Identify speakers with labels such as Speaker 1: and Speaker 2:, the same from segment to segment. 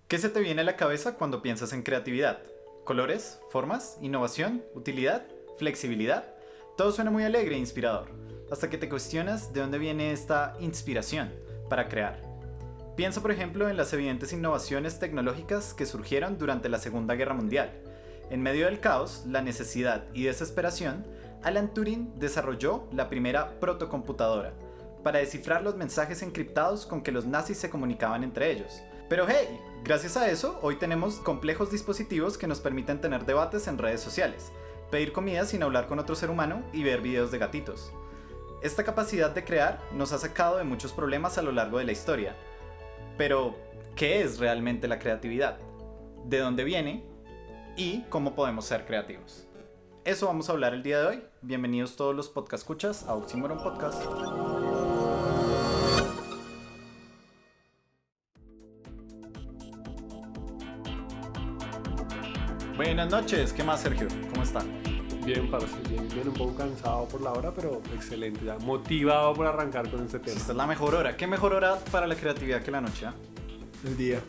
Speaker 1: ¿Qué se te viene a la cabeza cuando piensas en creatividad? ¿Colores? ¿Formas? ¿Innovación? ¿Utilidad? ¿Flexibilidad? Todo suena muy alegre e inspirador, hasta que te cuestionas de dónde viene esta inspiración para crear. Piensa, por ejemplo, en las evidentes innovaciones tecnológicas que surgieron durante la Segunda Guerra Mundial. En medio del caos, la necesidad y desesperación, Alan Turing desarrolló la primera protocomputadora para descifrar los mensajes encriptados con que los nazis se comunicaban entre ellos. Pero hey, gracias a eso, hoy tenemos complejos dispositivos que nos permiten tener debates en redes sociales, pedir comida sin hablar con otro ser humano y ver videos de gatitos. Esta capacidad de crear nos ha sacado de muchos problemas a lo largo de la historia. Pero, ¿qué es realmente la creatividad? ¿De dónde viene? ¿Y cómo podemos ser creativos? Eso vamos a hablar el día de hoy. Bienvenidos todos los podcast escuchas a Oxymoron Podcast. Buenas noches, ¿qué más, Sergio? ¿Cómo está?
Speaker 2: Bien, parce, bien, un poco cansado por la hora, pero excelente, ya motivado por arrancar con este tema.
Speaker 1: Esta es la mejor hora. ¿Qué mejor hora para la creatividad que la noche?
Speaker 3: El día.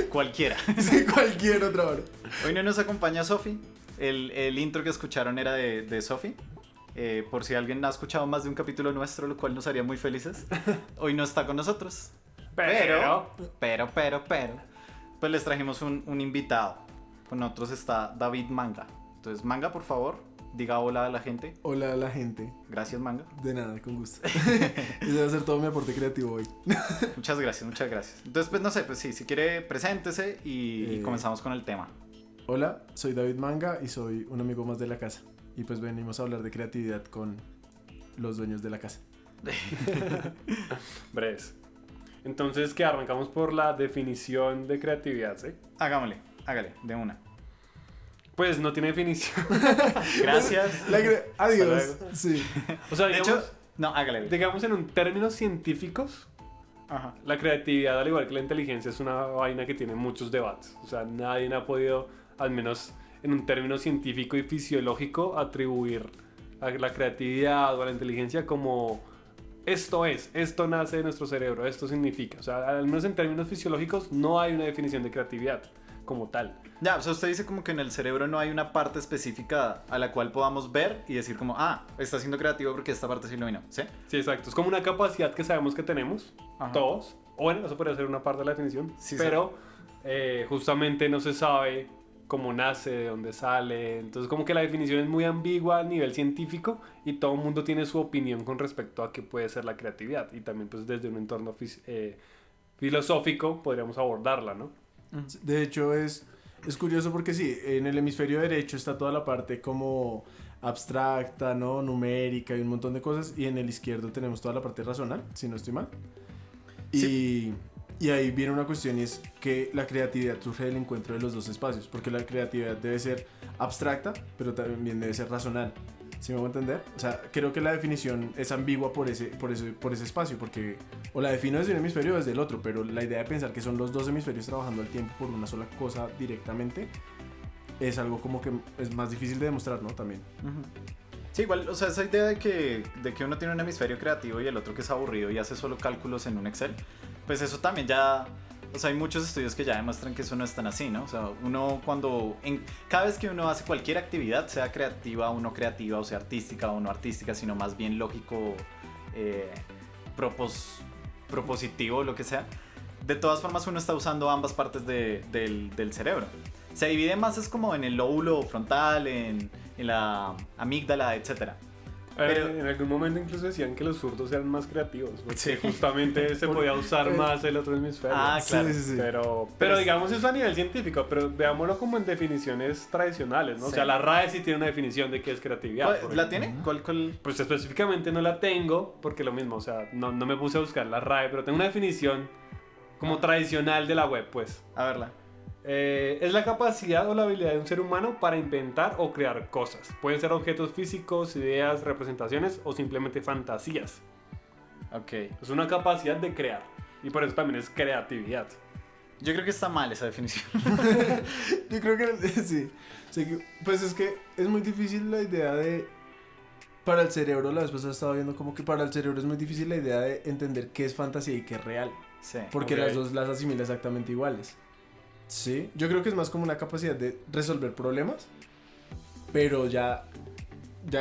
Speaker 1: Cualquiera.
Speaker 3: Sí, cualquier otra hora.
Speaker 1: Hoy no nos acompaña Sofi. El intro que escucharon era de Sofi. Por si alguien ha escuchado más de un capítulo nuestro, lo cual nos haría muy felices. Hoy no está con nosotros. Pero. Pues les trajimos un invitado. Con nosotros está David Manga. Entonces, Manga, por favor, diga hola a la gente.
Speaker 3: Hola a la gente.
Speaker 1: Gracias, Manga.
Speaker 3: De nada, con gusto. Ese va a ser todo mi aporte creativo hoy.
Speaker 1: Muchas gracias. Entonces, pues no sé, pues sí, si quiere, preséntese y comenzamos con el tema.
Speaker 3: Hola, soy David Manga y soy un amigo más de la casa. Y pues venimos a hablar de creatividad con los dueños de la casa.
Speaker 2: Breves. Entonces, ¿qué? Arrancamos por la definición de creatividad, ¿sí?
Speaker 1: Hágale, de una.
Speaker 2: Pues no tiene definición.
Speaker 1: Gracias.
Speaker 3: Adiós. Sí.
Speaker 2: O sea,
Speaker 1: De
Speaker 2: digamos,
Speaker 1: hecho, no, hágale.
Speaker 2: digamos en términos científicos,
Speaker 1: Ajá.
Speaker 2: la creatividad, al igual que la inteligencia, es una vaina que tiene muchos debates. O sea, nadie ha podido, al menos en un término científico y fisiológico, atribuir a la creatividad o a la inteligencia como esto nace de nuestro cerebro, esto significa. O sea, al menos en términos fisiológicos no hay una definición de creatividad como tal.
Speaker 1: Ya, o sea, usted dice como que en el cerebro no hay una parte específica a la cual podamos ver y decir como, está siendo creativo porque esta parte sí lo vino, ¿sí?
Speaker 2: Sí, exacto. Es como una capacidad que sabemos que tenemos,
Speaker 1: Ajá.
Speaker 2: todos. O bueno, eso podría ser una parte de la definición.
Speaker 1: Sí,
Speaker 2: pero justamente no se sabe cómo nace, de dónde sale. Entonces como que la definición es muy ambigua a nivel científico y todo el mundo tiene su opinión con respecto a qué puede ser la creatividad. Y también pues desde un entorno filosófico podríamos abordarla, ¿no?
Speaker 3: De hecho es curioso porque sí, en el hemisferio derecho está toda la parte como abstracta, ¿no? Numérica y un montón de cosas. Y en el izquierdo tenemos toda la parte racional, si no estoy mal.
Speaker 1: Sí.
Speaker 3: Y ahí viene una cuestión y es que la creatividad surge del encuentro de los dos espacios. Porque la creatividad debe ser abstracta, pero también debe ser racional. ¿Sí me voy a entender? O sea, creo que la definición es ambigua por ese espacio, porque o la defino desde un hemisferio o desde el otro, pero la idea de pensar que son los dos hemisferios trabajando al tiempo por una sola cosa directamente es algo como que es más difícil de demostrar, ¿no? También.
Speaker 1: Uh-huh. Sí, igual, o sea, esa idea de que uno tiene un hemisferio creativo y el otro que es aburrido y hace solo cálculos en un Excel, pues eso también ya... O sea, hay muchos estudios que ya demuestran que eso no es tan así, ¿no? O sea, uno cada vez que uno hace cualquier actividad, sea creativa o no creativa, o sea artística o no artística, sino más bien lógico, propositivo, lo que sea, de todas formas uno está usando ambas partes del cerebro. Se divide más es como en el lóbulo frontal, en la amígdala, etcétera. Pero
Speaker 2: en algún momento incluso decían que los zurdos eran más creativos, porque
Speaker 1: sí,
Speaker 2: justamente se podía usar más el otro hemisferio.
Speaker 1: Claro.
Speaker 3: Sí.
Speaker 2: Pero digamos eso a nivel científico, pero veámoslo como en definiciones tradicionales, ¿no?
Speaker 1: Sí.
Speaker 2: O sea, la RAE sí tiene una definición de qué es creatividad.
Speaker 1: ¿La tiene? ¿Cuál?
Speaker 2: Pues específicamente no la tengo, porque lo mismo, o sea, no me puse a buscar la RAE, pero tengo una definición como tradicional de la web, pues.
Speaker 1: A verla.
Speaker 2: Es la capacidad o la habilidad de un ser humano para inventar o crear cosas. Pueden ser objetos físicos, ideas, representaciones o simplemente fantasías.
Speaker 1: Ok.
Speaker 2: Es una capacidad de crear y por eso también es creatividad.
Speaker 1: Yo creo que está mal esa definición.
Speaker 3: Yo creo que sí. Pues es que es muy difícil la idea de... Para el cerebro, la vez pasada estaba viendo como que para el cerebro es muy difícil la idea de entender qué es fantasía y qué es real.
Speaker 1: Sí.
Speaker 3: porque
Speaker 2: Ok.
Speaker 3: las dos las asimila exactamente iguales. Sí, yo creo que es más como una capacidad de resolver problemas, pero ya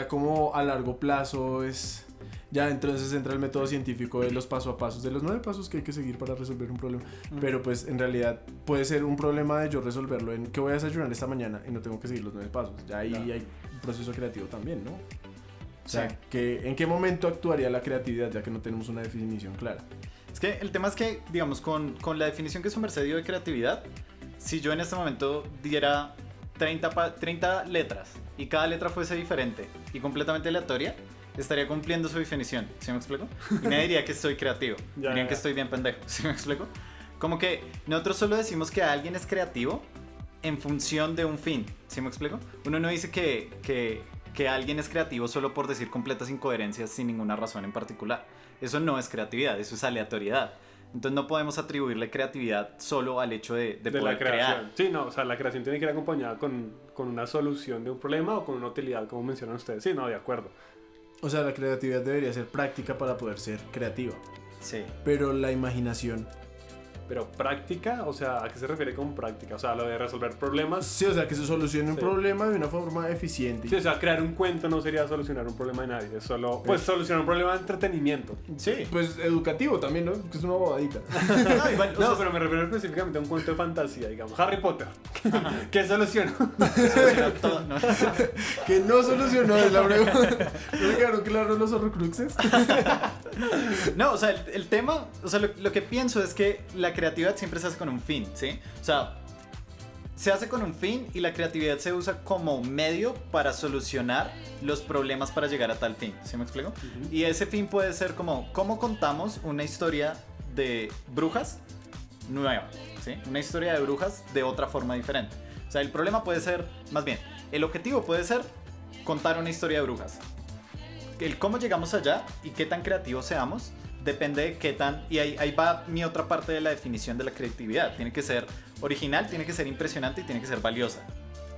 Speaker 3: como a largo plazo es... Ya entonces entra el método científico de los paso a pasos, de los 9 pasos que hay que seguir para resolver un problema. Pero pues en realidad puede ser un problema de yo resolverlo en que voy a desayunar esta mañana y no tengo que seguir los 9 pasos. Ya ahí
Speaker 2: Claro.
Speaker 3: hay un proceso creativo también, ¿no? O sea,
Speaker 1: Sí.
Speaker 3: ¿en qué momento actuaría la creatividad ya que no tenemos una definición clara?
Speaker 1: Es que el tema es que, digamos, con la definición que su merced dio de creatividad, si yo en este momento diera 30 letras y cada letra fuese diferente y completamente aleatoria, estaría cumpliendo su definición, ¿sí me explico? Y me diría que soy creativo,
Speaker 2: Ya,
Speaker 1: dirían
Speaker 2: ya.
Speaker 1: que estoy bien pendejo, ¿sí me explico? Como que nosotros solo decimos que alguien es creativo en función de un fin, ¿sí me explico? Uno no dice que alguien es creativo solo por decir completas incoherencias sin ninguna razón en particular. Eso no es creatividad, eso es aleatoriedad. Entonces no podemos atribuirle creatividad solo al hecho de
Speaker 2: De
Speaker 1: poder
Speaker 2: la creación.
Speaker 1: crear.
Speaker 2: Sí, no, o sea, la creación tiene que ir acompañada con una solución de un problema o con una utilidad, como mencionan ustedes. Sí, no, de acuerdo.
Speaker 3: O sea, la creatividad debería ser práctica para poder ser creativa.
Speaker 1: Sí.
Speaker 3: Pero la imaginación...
Speaker 2: Pero práctica, o sea, ¿a qué se refiere con práctica? O sea, lo de resolver problemas.
Speaker 3: Sí, o sea, que se solucione un
Speaker 2: Sí.
Speaker 3: problema de una forma eficiente.
Speaker 2: Sí, o sea, crear un cuento no sería solucionar un problema de nadie, es solo, pues, solucionar un problema de entretenimiento.
Speaker 1: Sí.
Speaker 3: Pues educativo también, ¿no? Que es una bobadita.
Speaker 1: No, igual, o
Speaker 2: No,
Speaker 1: sea,
Speaker 2: pero me refiero específicamente a un cuento de fantasía, digamos. Harry Potter. ¿Qué solucionó?
Speaker 1: soluciona todo, ¿no?
Speaker 3: Que no solucionó, es la pregunta. ¿No le quedaron claros los horrocruxes?
Speaker 1: No, o sea, el tema, o sea, lo que pienso es que la creatividad siempre se hace con un fin, ¿sí? O sea, se hace con un fin y la creatividad se usa como medio para solucionar los problemas para llegar a tal fin, ¿sí me explico? Y ese fin puede ser como, ¿cómo contamos una historia de brujas nueva, ¿sí? Una historia de brujas de otra forma diferente. O sea, el problema puede ser, más bien, el objetivo puede ser contar una historia de brujas. El cómo llegamos allá y qué tan creativos seamos depende de qué tan... Y ahí va mi otra parte de la definición de la creatividad. Tiene que ser original, tiene que ser impresionante y tiene que ser valiosa.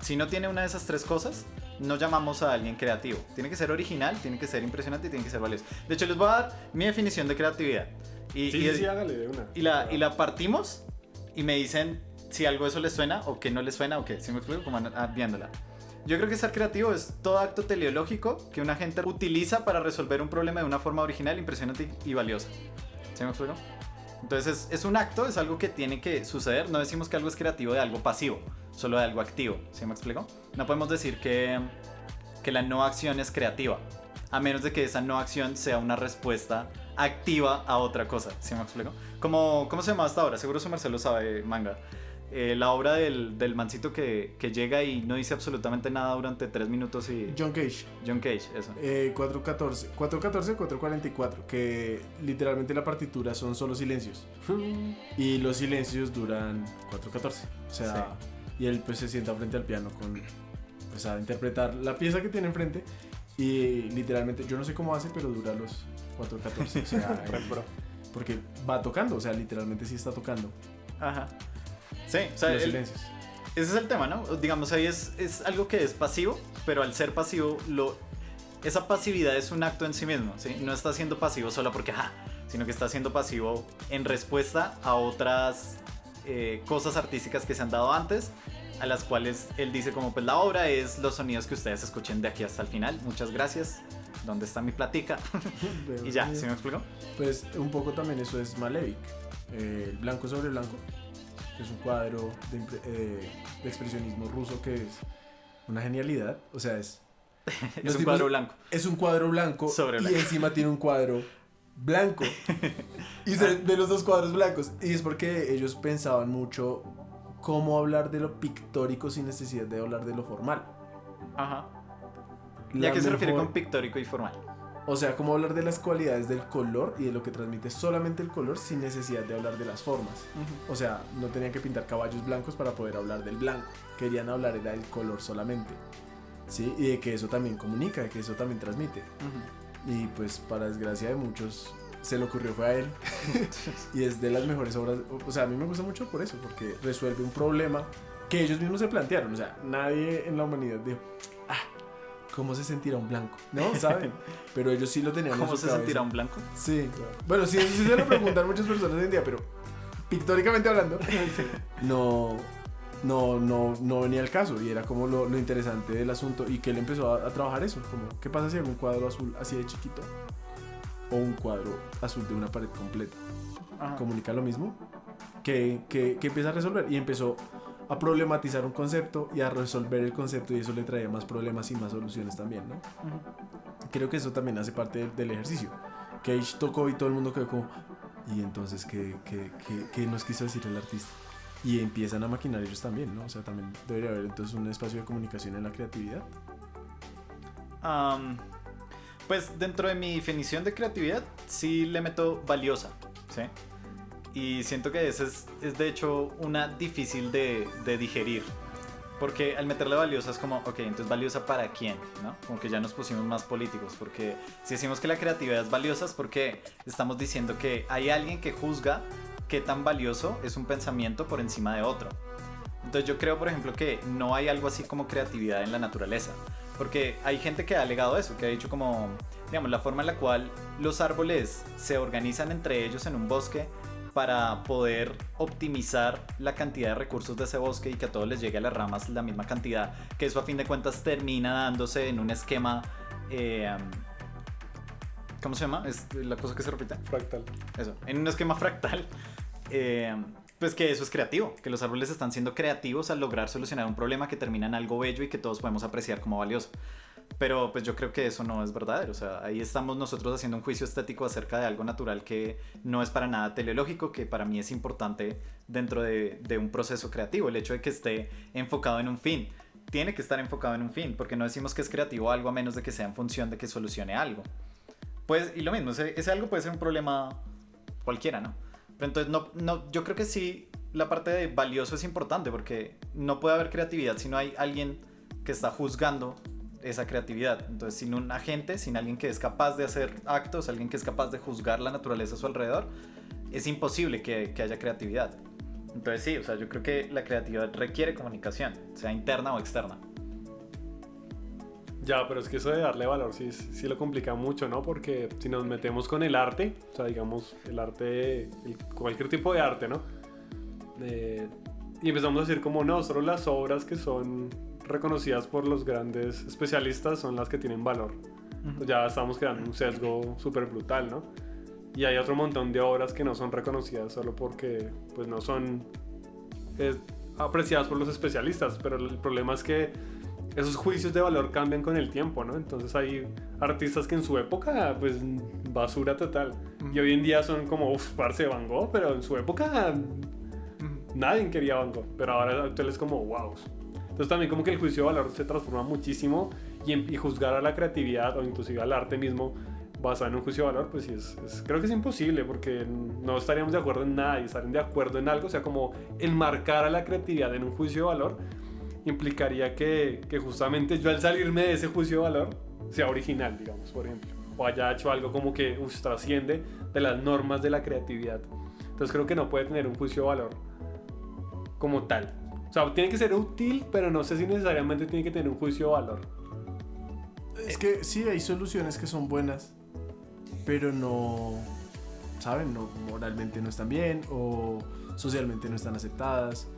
Speaker 1: Si no tiene una de esas tres cosas, no llamamos a alguien creativo. Tiene que ser original, tiene que ser impresionante y tiene que ser valioso. De hecho, les voy a dar mi definición de creatividad.
Speaker 2: Sí, hágale de una.
Speaker 1: Y la partimos y me dicen si algo de eso les suena o que no les suena o qué. ¿Sí me explico? Como viéndola. Yo creo que ser creativo es todo acto teleológico que una gente utiliza para resolver un problema de una forma original, impresionante y valiosa. ¿Sí me explico? Entonces es un acto, es algo que tiene que suceder. No decimos que algo es creativo de algo pasivo, solo de algo activo. ¿Sí me explico? No podemos decir que la no acción es creativa, a menos de que esa no acción sea una respuesta activa a otra cosa. ¿Sí me explico? ¿Cómo se llama hasta ahora? Seguro su merced lo sabe, manga. La obra del mancito que llega y no dice absolutamente nada durante 3 minutos y...
Speaker 3: John Cage.
Speaker 1: John Cage, eso.
Speaker 3: 414 o 444, que literalmente la partitura son solo silencios. Y los silencios duran 414. O sea, y él pues se sienta frente al piano pues a interpretar la pieza que tiene enfrente. Y literalmente, yo no sé cómo hace, pero dura los 414. O sea, porque va tocando, o sea, literalmente sí está tocando.
Speaker 1: Ajá. Sí, o sea,
Speaker 3: los silencios.
Speaker 1: Ese es el tema, ¿no? Digamos, ahí es algo que es pasivo, pero al ser pasivo, esa pasividad es un acto en sí mismo, ¿sí? No está siendo pasivo solo porque, sino que está siendo pasivo en respuesta a otras cosas artísticas que se han dado antes, a las cuales él dice como, pues la obra es los sonidos que ustedes escuchen de aquí hasta el final. Muchas gracias. ¿Dónde está mi platica? Y ya, ¿sí me explico?
Speaker 3: Pues un poco también eso es Malevich. Blanco sobre blanco. Es un cuadro de expresionismo ruso que es una genialidad. O sea, es
Speaker 1: un cuadro blanco.
Speaker 3: Es un cuadro blanco
Speaker 1: sobre
Speaker 3: y
Speaker 1: blanco.
Speaker 3: encima tiene un cuadro blanco. Y se ven los dos cuadros blancos. Y es porque ellos pensaban mucho cómo hablar de lo pictórico sin necesidad de hablar de lo formal.
Speaker 1: Ajá. ¿Y a qué se refiere con pictórico y formal?
Speaker 3: O sea, cómo hablar de las cualidades del color y de lo que transmite solamente el color sin necesidad de hablar de las formas. O sea, no tenían que pintar caballos blancos para poder hablar del blanco. Querían hablar era del color solamente. ¿Sí? Y de que eso también comunica, de que eso también transmite. Y pues para desgracia de muchos se le ocurrió fue a él. Y es de las mejores obras. O sea, a mí me gusta mucho por eso, porque resuelve un problema que ellos mismos se plantearon. O sea, nadie en la humanidad dijo, ¿cómo se sentirá un blanco? ¿No? ¿Saben? Pero ellos sí lo tenían en
Speaker 1: ¿Cómo
Speaker 3: su
Speaker 1: se
Speaker 3: cabeza.
Speaker 1: sentirá un blanco?
Speaker 3: Sí. Bueno, sí, eso sí se lo preguntan muchas personas hoy en día, pero pictóricamente hablando, no venía al caso. Y era como lo interesante del asunto. Y que él empezó a trabajar eso. Como, ¿qué pasa si hago un cuadro azul así de chiquito? O un cuadro azul de una pared completa.
Speaker 1: Ajá.
Speaker 3: Comunica lo mismo. Que empieza a resolver. Y empezó a problematizar un concepto y a resolver el concepto. Y eso le traía más problemas y más soluciones también, ¿no? Creo que eso también hace parte del ejercicio. Cage tocó y todo el mundo quedó como... ¿Y entonces qué nos quiso decir el artista? Y empiezan a maquinar ellos también, ¿no? O sea, también debería haber entonces un espacio de comunicación en la creatividad.
Speaker 1: Pues dentro de mi definición de creatividad sí le meto valiosa, ¿sí? Y siento que esa es de hecho una difícil de digerir. Porque al meterle valiosa es como, ok, entonces valiosa para quién, ¿no? Como que ya nos pusimos más políticos. Porque si decimos que la creatividad es valiosa es porque estamos diciendo que hay alguien que juzga qué tan valioso es un pensamiento por encima de otro. Entonces yo creo, por ejemplo, que no hay algo así como creatividad en la naturaleza. Porque hay gente que ha alegado eso, que ha dicho como, digamos, la forma en la cual los árboles se organizan entre ellos en un bosque para poder optimizar la cantidad de recursos de ese bosque y que a todos les llegue a las ramas la misma cantidad, que eso a fin de cuentas termina dándose en un esquema, ¿cómo se llama? Es la cosa que se repite.
Speaker 2: Fractal.
Speaker 1: Eso, en un esquema fractal, pues que eso es creativo, que los árboles están siendo creativos al lograr solucionar un problema que termina en algo bello y que todos podemos apreciar como valioso. Pero pues yo creo que eso no es verdadero, o sea, ahí estamos nosotros haciendo un juicio estético acerca de algo natural que no es para nada teleológico, que para mí es importante dentro de un proceso creativo, el hecho de que esté enfocado en un fin. Tiene que estar enfocado en un fin, porque no decimos que es creativo algo a menos de que sea en función de que solucione algo. Pues, y lo mismo, ese algo puede ser un problema cualquiera, ¿no? Pero entonces, yo creo que sí, la parte de valioso es importante, porque no puede haber creatividad si no hay alguien que está juzgando esa creatividad. Entonces, sin un agente, sin alguien que es capaz de hacer actos, alguien que es capaz de juzgar la naturaleza a su alrededor, es imposible que haya creatividad. Entonces sí, o sea, yo creo que la creatividad requiere comunicación, sea interna o externa.
Speaker 2: Ya, pero es que eso de darle valor sí lo complica mucho, ¿no? Porque si nos metemos con el arte, o sea, digamos, el arte, cualquier tipo de arte, ¿no? Y empezamos a decir como no, solo las obras que son reconocidas por los grandes especialistas son las que tienen valor. Pues ya estamos creando un sesgo súper brutal, ¿no? Y hay otro montón de obras que no son reconocidas solo porque pues no son apreciadas por los especialistas, pero el problema es que esos juicios de valor cambian con el tiempo, ¿no? Entonces hay artistas que en su época, pues, basura total. Y hoy en día son como, parce, Van Gogh, pero en su época nadie quería Van Gogh, pero ahora actual es como, wow. Entonces también como que el juicio de valor se transforma muchísimo y juzgar a la creatividad o inclusive al arte mismo basado en un juicio de valor, pues sí, creo que es imposible porque no estaríamos de acuerdo en nada y estar de acuerdo en algo, o sea, como enmarcar a la creatividad en un juicio de valor implicaría que justamente yo al salirme de ese juicio de valor sea original, digamos, por ejemplo, o haya hecho algo como que trasciende de las normas de la creatividad. Entonces creo que no puede tener un juicio de valor como tal. O sea, tiene que ser útil, pero no sé si necesariamente tiene que tener un juicio de valor.
Speaker 3: Es que sí, hay soluciones que son buenas, pero no, ¿saben? No, moralmente no están bien, o socialmente no están aceptadas,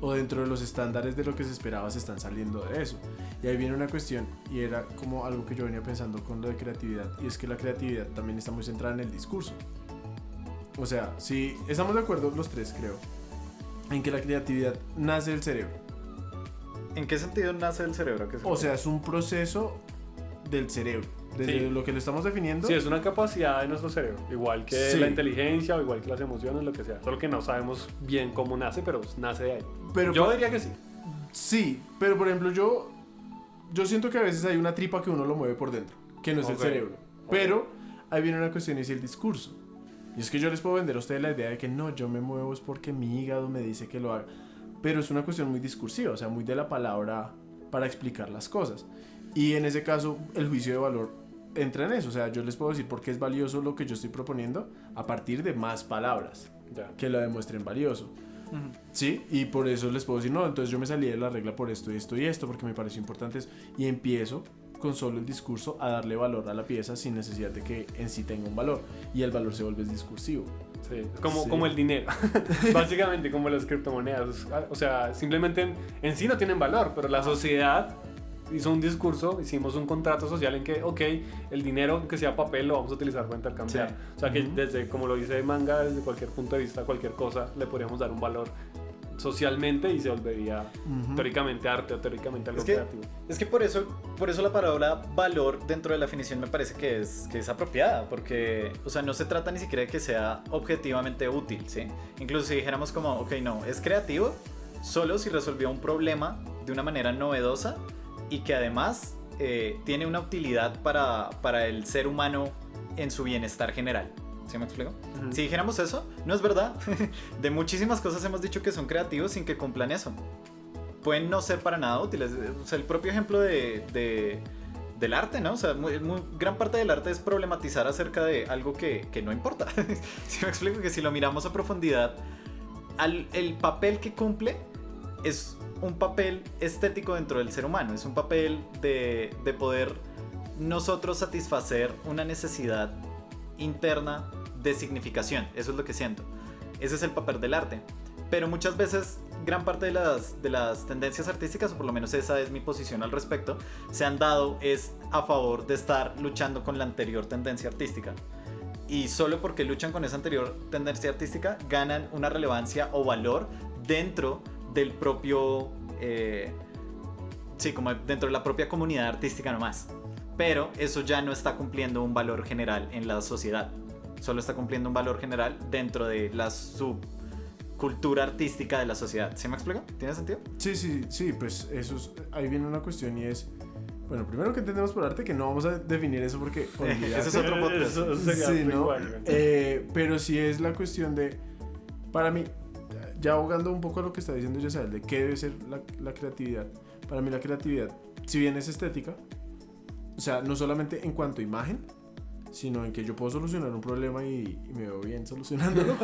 Speaker 3: o dentro de los estándares de lo que se esperaba se están saliendo de eso. Y ahí viene una cuestión, y era como algo que yo venía pensando con lo de creatividad, y es que la creatividad también está muy centrada en el discurso. O sea, sí, estamos de acuerdo los tres, creo, en que la creatividad nace del cerebro.
Speaker 1: ¿En qué sentido nace el cerebro?
Speaker 3: O sea, es un proceso del cerebro. Desde
Speaker 2: Sí.
Speaker 3: lo que lo estamos definiendo.
Speaker 2: Sí, es una capacidad de nuestro cerebro, igual que
Speaker 3: Sí.
Speaker 2: la inteligencia o igual que las emociones, lo que sea. Solo que no sabemos bien cómo nace, pero nace de ahí.
Speaker 3: Pero
Speaker 2: yo diría que sí.
Speaker 3: Sí, pero por ejemplo yo siento que a veces hay una tripa que uno lo mueve por dentro, que no es el
Speaker 2: Ok.
Speaker 3: cerebro. Pero ahí viene una cuestión y es el discurso. Y es que yo les puedo vender a ustedes la idea de que no, yo me muevo es porque mi hígado me dice que lo haga. Pero es una cuestión muy discursiva, o sea, muy de la palabra para explicar las cosas. Y en ese caso el juicio de valor entra en eso. O sea, yo les puedo decir por qué es valioso lo que yo estoy proponiendo a partir de más palabras
Speaker 2: Ya.
Speaker 3: que lo demuestren valioso. Sí, y por eso les puedo decir, no, entonces yo me salí de la regla por esto y esto y esto, porque me pareció importante eso. Y empiezo con solo el discurso a darle valor a la pieza sin necesidad de que en sí tenga un valor. Y el valor se vuelve discursivo.
Speaker 2: Sí,
Speaker 3: Sí.
Speaker 2: como el dinero, básicamente como las criptomonedas. O sea, simplemente en sí no tienen valor, pero la sociedad hizo un discurso, hicimos un contrato social en que, ok, el dinero, que sea papel, lo vamos a utilizar para intercambiar.
Speaker 1: Sí.
Speaker 2: O sea, que desde, como lo dice Manga, desde cualquier punto de vista, cualquier cosa, le podríamos dar un valor socialmente y se volvería teóricamente arte o teóricamente algo creativo.
Speaker 1: Es que por eso la palabra valor dentro de la definición me parece que es apropiada, porque, o sea, no se trata ni siquiera de que sea objetivamente útil, ¿sí? Incluso si dijéramos como, ok, no, es creativo solo si resolvió un problema de una manera novedosa y que además tiene una utilidad para el ser humano en su bienestar general. ¿Sí me explico? Si dijéramos eso, no es verdad. De muchísimas cosas hemos dicho que son creativos sin que cumplan eso. Pueden no ser para nada útiles. O sea, el propio ejemplo del arte, ¿no? O sea, gran parte del arte es problematizar acerca de algo que no importa. ¿Sí me explico? Que si lo miramos a profundidad, el papel que cumple es un papel estético dentro del ser humano. Es un papel de poder nosotros satisfacer una necesidad interna de significación. Eso es lo que siento. Ese es el papel del arte. Pero muchas veces gran parte de las tendencias artísticas, o por lo menos esa es mi posición al respecto, se han dado es a favor de estar luchando con la anterior tendencia artística. Y solo porque luchan con esa anterior tendencia artística ganan una relevancia o valor dentro del propio como dentro de la propia comunidad artística nomás. Pero eso ya no está cumpliendo un valor general en la sociedad. Solo está cumpliendo un valor general dentro de la subcultura artística de la sociedad. ¿Sí me explico? ¿Tiene sentido?
Speaker 3: Sí, pues eso ahí viene una cuestión y es, bueno, primero que entendemos por arte, que no vamos a definir eso porque
Speaker 1: ese es otro podcast.
Speaker 2: Eso sería
Speaker 3: sí,
Speaker 2: muy
Speaker 3: ¿no?
Speaker 2: bueno.
Speaker 3: Pero sí es la cuestión de, para mí, ya abogando un poco a lo que está diciendo Yesael, de qué debe ser la creatividad. Para mí la creatividad, si bien es estética, o sea, no solamente en cuanto a imagen, sino en que yo puedo solucionar un problema y me veo bien solucionándolo.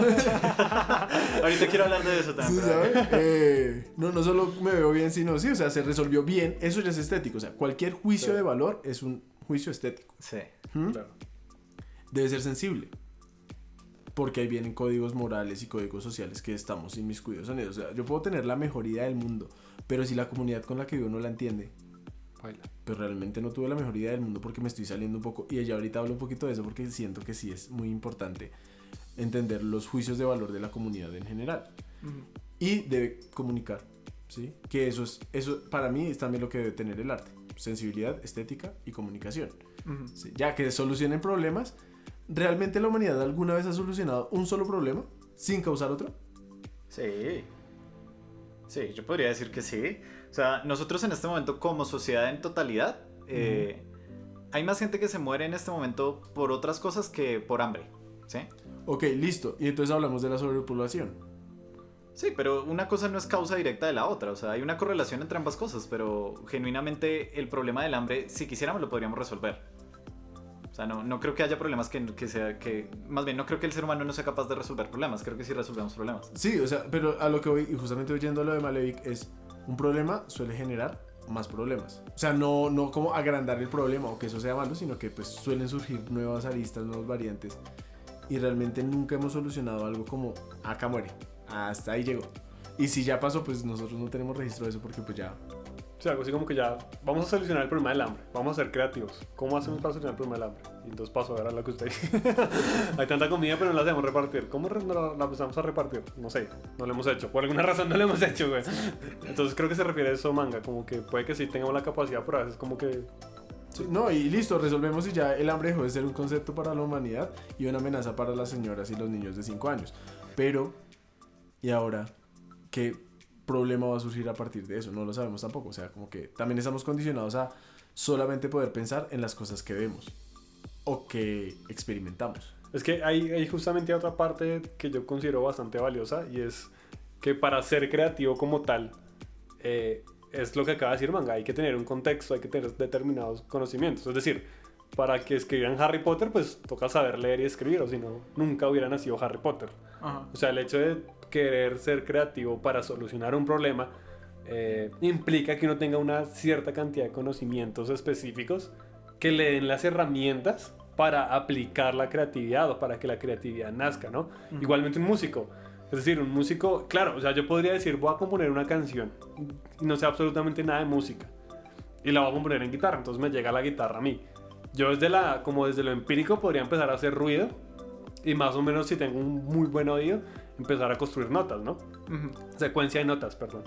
Speaker 1: Ahorita quiero hablar de eso también.
Speaker 3: ¿Sí, ¿sabes? No solo me veo bien, sino sí, o sea, se resolvió bien, eso ya es estético. O sea, cualquier juicio de valor es un juicio estético.
Speaker 1: Sí.
Speaker 2: Claro.
Speaker 3: Debe ser sensible. Porque ahí vienen códigos morales y códigos sociales que estamos inmiscuidos en ellos. O sea, yo puedo tener la mejor idea del mundo, pero si la comunidad con la que vivo no la entiende, pero realmente no tuve la mejor idea del mundo porque me estoy saliendo un poco. Y ella ahorita hablo un poquito de eso porque siento que sí es muy importante entender los juicios de valor de la comunidad en general. Y debe comunicar, ¿sí? Que eso para mí es también lo que debe tener el arte: sensibilidad, estética y comunicación. ¿Sí? Ya que solucionen problemas. ¿Realmente la humanidad alguna vez ha solucionado un solo problema sin causar otro?
Speaker 1: Sí, yo podría decir que sí. O sea, nosotros en este momento como sociedad en totalidad, hay más gente que se muere en este momento por otras cosas que por hambre, ¿sí?
Speaker 3: Ok, listo. Y entonces hablamos de la sobrepoblación.
Speaker 1: Sí, pero una cosa no es causa directa de la otra. O sea, hay una correlación entre ambas cosas, pero genuinamente el problema del hambre, si quisiéramos, lo podríamos resolver. O sea, no creo que haya problemas más bien no creo que el ser humano no sea capaz de resolver problemas. Creo que sí resolvemos problemas.
Speaker 3: Sí, o sea, pero a lo que voy, y justamente oyendo lo de Malevich, es un problema suele generar más problemas. O sea, no como agrandar el problema o que eso sea malo, sino que pues suelen surgir nuevas aristas, nuevas variantes. Y realmente nunca hemos solucionado algo como, acá muere, hasta ahí llegó. Y si ya pasó, pues nosotros no tenemos registro de eso porque pues ya...
Speaker 2: O sea, algo así como que ya vamos a solucionar el problema del hambre, vamos a ser creativos. ¿Cómo hacemos para solucionar el problema del hambre? Y entonces paso a ver a lo que usted dice. Hay tanta comida, pero no la hacemos repartir. ¿Cómo la empezamos a repartir? No sé, no lo hemos hecho. Por alguna razón no lo hemos hecho, güey. Entonces creo que se refiere a eso, Manga. Como que puede que sí tengamos la capacidad, pero a veces como que...
Speaker 3: Sí, no, y listo, resolvemos y ya el hambre dejó de ser un concepto para la humanidad y una amenaza para las señoras y los niños de 5 años. Pero, ¿y ahora qué problema va a surgir a partir de eso? No lo sabemos tampoco. O sea, como que también estamos condicionados a solamente poder pensar en las cosas que vemos o que experimentamos.
Speaker 2: Es que hay justamente otra parte que yo considero bastante valiosa, y es que para ser creativo como tal, es lo que acaba de decir Manga, hay que tener un contexto, hay que tener determinados conocimientos. Es decir, para que escribieran Harry Potter, pues toca saber leer y escribir, o si no, nunca hubiera nacido Harry Potter. O sea, el hecho de querer ser creativo para solucionar un problema implica que uno tenga una cierta cantidad de conocimientos específicos que le den las herramientas para aplicar la creatividad o para que la creatividad nazca, ¿no? Igualmente un músico. Es decir, un músico, claro, o sea, yo podría decir, voy a componer una canción y no sé absolutamente nada de música y la voy a componer en guitarra, entonces me llega la guitarra a mí. Yo desde lo empírico podría empezar a hacer ruido y más o menos si tengo un muy buen oído, empezar a construir notas, ¿no? Secuencia de notas, perdón.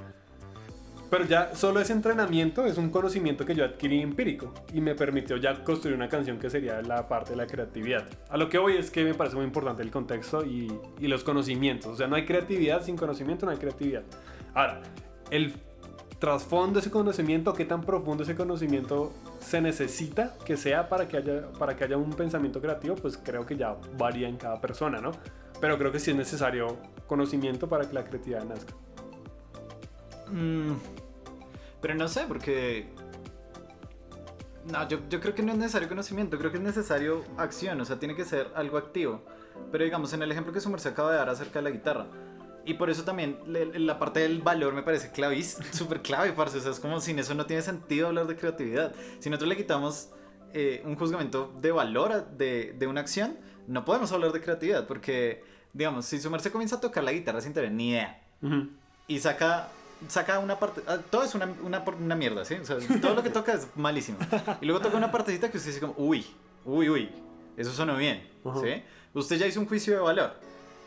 Speaker 2: Pero ya solo ese entrenamiento es un conocimiento que yo adquirí empírico y me permitió ya construir una canción que sería la parte de la creatividad. A lo que voy es que me parece muy importante el contexto y los conocimientos. O sea, no hay creatividad sin conocimiento, no hay creatividad. Ahora, el trasfondo de ese conocimiento, qué tan profundo ese conocimiento se necesita que sea para que haya un pensamiento creativo, pues creo que ya varía en cada persona, ¿no? Pero creo que sí es necesario conocimiento para que la creatividad nazca.
Speaker 1: Pero no sé, porque... No, yo creo que no es necesario conocimiento, creo que es necesario acción, o sea, tiene que ser algo activo. Pero digamos, en el ejemplo que su merced acaba de dar acerca de la guitarra, y por eso también la parte del valor me parece súper clave, parce. O sea, es como sin eso no tiene sentido hablar de creatividad. Si nosotros le quitamos un juzgamiento de valor de una acción, no podemos hablar de creatividad, porque, digamos, si su merced comienza a tocar la guitarra sin tener ni idea, y saca una parte, todo es una mierda, ¿sí? O sea, todo lo que toca es malísimo. Y luego toca una partecita que usted dice como, uy, eso sonó bien, ¿sí? Usted ya hizo un juicio de valor.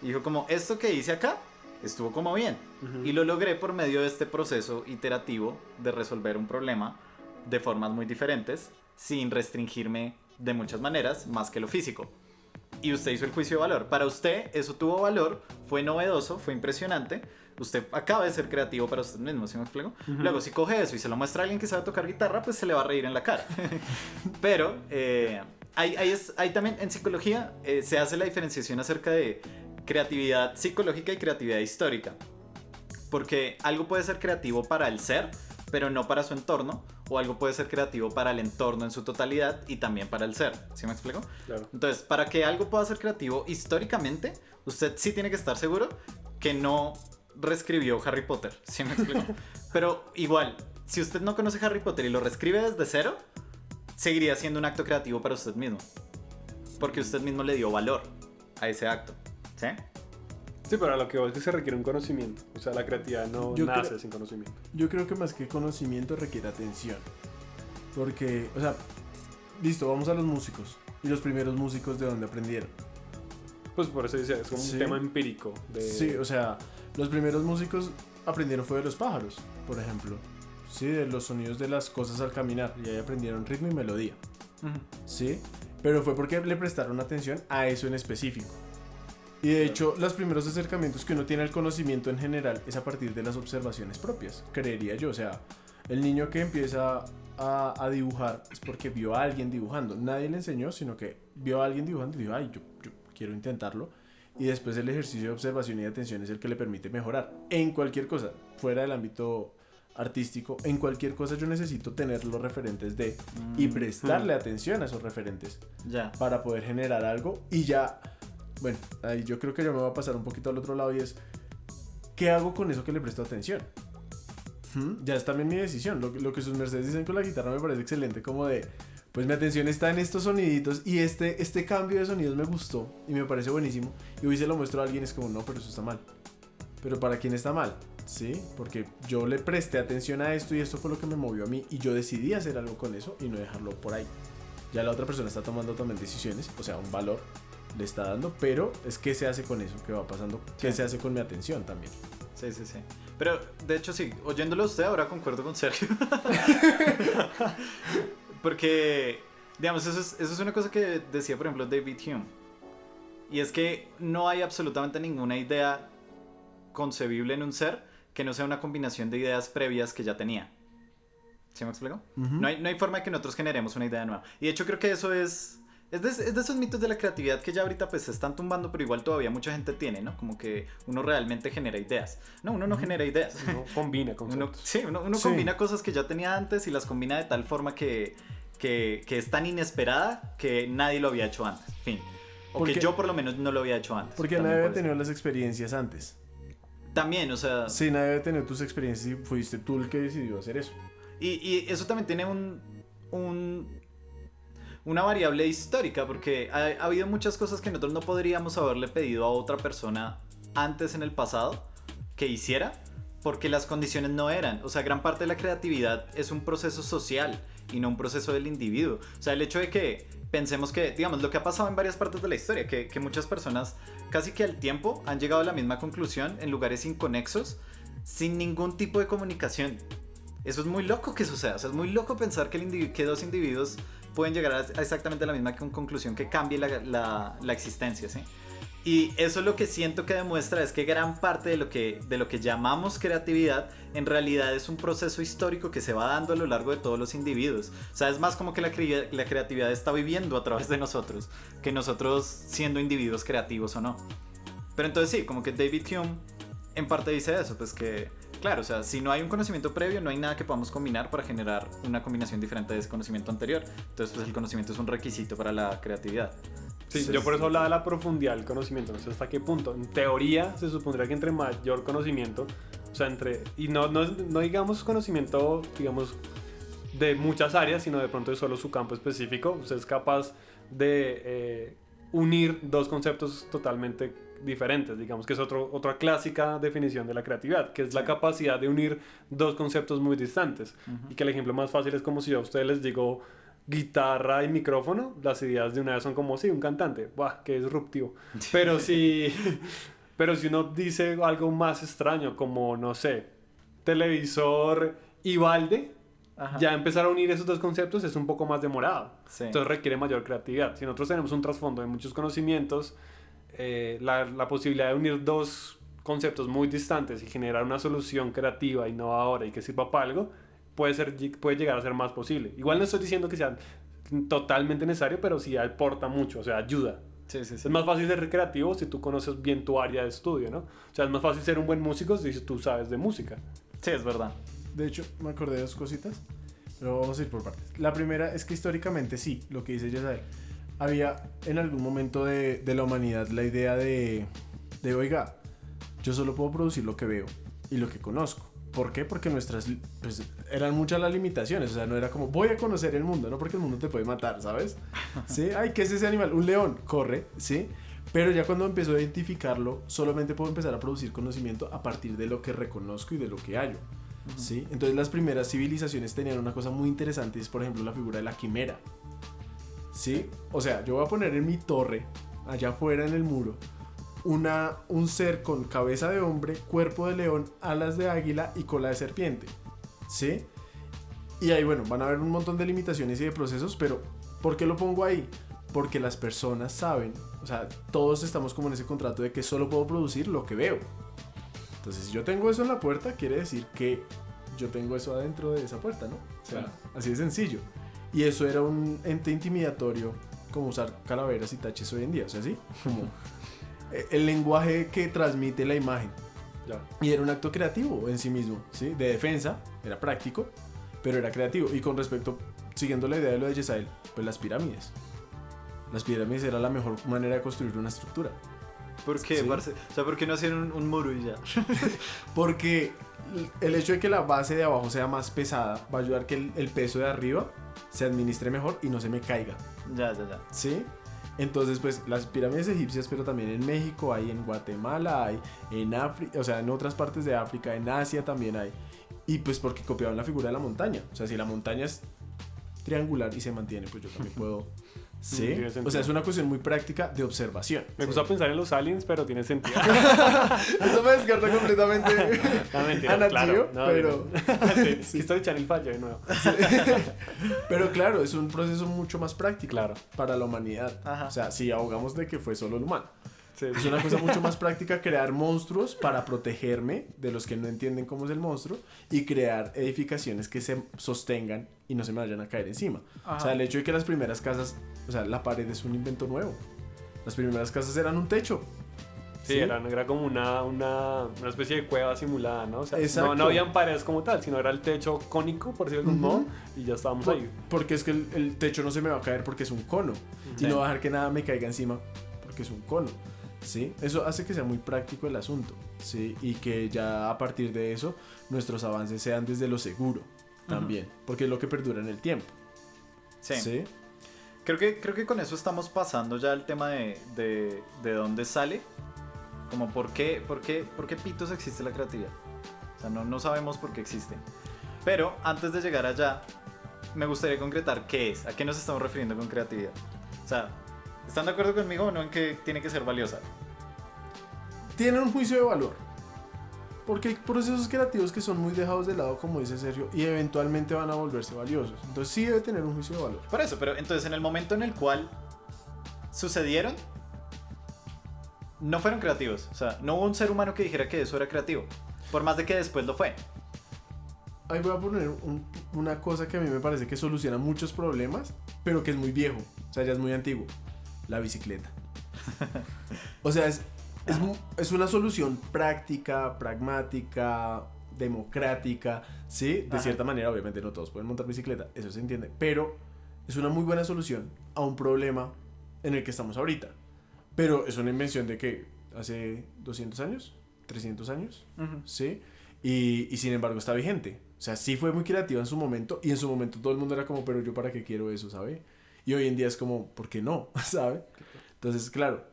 Speaker 1: Y dijo como, esto que hice acá estuvo como bien. Y lo logré por medio de este proceso iterativo de resolver un problema de formas muy diferentes, sin restringirme de muchas maneras, más que lo físico. Y usted hizo el juicio de valor. Para usted eso tuvo valor, fue novedoso, fue impresionante. Usted acaba de ser creativo para usted mismo, ¿sí me explico? Luego, si coge eso y se lo muestra a alguien que sabe tocar guitarra, pues se le va a reír en la cara. Pero ahí también en psicología se hace la diferenciación acerca de creatividad psicológica y creatividad histórica. Porque algo puede ser creativo para el ser, pero no para su entorno. O algo puede ser creativo para el entorno en su totalidad y también para el ser. ¿Sí me explico?
Speaker 2: Claro.
Speaker 1: Entonces, para que algo pueda ser creativo históricamente, usted sí tiene que estar seguro que no reescribió Harry Potter. ¿Sí me explico? Pero igual, si usted no conoce Harry Potter y lo reescribe desde cero, seguiría siendo un acto creativo para usted mismo. Porque usted mismo le dio valor a ese acto. ¿Sí?
Speaker 2: Sí, pero a lo que voy es que se requiere un conocimiento. O sea, la creatividad no nace sin conocimiento.
Speaker 3: Yo creo que más que conocimiento requiere atención. Porque, o sea, listo, vamos a los músicos. ¿Y los primeros músicos de dónde aprendieron?
Speaker 2: Pues por eso dice, es como un tema empírico.
Speaker 3: Sí, o sea, los primeros músicos aprendieron fue de los pájaros, por ejemplo. Sí, de los sonidos de las cosas al caminar. Y ahí aprendieron ritmo y melodía. Sí, pero fue porque le prestaron atención a eso en específico. Y de hecho, los primeros acercamientos que uno tiene al conocimiento en general es a partir de las observaciones propias, creería yo. O sea, el niño que empieza a dibujar es porque vio a alguien dibujando. Nadie le enseñó, sino que vio a alguien dibujando y dijo, ay, yo quiero intentarlo. Y después el ejercicio de observación y de atención es el que le permite mejorar. En cualquier cosa, fuera del ámbito artístico, en cualquier cosa yo necesito tener los referentes de y prestarle atención a esos referentes para poder generar algo y ya... Bueno, ahí yo creo que ya me va a pasar un poquito al otro lado y es ¿qué hago con eso que le presto atención? Ya es también mi decisión. Lo que sus mercedes dicen con la guitarra me parece excelente, como de pues mi atención está en estos soniditos y este cambio de sonidos me gustó y me parece buenísimo y hoy se lo muestro a alguien y es como no, pero eso está mal. ¿Pero para quién está mal? Sí, porque yo le presté atención a esto y esto fue lo que me movió a mí y yo decidí hacer algo con eso y no dejarlo por ahí. Ya la otra persona está tomando también decisiones, o sea, un valor le está dando, pero es qué se hace con eso, qué va pasando, qué se hace con mi atención también.
Speaker 1: Sí. Pero de hecho sí, oyéndolo a usted ahora concuerdo con Sergio. Porque, digamos, eso es una cosa que decía por ejemplo David Hume. Y es que no hay absolutamente ninguna idea concebible en un ser que no sea una combinación de ideas previas que ya tenía. ¿Sí me explico? No hay forma de que nosotros generemos una idea nueva. Y de hecho creo que eso es de esos mitos de la creatividad que ya ahorita pues se están tumbando, pero igual todavía mucha gente tiene, ¿no? Como que uno realmente genera ideas. No, uno no genera ideas.
Speaker 2: Uno combina conceptos.
Speaker 1: Uno combina cosas que ya tenía antes y las combina de tal forma que es tan inesperada que nadie lo había hecho antes. Fin. O que yo por lo menos no lo había hecho antes.
Speaker 3: Porque nadie había tenido las experiencias antes.
Speaker 1: También, o sea...
Speaker 3: Sí, nadie debe tener tus experiencias y fuiste tú el que decidió hacer eso.
Speaker 1: Y eso también tiene una variable histórica, porque ha habido muchas cosas que nosotros no podríamos haberle pedido a otra persona antes en el pasado que hiciera, porque las condiciones no eran. O sea, gran parte de la creatividad es un proceso social y no un proceso del individuo. O sea, el hecho de que pensemos que, digamos, lo que ha pasado en varias partes de la historia, que muchas personas casi que al tiempo han llegado a la misma conclusión en lugares inconexos, sin ningún tipo de comunicación. Eso es muy loco que suceda. O sea, es muy loco pensar que dos individuos pueden llegar a exactamente la misma conclusión que cambie la existencia, ¿sí? Y eso lo que siento que demuestra es que gran parte de lo que llamamos creatividad en realidad es un proceso histórico que se va dando a lo largo de todos los individuos. O sea, es más como que la creatividad está viviendo a través de nosotros, que nosotros siendo individuos creativos o no. Pero entonces sí, como que David Hume en parte dice eso, pues que, claro, o sea, si no hay un conocimiento previo, no hay nada que podamos combinar para generar una combinación diferente de ese conocimiento anterior. Entonces, pues el conocimiento es un requisito para la creatividad.
Speaker 2: Sí, yo por eso hablaba de la profundidad del conocimiento, no sé hasta qué punto. En teoría se supondría que entre mayor conocimiento, o sea, y no digamos conocimiento, digamos, de muchas áreas, sino de pronto de solo su campo específico, usted es capaz de unir dos conceptos totalmente diferentes, digamos que es otra clásica definición de la creatividad, que es la capacidad de unir dos conceptos muy distantes. Y que el ejemplo más fácil es como si yo a ustedes les digo guitarra y micrófono, las ideas de una vez son como, sí, un cantante, ¡buah, qué disruptivo! Pero si uno dice algo más extraño, como, no sé, televisor y balde, ya empezar a unir esos dos conceptos es un poco más demorado. Sí. Entonces requiere mayor creatividad. Si nosotros tenemos un trasfondo de muchos conocimientos, la posibilidad de unir dos conceptos muy distantes y generar una solución creativa, innovadora y que sirva para algo, puede llegar a ser más posible. Igual no estoy diciendo que sea totalmente necesario, pero sí aporta mucho, o sea, ayuda.
Speaker 1: Sí.
Speaker 2: Es más fácil ser creativo si tú conoces bien tu área de estudio, ¿no? O sea, es más fácil ser un buen músico si tú sabes de música.
Speaker 1: Sí, es verdad.
Speaker 3: De hecho, me acordé de dos cositas, pero vamos a ir por partes. La primera es que históricamente sí, lo que dice Yesael, había en algún momento de la humanidad la idea de oiga, yo solo puedo producir lo que veo y lo que conozco. ¿Por qué? Porque pues, eran muchas las limitaciones, o sea, no era como voy a conocer el mundo, no porque el mundo te puede matar, ¿sabes? ¿Sí? Ay, ¿qué es ese animal? Un león, corre, ¿sí? Pero ya cuando empiezo a identificarlo, solamente puedo empezar a producir conocimiento a partir de lo que reconozco y de lo que hallo, ¿sí? Entonces las primeras civilizaciones tenían una cosa muy interesante, es por ejemplo la figura de la quimera, ¿sí? O sea, yo voy a poner en mi torre, allá afuera en el muro, un ser con cabeza de hombre, cuerpo de león, alas de águila y cola de serpiente, ¿sí? Y ahí, bueno, van a haber un montón de limitaciones y de procesos, pero ¿por qué lo pongo ahí? Porque las personas saben, o sea, todos estamos como en ese contrato de que solo puedo producir lo que veo. Entonces, si yo tengo eso en la puerta, quiere decir que yo tengo eso adentro de esa puerta, ¿no? O sea, así de sencillo. Y eso era un ente intimidatorio, como usar calaveras y taches hoy en día, o sea, ¿sí? Como el lenguaje que transmite la imagen.
Speaker 2: Ya.
Speaker 3: Y era un acto creativo en sí mismo, ¿sí? De defensa, era práctico, pero era creativo. Y con respecto, siguiendo la idea de lo de Yesael, pues las pirámides. Las pirámides era la mejor manera de construir una estructura.
Speaker 1: ¿Por qué,
Speaker 3: ¿sí?
Speaker 1: parce? O sea, ¿por qué no hacían un muro y ya?
Speaker 3: Porque el hecho de que la base de abajo sea más pesada va a ayudar que el peso de arriba se administre mejor y no se me caiga.
Speaker 1: Ya.
Speaker 3: ¿Sí? Entonces, pues, las pirámides egipcias, pero también en México hay, en Guatemala hay, en África, o sea, en otras partes de África, en Asia también hay. Y pues porque copiaban la figura de la montaña. O sea, si la montaña es triangular y se mantiene, pues yo también puedo... ¿Sí? O sea, es una cuestión muy práctica de observación.
Speaker 2: Me gusta pensar en los aliens, pero tiene sentido.
Speaker 3: Eso me descarta completamente.
Speaker 2: No, mentira,
Speaker 3: a Nat
Speaker 2: claro.
Speaker 3: Geo,
Speaker 2: No,
Speaker 3: pero...
Speaker 2: sí,
Speaker 3: Sí.
Speaker 2: Estoy echando el fallo de nuevo.
Speaker 3: Sí. Pero claro, es un proceso mucho más práctico,
Speaker 2: Claro.
Speaker 3: para la humanidad.
Speaker 1: Ajá.
Speaker 3: O sea, si ahogamos de que fue solo el humano.
Speaker 2: Sí.
Speaker 3: Es una cosa mucho más práctica crear monstruos para protegerme de los que no entienden cómo es el monstruo y crear edificaciones que se sostengan y no se me vayan a caer encima.
Speaker 1: Ajá.
Speaker 3: O sea, el hecho de que las primeras casas, o sea, la pared es un invento nuevo. Las primeras casas eran un techo.
Speaker 2: Sí, era como una especie de cueva simulada, ¿no? O sea,
Speaker 3: Exacto.
Speaker 2: no habían paredes como tal, sino era el techo cónico, por decirlo de algún modo, y ya estábamos ahí.
Speaker 3: Porque es que el techo no se me va a caer porque es un cono.
Speaker 1: Sí.
Speaker 3: Y no va a dejar que nada me caiga encima porque es un cono. ¿sí? Eso hace que sea muy práctico el asunto, ¿sí? Y que ya a partir de eso nuestros avances sean desde lo seguro también, porque es lo que perdura en el tiempo.
Speaker 1: Sí.
Speaker 3: ¿Sí?
Speaker 1: Creo que con eso estamos pasando ya al tema de dónde sale. Como por qué pitos existe la creatividad. O sea, no sabemos por qué existe. Pero antes de llegar allá, me gustaría concretar qué es, a qué nos estamos refiriendo con creatividad. O sea, ¿están de acuerdo conmigo o no en que tiene que ser valiosa?
Speaker 3: Tienen un juicio de valor. Porque hay procesos creativos que son muy dejados de lado, como dice Sergio, y eventualmente van a volverse valiosos. Entonces sí debe tener un juicio de valor.
Speaker 1: Por eso, pero entonces en el momento en el cual sucedieron, no fueron creativos. O sea, no hubo un ser humano que dijera que eso era creativo. Por más de que después lo fue.
Speaker 3: Ahí voy a poner una cosa que a mí me parece que soluciona muchos problemas, pero que es muy viejo, o sea, ya es muy antiguo. La bicicleta. O sea, es una solución práctica, pragmática, democrática, ¿sí? De cierta manera, obviamente no todos pueden montar bicicleta, eso se entiende, pero es una muy buena solución a un problema en el que estamos ahorita. Pero es una invención de que hace 200 años, 300 años, ¿sí? Y sin embargo está vigente. O sea, sí fue muy creativa en su momento, y en su momento todo el mundo era como, pero yo para qué quiero eso, ¿sabe? Y hoy en día es como, ¿por qué no? ¿Sabe? Entonces, claro,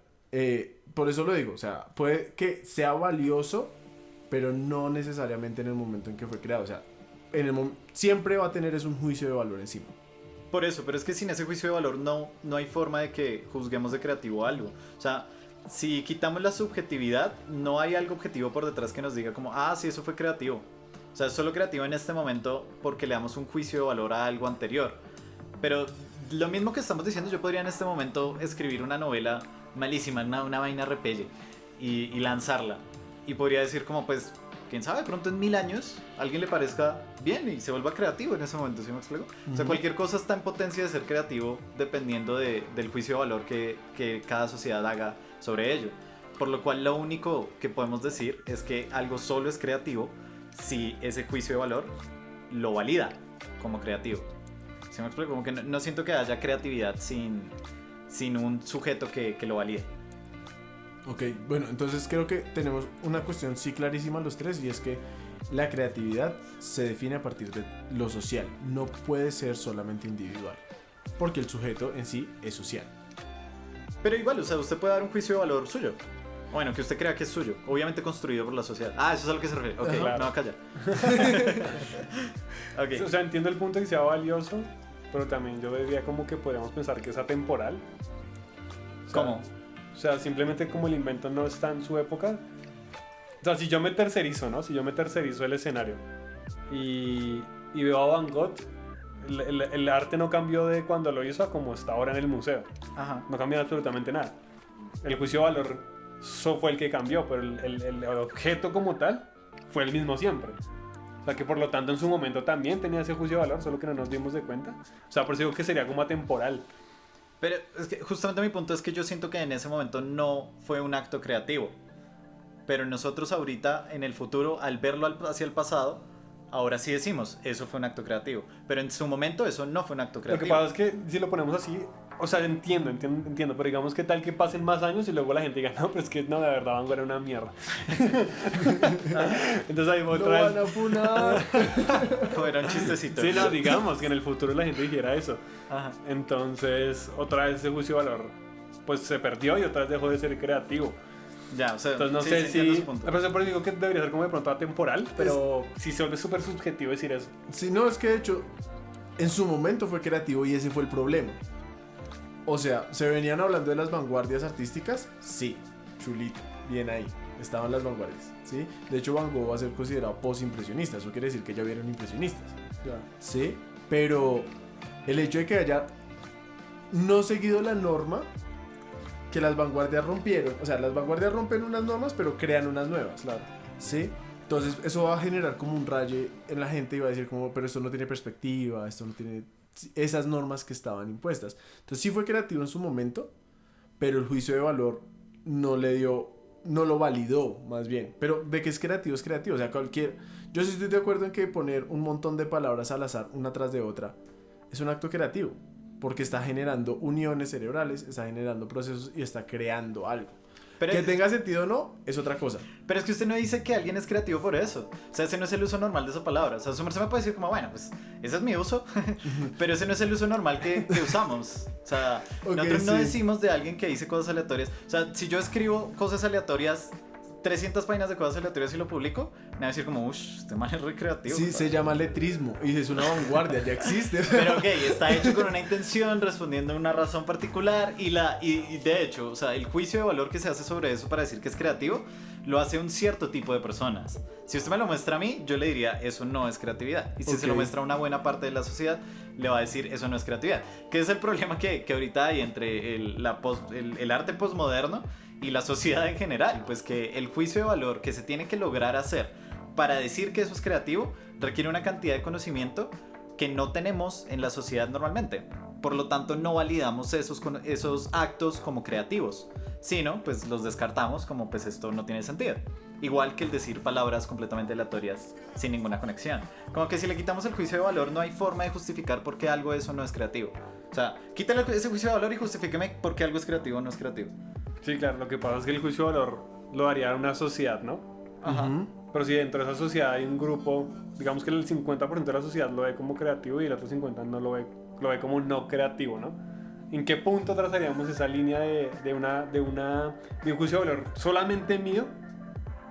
Speaker 3: por eso lo digo, o sea, puede que sea valioso, pero no necesariamente en el momento en que fue creado. O sea, siempre va a tener un juicio de valor encima.
Speaker 1: Por eso, pero es que sin ese juicio de valor no hay forma de que juzguemos de creativo algo. O sea, si quitamos la subjetividad, no hay algo objetivo por detrás que nos diga como, ah, sí, eso fue creativo. O sea, es solo creativo en este momento porque le damos un juicio de valor a algo anterior. Pero lo mismo que estamos diciendo, yo podría en este momento escribir una novela malísima, una vaina repelle, y lanzarla. Y podría decir como, pues, quién sabe, de pronto en 1000 años a alguien le parezca bien y se vuelva creativo en ese momento, ¿sí me explico? O sea, cualquier cosa está en potencia de ser creativo dependiendo del juicio de valor que cada sociedad haga sobre ello. Por lo cual lo único que podemos decir es que algo solo es creativo si ese juicio de valor lo valida como creativo. ¿Sí me explico? Como que no siento que haya creatividad sin un sujeto que lo valide.
Speaker 3: Ok, bueno, entonces creo que tenemos una cuestión sí clarísima los tres, y es que la creatividad se define a partir de lo social, no puede ser solamente individual, porque el sujeto en sí es social.
Speaker 1: Pero igual, o sea, usted puede dar un juicio de valor suyo. Bueno, que usted crea que es suyo, obviamente construido por la sociedad. Ah, eso es a lo que se refiere. Ok,
Speaker 2: Claro.
Speaker 1: no, calla. Okay.
Speaker 2: O sea, entiendo el punto de que sea valioso, pero también yo diría como que podríamos pensar que es atemporal. O sea,
Speaker 1: ¿Cómo?
Speaker 2: O sea, simplemente como el invento no está en su época. O sea, si yo me tercerizo, ¿no? Si yo me tercerizo el escenario y veo a Van Gogh, el arte no cambió de cuando lo hizo a como está ahora en el museo.
Speaker 1: Ajá.
Speaker 2: No cambió absolutamente nada. El juicio de valor fue el que cambió, pero el objeto como tal fue el mismo siempre. O sea, que por lo tanto en su momento también tenía ese juicio de valor, solo que no nos dimos de cuenta. O sea, por eso digo que sería como atemporal.
Speaker 1: Pero es que justamente mi punto es que yo siento que en ese momento no fue un acto creativo. Pero nosotros ahorita, en el futuro, al verlo hacia el pasado, ahora sí decimos, eso fue un acto creativo. Pero en su momento eso no fue un acto
Speaker 2: Lo
Speaker 1: creativo.
Speaker 2: que pasa es que si lo ponemos así, o sea, entiendo, pero digamos que tal que pasen más años y luego la gente diga, no, pero es que no, de verdad Van Gogh era una mierda. Entonces ahí
Speaker 3: ¡No
Speaker 2: otra
Speaker 3: van
Speaker 2: vez...
Speaker 3: a funar!
Speaker 1: No, era un chistecito.
Speaker 2: Sí, no, digamos que en el futuro la gente dijera eso.
Speaker 1: Ajá.
Speaker 2: Entonces, otra vez ese juicio de valor pues se perdió y otra vez dejó de ser creativo.
Speaker 1: Ya, o sea,
Speaker 2: Entonces no
Speaker 1: sí,
Speaker 2: sé
Speaker 1: sí, entiendo
Speaker 2: si...
Speaker 1: su punto.
Speaker 2: Por eso digo que debería ser como de pronto atemporal, pero si se vuelve súper subjetivo decir eso.
Speaker 3: Sí, no, es que de hecho en su momento fue creativo y ese fue el problema. O sea, ¿se venían hablando de las vanguardias artísticas? Sí, chulito, bien ahí, estaban las vanguardias, ¿sí? De hecho Van Gogh va a ser considerado post-impresionista, eso quiere decir que ya vieron impresionistas, ¿sí? Pero el hecho de que haya no seguido la norma que las vanguardias rompieron, o sea, las vanguardias rompen unas normas pero crean unas nuevas,
Speaker 2: Claro.
Speaker 3: ¿sí? Entonces eso va a generar como un raye en la gente y va a decir como, pero esto no tiene perspectiva, esto no tiene esas normas que estaban impuestas. Entonces sí fue creativo en su momento, pero el juicio de valor no lo validó más bien. Pero de que es creativo, o sea, yo sí estoy de acuerdo en que poner un montón de palabras al azar, una tras de otra, es un acto creativo, porque está generando uniones cerebrales, está generando procesos y está creando algo.
Speaker 1: Pero
Speaker 3: Que tenga sentido o no, es otra cosa.
Speaker 1: Pero es que usted no dice que alguien es creativo por eso. O sea, ese no es el uso normal de esa palabra. O sea, su merced me puede decir como, bueno, pues ese es mi uso, pero ese no es el uso normal que usamos. O sea,
Speaker 3: Ok,
Speaker 1: nosotros no
Speaker 3: sí.
Speaker 1: decimos de alguien que dice cosas aleatorias. O sea, si yo escribo cosas aleatorias, 300 páginas de cosas aleatorias y lo publico, me va a decir como, uff, este man es re creativo.
Speaker 3: Sí,
Speaker 1: compadre".
Speaker 3: se llama letrismo y es una vanguardia, ya existe.
Speaker 1: Pero ok, está hecho con una intención, respondiendo a una razón particular y de hecho, o sea, el juicio de valor que se hace sobre eso para decir que es creativo, lo hace un cierto tipo de personas. Si usted me lo muestra a mí, yo le diría, eso no es creatividad. Y si se lo
Speaker 3: Ok.
Speaker 1: muestra a una buena parte de la sociedad, le va a decir, eso no es creatividad. Que es el problema que ahorita hay entre el arte postmoderno y la sociedad en general. Pues que el juicio de valor que se tiene que lograr hacer para decir que eso es creativo requiere una cantidad de conocimiento que no tenemos en la sociedad normalmente. Por lo tanto, no validamos esos actos como creativos, sino pues los descartamos como pues esto no tiene sentido. Igual que el decir palabras completamente aleatorias sin ninguna conexión. Como que si le quitamos el juicio de valor no hay forma de justificar por qué algo de eso no es creativo. O sea, quítale ese juicio de valor y justifíqueme por qué algo es creativo o no es creativo.
Speaker 2: Sí, claro, lo que pasa es que el juicio de valor lo haría una sociedad, ¿no?
Speaker 1: Ajá.
Speaker 3: Ujú.
Speaker 2: Pero si dentro de esa sociedad hay un grupo, digamos que el 50% de la sociedad lo ve como creativo y el otro 50% no lo ve como no creativo, ¿no? ¿En qué punto trazaríamos esa línea de un juicio de valor solamente mío?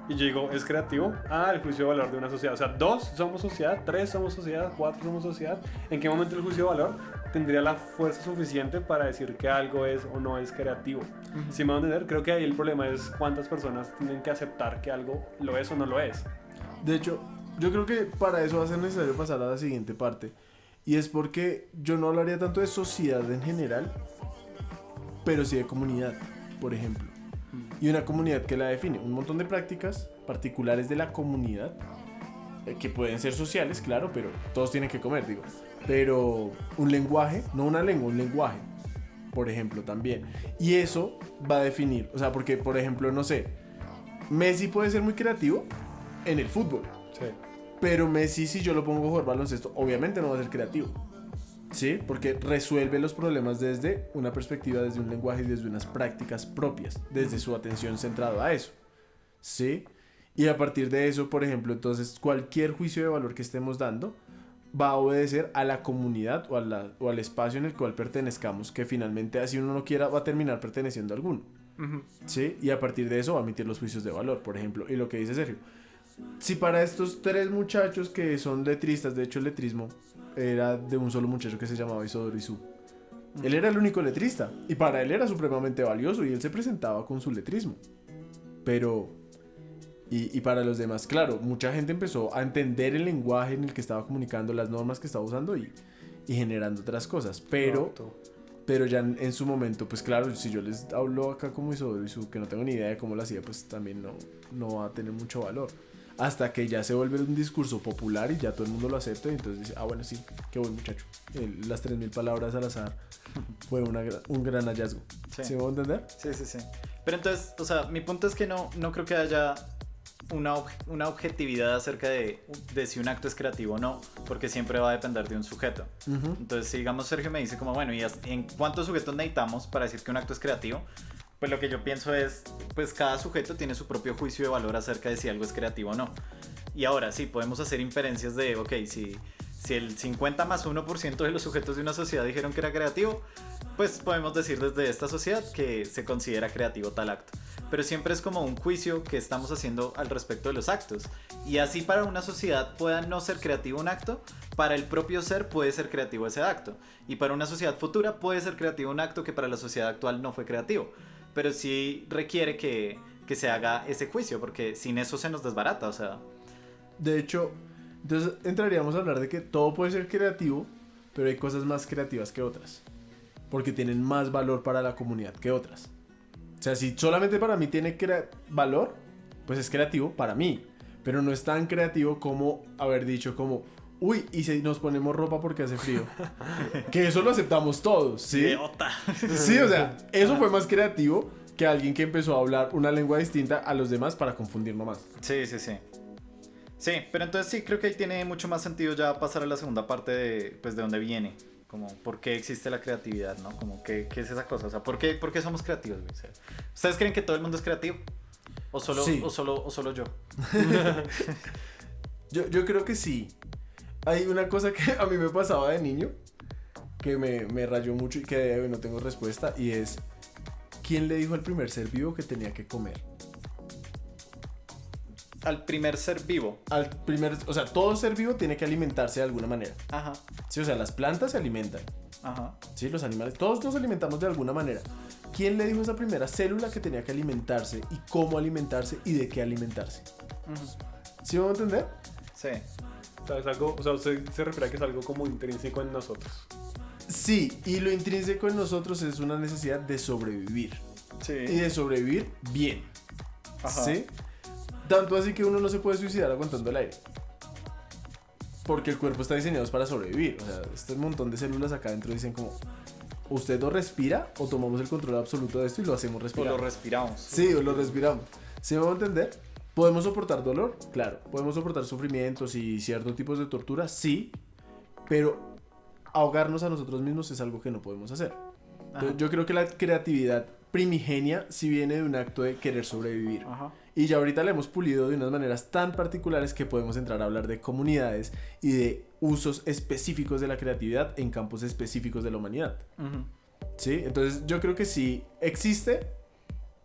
Speaker 2: Y yo digo, ¿es creativo? Ah, el juicio de valor de una sociedad. O sea, 2 somos sociedad, 3 somos sociedad, 4 somos sociedad. ¿En qué momento el juicio de valor tendría la fuerza suficiente para decir que algo es o no es creativo? Si me van a entender, creo que ahí el problema es cuántas personas tienen que aceptar que algo lo es o no lo es.
Speaker 3: De hecho, yo creo que para eso va a ser necesario pasar a la siguiente parte. Y es porque yo no hablaría tanto de sociedad en general, pero sí de comunidad, por ejemplo. Y una comunidad que la define, un montón de prácticas particulares de la comunidad, que pueden ser sociales, claro, pero todos tienen que comer, digo. Pero un lenguaje, no una lengua, un lenguaje, por ejemplo, también. Y eso va a definir, o sea, porque, por ejemplo, no sé, Messi puede ser muy creativo en el fútbol.
Speaker 2: Sí.
Speaker 3: Pero Messi, si yo lo pongo a jugar baloncesto, obviamente no va a ser creativo. ¿Sí? Porque resuelve los problemas desde una perspectiva, desde un lenguaje y desde unas prácticas propias, desde su atención centrada a eso. ¿Sí? Y a partir de eso, por ejemplo, entonces cualquier juicio de valor que estemos dando va a obedecer a la comunidad o al espacio en el cual pertenezcamos, que finalmente, así uno no quiera, va a terminar perteneciendo a alguno. ¿Sí? Y a partir de eso va a emitir los juicios de valor, por ejemplo. Y lo que dice Sergio, si para estos 3 muchachos que son letristas, de hecho el letrismo era de un solo muchacho que se llamaba Isidoro Isú. Él era el único letrista y para él era supremamente valioso y él se presentaba con su letrismo. Pero, y para los demás, claro, mucha gente empezó a entender el lenguaje en el que estaba comunicando, las normas que estaba usando y generando otras cosas. Pero ya en su momento, pues claro, si yo les hablo acá como Isidoro Isú, que no tengo ni idea de cómo lo hacía, pues también no va a tener mucho valor. Hasta que ya se vuelve un discurso popular y ya todo el mundo lo acepta y entonces dice, ah bueno, sí, qué buen muchacho. Las 3000 palabras al azar fue un gran hallazgo.
Speaker 1: Sí.
Speaker 3: ¿Sí me voy a entender?
Speaker 1: Sí. Pero entonces, o sea, mi punto es que no creo que haya una objetividad acerca de si un acto es creativo o no, porque siempre va a depender de un sujeto.
Speaker 3: Uh-huh.
Speaker 1: Entonces, si digamos Sergio me dice como, bueno, ¿y en cuántos sujetos necesitamos para decir que un acto es creativo? Pues lo que yo pienso es, pues cada sujeto tiene su propio juicio de valor acerca de si algo es creativo o no. Y ahora sí, podemos hacer inferencias de, ok, si el 50 más 1% de los sujetos de una sociedad dijeron que era creativo, pues podemos decir desde esta sociedad que se considera creativo tal acto. Pero siempre es como un juicio que estamos haciendo al respecto de los actos. Y así para una sociedad pueda no ser creativo un acto, para el propio ser puede ser creativo ese acto. Y para una sociedad futura puede ser creativo un acto que para la sociedad actual no fue creativo. Pero sí requiere que se haga ese juicio, porque sin eso se nos desbarata, o sea...
Speaker 3: De hecho, entonces entraríamos a hablar de que todo puede ser creativo, pero hay cosas más creativas que otras. Porque tienen más valor para la comunidad que otras. O sea, si solamente para mí tiene valor, pues es creativo para mí. Pero no es tan creativo como haber dicho como... Uy, y si nos ponemos ropa porque hace frío. Que eso lo aceptamos todos, ¿sí?
Speaker 1: ¡Idiota!
Speaker 3: Sí, o sea, eso fue más creativo que alguien que empezó a hablar una lengua distinta a los demás para confundirnos más.
Speaker 1: Sí. Sí, pero entonces sí, creo que ahí tiene mucho más sentido ya pasar a la segunda parte de dónde viene. Como, ¿por qué existe la creatividad, no? Como, ¿qué es esa cosa? O sea, por qué somos creativos, güey? O sea, ¿ustedes creen que todo el mundo es creativo? ¿O solo,
Speaker 3: Sí.
Speaker 1: o solo yo?
Speaker 3: Yo creo que sí. Hay una cosa que a mí me pasaba de niño, que me rayó mucho y que a día de hoy no tengo respuesta, y es, ¿quién le dijo al primer ser vivo que tenía que comer?
Speaker 1: Al primer ser vivo.
Speaker 3: O sea, todo ser vivo tiene que alimentarse de alguna manera.
Speaker 1: Ajá,
Speaker 3: Sí, o sea, las plantas se alimentan.
Speaker 1: ajá.
Speaker 3: Sí, los animales, todos nos alimentamos de alguna manera. ¿Quién le dijo a esa primera célula que tenía que alimentarse y cómo alimentarse y de qué alimentarse?
Speaker 1: Ujú.
Speaker 3: ¿Sí me van a entender?
Speaker 1: Sí.
Speaker 2: O sea, es algo, o sea, usted se refiere a que es algo como intrínseco en nosotros.
Speaker 3: Sí, y lo intrínseco en nosotros es una necesidad de sobrevivir.
Speaker 1: Sí.
Speaker 3: Y de sobrevivir bien.
Speaker 1: Ajá.
Speaker 3: ¿Sí? Tanto así que uno no se puede suicidar aguantando el aire. Porque el cuerpo está diseñado para sobrevivir. O sea, este montón de células acá adentro dicen como, usted lo respira o tomamos el control absoluto de esto y lo hacemos
Speaker 1: O
Speaker 3: respirar.
Speaker 1: lo respiramos.
Speaker 3: Sí, o lo respiramos. ¿Sí me van a entender? ¿Podemos soportar dolor? Claro. ¿Podemos soportar sufrimientos y ciertos tipos de tortura? Sí. Pero ahogarnos a nosotros mismos es algo que no podemos hacer. Entonces,
Speaker 1: Ajá.
Speaker 3: yo creo que la creatividad primigenia sí viene de un acto de querer sobrevivir.
Speaker 1: Ajá.
Speaker 3: Y ya ahorita la hemos pulido de unas maneras tan particulares que podemos entrar a hablar de comunidades y de usos específicos de la creatividad en campos específicos de la humanidad.
Speaker 1: Ujú.
Speaker 3: ¿Sí? Entonces yo creo que sí existe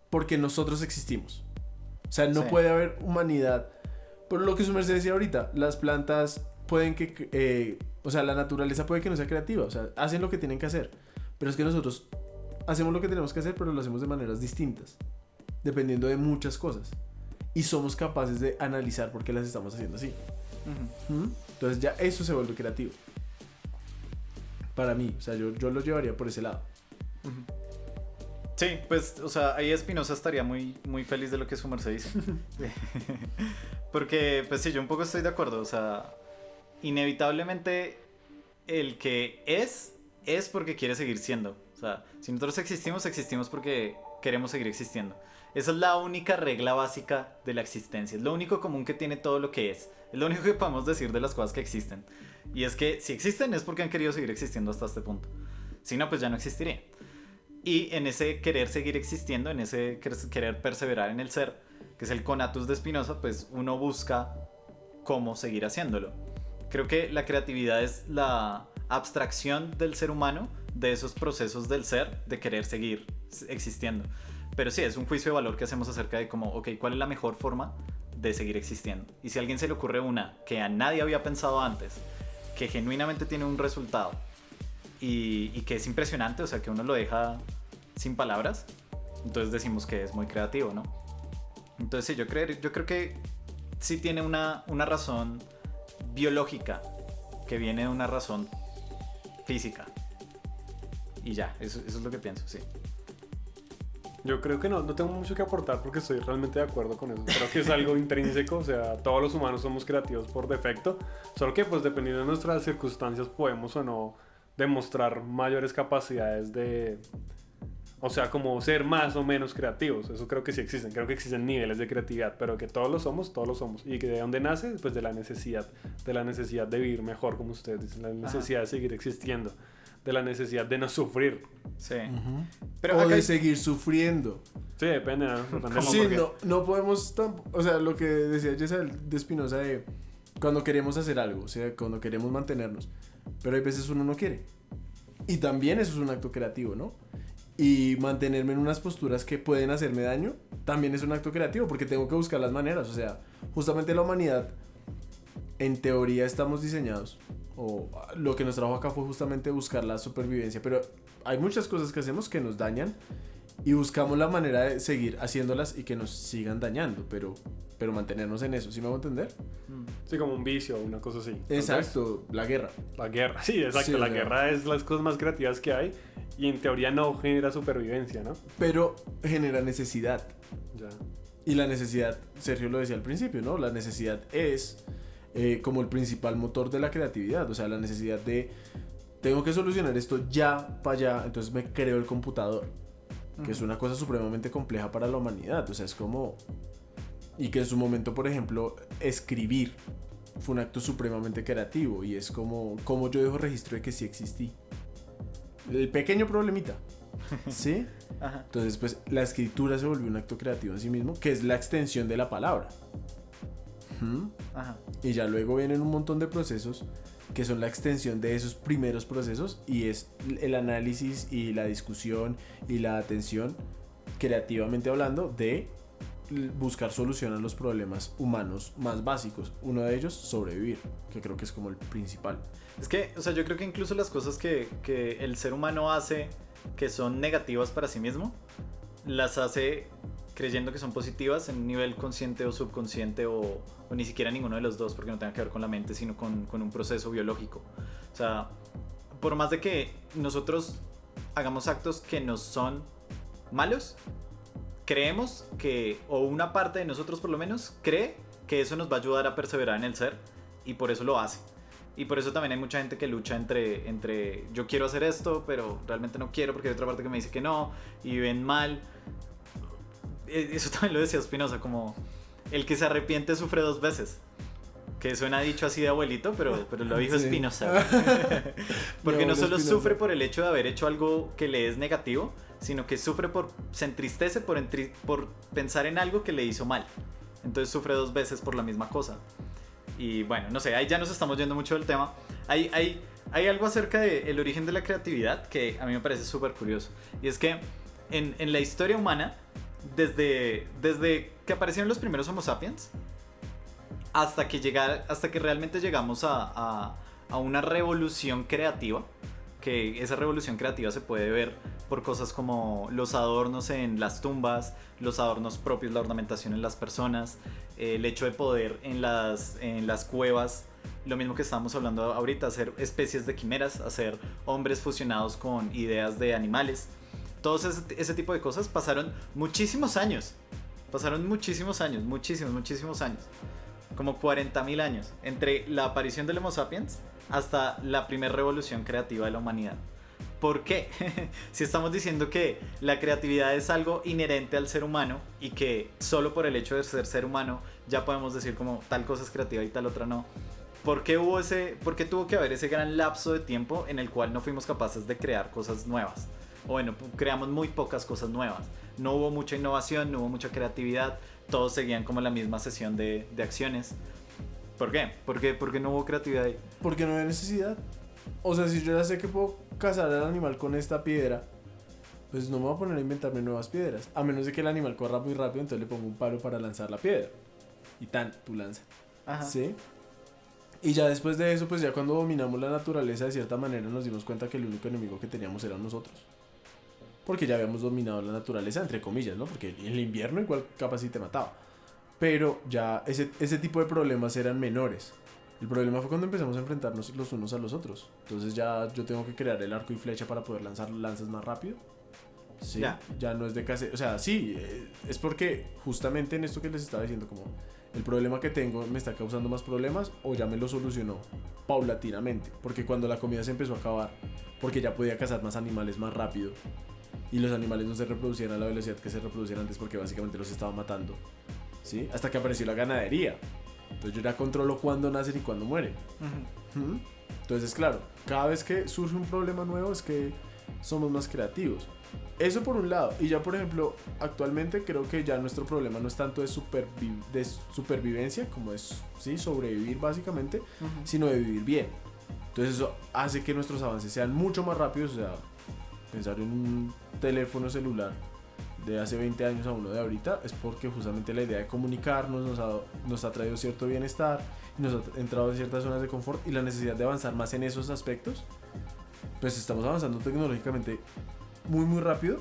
Speaker 3: porque nosotros existimos. O sea, no
Speaker 1: Sí.
Speaker 3: puede haber humanidad. Por lo que su merced decía ahorita, las plantas pueden que... o sea, la naturaleza puede que no sea creativa. O sea, hacen lo que tienen que hacer. Pero es que nosotros hacemos lo que tenemos que hacer, pero lo hacemos de maneras distintas. Dependiendo de muchas cosas. Y somos capaces de analizar por qué las estamos haciendo así.
Speaker 1: Ujú.
Speaker 3: ¿Mm? Entonces ya eso se vuelve creativo. Para mí, o sea, yo lo llevaría por ese lado.
Speaker 1: Ujú. Sí, pues, o sea, ahí Espinosa estaría muy, muy feliz de lo que su merced dice. Porque, pues sí, yo un poco estoy de acuerdo. O sea, inevitablemente el que es porque quiere seguir siendo. O sea, si nosotros existimos porque queremos seguir existiendo. Esa es la única regla básica de la existencia. Es lo único común que tiene todo lo que es. Es lo único que podemos decir de las cosas que existen. Y es que si existen es porque han querido seguir existiendo hasta este punto. Si no, pues ya no existiría. Y en ese querer seguir existiendo, en ese querer perseverar en el ser, que es el conatus de Spinoza, pues uno busca cómo seguir haciéndolo. Creo que la creatividad es la abstracción del ser humano de esos procesos del ser, de querer seguir existiendo. Pero sí, es un juicio de valor que hacemos acerca de como, ok, ¿cuál es la mejor forma de seguir existiendo? Y si a alguien se le ocurre una que a nadie había pensado antes, que genuinamente tiene un resultado y que es impresionante, o sea, que uno lo deja sin palabras, entonces decimos que es muy creativo, ¿no? Entonces sí, yo creo que sí tiene una razón biológica que viene de una razón física. Y ya, eso es lo que pienso, sí.
Speaker 2: Yo creo que no tengo mucho que aportar porque estoy realmente de acuerdo con eso. Creo que es algo intrínseco, o sea, todos los humanos somos creativos por defecto, solo que pues dependiendo de nuestras circunstancias podemos o no demostrar mayores capacidades de, o sea, como ser más o menos creativos. Eso creo que sí existen, creo que existen niveles de creatividad, pero que todos lo somos. Y que de dónde nace, pues de la necesidad de vivir mejor, como ustedes dicen, la necesidad de seguir existiendo, de la necesidad de no sufrir.
Speaker 1: Sí.
Speaker 3: Pero o de seguir sufriendo.
Speaker 2: Sí, depende, ¿no? Depende
Speaker 3: Sí,
Speaker 2: porque...
Speaker 3: no podemos o sea, lo que decía Yesa de Spinoza de cuando queremos hacer algo, o sea, cuando queremos mantenernos, pero hay veces uno no quiere. Y también eso es un acto creativo, ¿no? Y mantenerme en unas posturas que pueden hacerme daño, también es un acto creativo, porque tengo que buscar las maneras, o sea, justamente la humanidad, en teoría estamos diseñados, o lo que nos trajo acá fue justamente buscar la supervivencia, pero hay muchas cosas que hacemos que nos dañan y buscamos la manera de seguir haciéndolas y que nos sigan dañando, pero mantenernos en eso, ¿sí me hago entender?
Speaker 2: Sí, como un vicio, una cosa así.
Speaker 3: Exacto, la guerra.
Speaker 2: La guerra, sí, exacto.
Speaker 3: Sí,
Speaker 2: la guerra es las cosas más creativas que hay y en teoría no genera supervivencia, ¿no?
Speaker 3: Pero genera necesidad.
Speaker 2: Ya.
Speaker 3: Y la necesidad, Sergio lo decía al principio, ¿no? La necesidad es como el principal motor de la creatividad. O sea, la necesidad de, tengo que solucionar esto ya para allá, entonces me creo el computador. Que es una cosa supremamente compleja para la humanidad. O sea, es como... Y que en su momento, por ejemplo, escribir fue un acto supremamente creativo. Y es como yo dejo registro de que sí existí. el pequeño problemita. ¿Sí?
Speaker 1: Ajá.
Speaker 3: Entonces, pues la escritura se volvió un acto creativo en sí mismo, que es la extensión de la palabra. ¿Mm?
Speaker 1: Ajá.
Speaker 3: Y ya luego vienen un montón de procesos que son la extensión de esos primeros procesos y es el análisis y la discusión y la atención, creativamente hablando, de buscar solución a los problemas humanos más básicos. Uno de ellos, sobrevivir, que creo que es como el principal.
Speaker 1: Es que, o sea, yo creo que incluso las cosas que el ser humano hace que son negativas para sí mismo, las hace creyendo que son positivas en un nivel consciente o subconsciente o ni siquiera ninguno de los dos, porque no tenga que ver con la mente, sino con un proceso biológico. O sea, por más de que nosotros hagamos actos que nos son malos, creemos que, o una parte de nosotros por lo menos, cree que eso nos va a ayudar a perseverar en el ser y por eso lo hace. Y por eso también hay mucha gente que lucha entre yo quiero hacer esto, pero realmente no quiero porque hay otra parte que me dice que no, y ven mal. Eso también lo decía Spinoza, como el que se arrepiente sufre 2 veces. Que suena dicho así de abuelito, pero lo dijo
Speaker 3: Sí.
Speaker 1: Spinoza. Porque no solo
Speaker 3: Spinoza.
Speaker 1: sufre por el hecho de haber hecho algo que le es negativo, sino que sufre se entristece por pensar en algo que le hizo mal. Entonces sufre 2 veces por la misma cosa. Y bueno, no sé, ahí ya nos estamos yendo mucho del tema. Hay algo acerca del origen de la creatividad que a mí me parece súper curioso. Y es que en la historia humana, desde que aparecieron los primeros Homo sapiens, hasta que realmente llegamos a una revolución creativa, que esa revolución creativa se puede ver por cosas como los adornos en las tumbas, los adornos propios, la ornamentación en las personas, el hecho de poder en las cuevas, lo mismo que estábamos hablando ahorita, hacer especies de quimeras, hacer hombres fusionados con ideas de animales. Todos ese tipo de cosas pasaron muchísimos años. Muchísimos años. Como 40.000 años. Entre la aparición del Homo sapiens hasta la primera revolución creativa de la humanidad. ¿Por qué? Si estamos diciendo que la creatividad es algo inherente al ser humano y que solo por el hecho de ser humano ya podemos decir como tal cosa es creativa y tal otra no. ¿Por qué tuvo que haber ese gran lapso de tiempo en el cual no fuimos capaces de crear cosas nuevas? O bueno, creamos muy pocas cosas nuevas. No hubo mucha innovación, no hubo mucha creatividad. Todos seguían como la misma sesión de acciones. ¿Por qué? ¿Por qué no hubo creatividad ahí?
Speaker 3: Porque no hay necesidad. O sea, si yo ya sé que puedo cazar al animal con esta piedra, pues no me voy a poner a inventarme nuevas piedras. A menos de que el animal corra muy rápido, entonces le pongo un palo para lanzar la piedra. Y tú lanzas.
Speaker 1: Ajá.
Speaker 3: ¿Sí? Y ya después de eso, pues ya cuando dominamos la naturaleza, de cierta manera nos dimos cuenta que el único enemigo que teníamos eran nosotros. Porque ya habíamos dominado la naturaleza, entre comillas, ¿no? Porque en el invierno igual capaz sí te mataba. Pero ya ese tipo de problemas eran menores. El problema fue cuando empezamos a enfrentarnos los unos a los otros. Entonces ya yo tengo que crear el arco y flecha para poder lanzar lanzas más rápido. Sí, ya no es de casi... O sea, sí, es porque justamente en esto que les estaba diciendo, como el problema que tengo me está causando más problemas o ya me lo solucionó paulatinamente. Porque cuando la comida se empezó a acabar, porque ya podía cazar más animales más rápido y los animales no se reproducían a la velocidad que se reproducían antes porque básicamente los estaba matando, ¿sí? Hasta que apareció la ganadería. Entonces yo ya controlo cuándo nacen y cuándo mueren.
Speaker 1: Uh-huh.
Speaker 3: Entonces, claro, cada vez que surge un problema nuevo es que somos más creativos. Eso por un lado. Y ya, por ejemplo, actualmente creo que ya nuestro problema no es tanto de supervivencia, como es, sí, sobrevivir básicamente,
Speaker 1: Uh-huh.
Speaker 3: sino de vivir bien. Entonces eso hace que nuestros avances sean mucho más rápidos. O sea, pensar en un teléfono celular de hace 20 años a uno de ahorita es porque justamente la idea de comunicarnos nos ha traído cierto bienestar, nos ha entrado en ciertas zonas de confort y la necesidad de avanzar más en esos aspectos. Pues estamos avanzando tecnológicamente muy rápido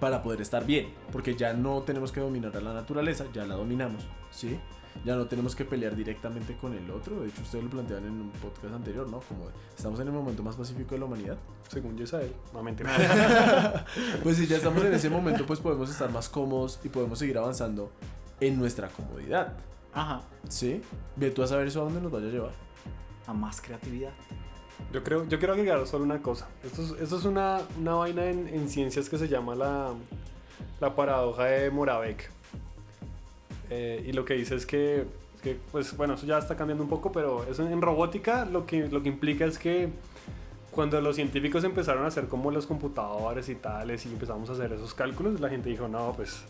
Speaker 3: para poder estar bien, porque ya no tenemos que dominar a la naturaleza, ya la dominamos, ¿sí? Ya no tenemos que pelear directamente con el otro. De hecho, ustedes lo planteaban en un podcast anterior, ¿no? Como estamos en el momento más pacífico de la humanidad.
Speaker 2: Según Yesael. No, mentira.
Speaker 3: Pues si ya estamos en ese momento, pues podemos estar más cómodos y podemos seguir avanzando en nuestra comodidad.
Speaker 1: Ajá.
Speaker 3: ¿Sí? Ve tú a saber eso a dónde nos vaya a llevar.
Speaker 1: A más creatividad.
Speaker 2: Yo quiero agregar solo una cosa. Esto es una vaina en ciencias que se llama la paradoja de Moravec. Y lo que dice es que, pues bueno, eso ya está cambiando un poco, pero eso en robótica lo que implica es que cuando los científicos empezaron a hacer como los computadores y tales y empezamos a hacer esos cálculos, la gente dijo, no, pues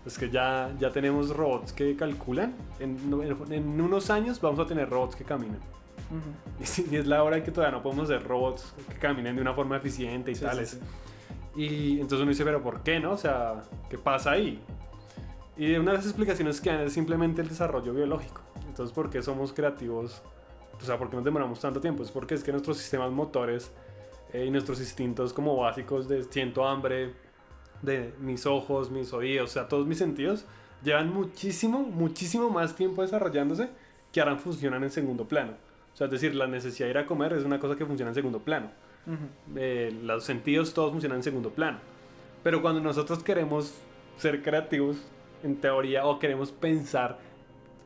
Speaker 2: es que ya tenemos robots que calculan, en unos años vamos a tener robots que caminan. Y es la hora en que todavía no podemos hacer robots que caminen de una forma eficiente y tales. Y entonces uno dice, pero ¿por qué no? O sea, ¿qué pasa ahí? Y una de las explicaciones que dan es simplemente el desarrollo biológico. Entonces, ¿por qué somos creativos? O sea, ¿por qué nos demoramos tanto tiempo? Es porque es que nuestros sistemas motores y nuestros instintos como básicos de siento hambre, de mis ojos, mis oídos, o sea, todos mis sentidos, llevan muchísimo más tiempo desarrollándose que ahora funcionan en segundo plano. O sea, es decir, la necesidad de ir a comer es una cosa que funciona en segundo plano. Los sentidos todos funcionan en segundo plano. Pero cuando nosotros queremos ser creativos, en teoría, o queremos pensar,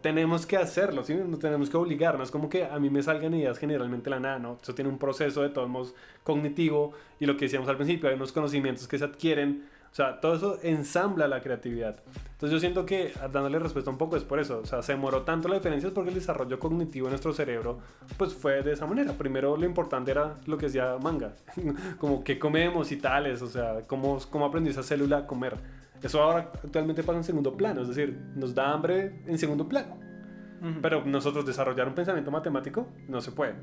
Speaker 2: tenemos que hacerlo, ¿sí? No tenemos que obligarnos. Como que a mí me salgan ideas generalmente de la nada, ¿no? Eso tiene un proceso de todos modos cognitivo y lo que decíamos al principio, hay unos conocimientos que se adquieren. O sea, todo eso ensambla la creatividad. Entonces yo siento que, dándole respuesta un poco, es por eso. O sea, se demoró tanto la diferencia es porque el desarrollo cognitivo de nuestro cerebro, pues fue de esa manera. Primero lo importante era lo que decía Manga. Como qué comemos y tales. O sea, cómo aprendió esa célula a comer. Eso ahora actualmente pasa en segundo plano. Es decir, nos da hambre en segundo plano. Pero nosotros desarrollar un pensamiento matemático no se puede.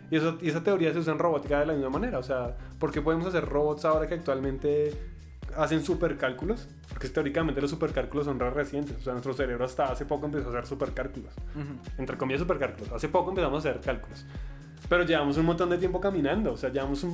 Speaker 2: Y esa teoría se usa en robótica de la misma manera. O sea, ¿por qué podemos hacer robots ahora que actualmente hacen supercálculos? Porque teóricamente los supercálculos son recientes. O sea, nuestro cerebro hasta hace poco empezó a hacer supercálculos. Entre comillas supercálculos. Hace poco empezamos a hacer cálculos. Pero llevamos un montón de tiempo caminando. O sea, llevamos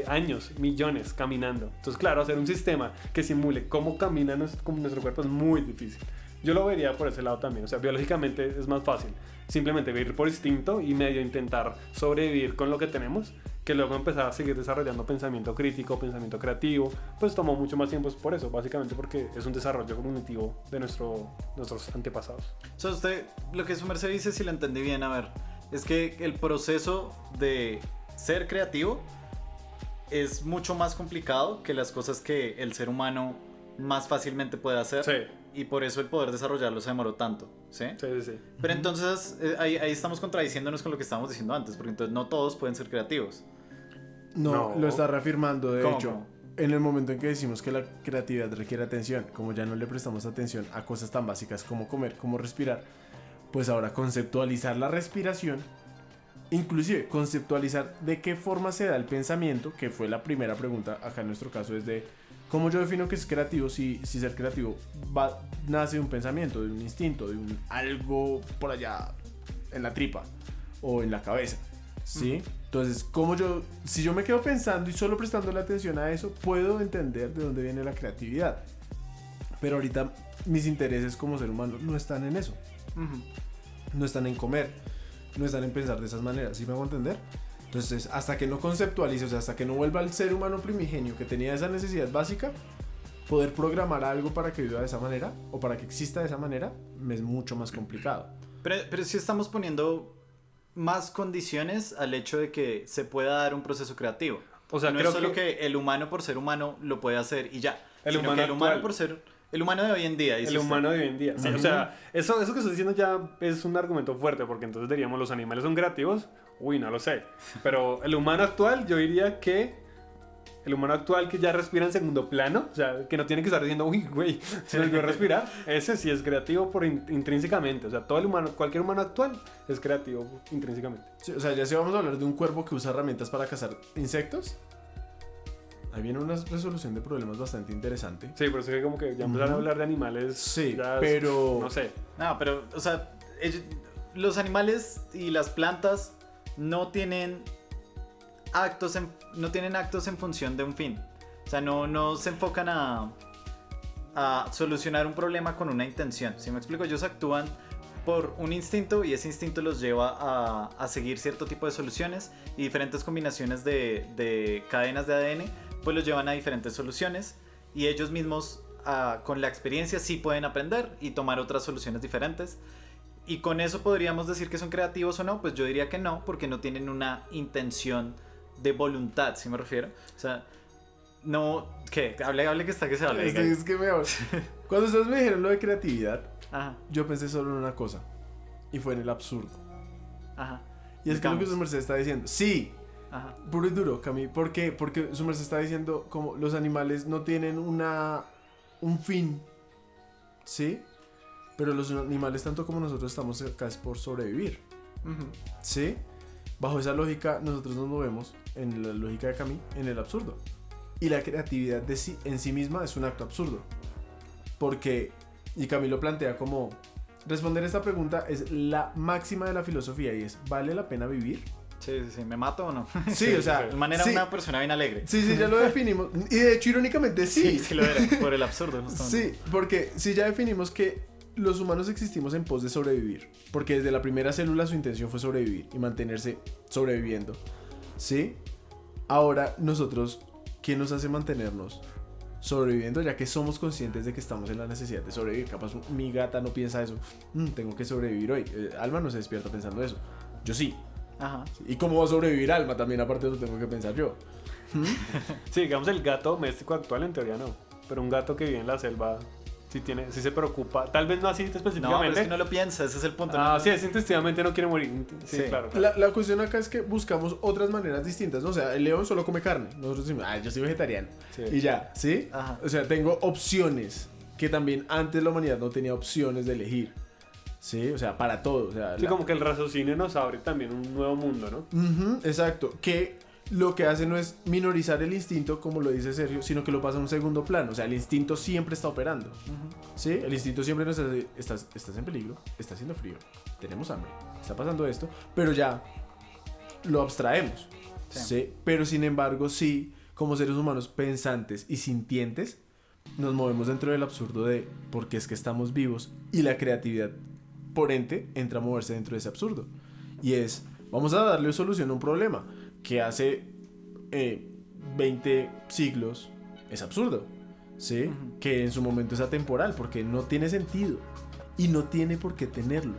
Speaker 2: años, millones caminando. Entonces, claro, hacer un sistema que simule cómo camina nuestro cuerpo es muy difícil. Yo lo vería por ese lado también. O sea, biológicamente es más fácil simplemente vivir por instinto y medio intentar sobrevivir con lo que tenemos, que luego empezar a seguir desarrollando pensamiento crítico, pensamiento creativo. Pues tomó mucho más tiempo por eso, básicamente porque es un desarrollo cognitivo de nuestros antepasados.
Speaker 1: O sea, usted, lo que su merced dice, si lo entendí bien, a ver, es que el proceso de ser creativo es mucho más complicado que las cosas que el ser humano más fácilmente puede hacer.
Speaker 2: Sí.
Speaker 1: Y por eso el poder desarrollarlo se demoró tanto, ¿sí?
Speaker 2: Sí.
Speaker 1: Pero entonces ahí estamos contradiciéndonos con lo que estábamos diciendo antes, porque entonces no todos pueden ser creativos.
Speaker 3: No, lo está reafirmando, de
Speaker 1: ¿Cómo?
Speaker 3: hecho. En el momento en que decimos que la creatividad requiere atención, como ya no le prestamos atención a cosas tan básicas como comer, como respirar, pues ahora conceptualizar la respiración, inclusive conceptualizar de qué forma se da el pensamiento, que fue la primera pregunta acá en nuestro caso, es de cómo yo defino que es creativo, si ser creativo nace de un pensamiento, de un instinto, de un algo por allá en la tripa o en la cabeza, ¿sí? Entonces, si yo me quedo pensando y solo prestando la atención a eso, puedo entender de dónde viene la creatividad. Pero ahorita mis intereses como ser humano no están en eso. No están en comer, no están en pensar de esas maneras, ¿sí me hago entender? Entonces, hasta que no conceptualice, o sea, hasta que no vuelva al ser humano primigenio que tenía esa necesidad básica, poder programar algo para que viva de esa manera o para que exista de esa manera, me es mucho más complicado.
Speaker 1: Pero sí estamos poniendo más condiciones al hecho de que se pueda dar un proceso creativo.
Speaker 2: O sea,
Speaker 1: no
Speaker 2: creo
Speaker 1: es solo
Speaker 2: que
Speaker 1: que el humano por ser humano lo puede hacer y ya.
Speaker 2: El
Speaker 1: sino
Speaker 2: humano
Speaker 1: que el humano
Speaker 2: actual.
Speaker 1: por ser... El humano de hoy en día.
Speaker 2: el humano de hoy en día. Sí, o sea, eso que estás diciendo ya es un argumento fuerte, porque entonces diríamos, ¿los animales son creativos? Uy, no lo sé. Pero el humano actual, yo diría que el humano actual que ya respira en segundo plano, o sea, que no tiene que estar diciendo, uy, güey, se me olvidó respirar, ese sí es creativo intrínsecamente. O sea, cualquier humano actual es creativo intrínsecamente.
Speaker 3: Sí, o sea, ya si vamos a hablar de un cuervo que usa herramientas para cazar insectos, ahí viene una resolución de problemas bastante interesante.
Speaker 2: Sí, por eso que como que ya empezaron a hablar de animales.
Speaker 3: Sí,
Speaker 2: ya
Speaker 3: pero...
Speaker 2: No sé.
Speaker 1: No, pero, o sea, los animales y las plantas no tienen actos en función de un fin. O sea, no se enfocan a solucionar un problema con una intención. ¿Sí me explico? Ellos actúan por un instinto y ese instinto los lleva a seguir cierto tipo de soluciones y diferentes combinaciones de cadenas de ADN pues los llevan a diferentes soluciones y ellos mismos con la experiencia sí pueden aprender y tomar otras soluciones diferentes. Y con eso podríamos decir que son creativos o no. Pues yo diría que no, porque no tienen una intención de voluntad, ¿sí me refiero? O sea, no... ¿Qué? Hable que está que se habla.
Speaker 3: Es que mejor. Cuando ustedes me dijeron lo de creatividad,
Speaker 1: Ajá,
Speaker 3: yo pensé solo en una cosa, y fue en el absurdo.
Speaker 1: ajá.
Speaker 3: Y es que lo que su merced está diciendo, sí,
Speaker 1: Ajá.
Speaker 3: Puro y duro, Cami. ¿Por qué? Porque su merced está diciendo como los animales no tienen un fin, ¿sí? Pero los animales, tanto como nosotros, estamos acá es por sobrevivir,
Speaker 1: Ujú.
Speaker 3: ¿sí? Bajo esa lógica, nosotros nos movemos, en la lógica de Cami, en el absurdo. Y la creatividad en sí misma es un acto absurdo. Porque, y Cami lo plantea como, responder esta pregunta es la máxima de la filosofía y es, ¿vale la pena vivir?
Speaker 1: Sí, sí, sí. ¿Me mato o no?
Speaker 3: Sí, o sea,
Speaker 1: De manera
Speaker 3: sí.
Speaker 1: una persona bien alegre.
Speaker 3: Sí, sí, ya lo definimos. Y de hecho, irónicamente,
Speaker 1: Sí, sí lo era. Por el absurdo, justamente.
Speaker 3: Sí, porque si ya definimos que los humanos existimos en pos de sobrevivir, porque desde la primera célula su intención fue sobrevivir y mantenerse sobreviviendo, ¿sí? Ahora nosotros, ¿qué nos hace mantenernos sobreviviendo? Ya que somos conscientes de que estamos en la necesidad de sobrevivir. Capaz mi gata no piensa eso, tengo que sobrevivir hoy. Alma no se despierta pensando eso. Yo sí.
Speaker 1: Ajá.
Speaker 3: ¿Y cómo va a sobrevivir Alma? También aparte de eso tengo que pensar yo.
Speaker 2: Sí, digamos el gato doméstico actual en teoría no. Pero un gato que vive en la selva sí se preocupa. Tal vez no así
Speaker 1: No, pero
Speaker 2: específicamente.
Speaker 1: es que no lo piensa, ese es el punto.
Speaker 2: Ah,
Speaker 1: ¿no?
Speaker 2: sí, es instintivamente no quiere morir. Sí,
Speaker 1: Sí.
Speaker 2: claro.
Speaker 3: La cuestión acá es que buscamos otras maneras distintas, ¿no? O sea, el león solo come carne. Nosotros decimos, yo soy vegetariano.
Speaker 2: Sí.
Speaker 3: Y ya, ¿sí?
Speaker 1: Ajá.
Speaker 3: O sea, tengo opciones que también antes la humanidad no tenía opciones de elegir. ¿Sí? O sea, para todo. O sea,
Speaker 2: Sí, como que el raciocinio nos abre también un nuevo mundo, ¿no?
Speaker 3: Ujú, exacto. Que lo que hace no es minorizar el instinto, como lo dice Sergio, sino que lo pasa a un segundo plano. O sea, el instinto siempre está operando.
Speaker 1: Ujú.
Speaker 3: ¿Sí? El instinto siempre nos hace, estás en peligro, está haciendo frío, tenemos hambre, está pasando esto, pero ya lo abstraemos.
Speaker 1: Sí.
Speaker 3: ¿Sí? Pero sin embargo, sí, como seres humanos pensantes y sintientes, nos movemos dentro del absurdo de por qué es que estamos vivos y la creatividad, por ente, entra a moverse dentro de ese absurdo. Y es, vamos a darle solución a un problema que hace 20 siglos es absurdo. ¿Sí?
Speaker 1: Ujú.
Speaker 3: Que en su momento es atemporal porque no tiene sentido y no tiene por qué tenerlo.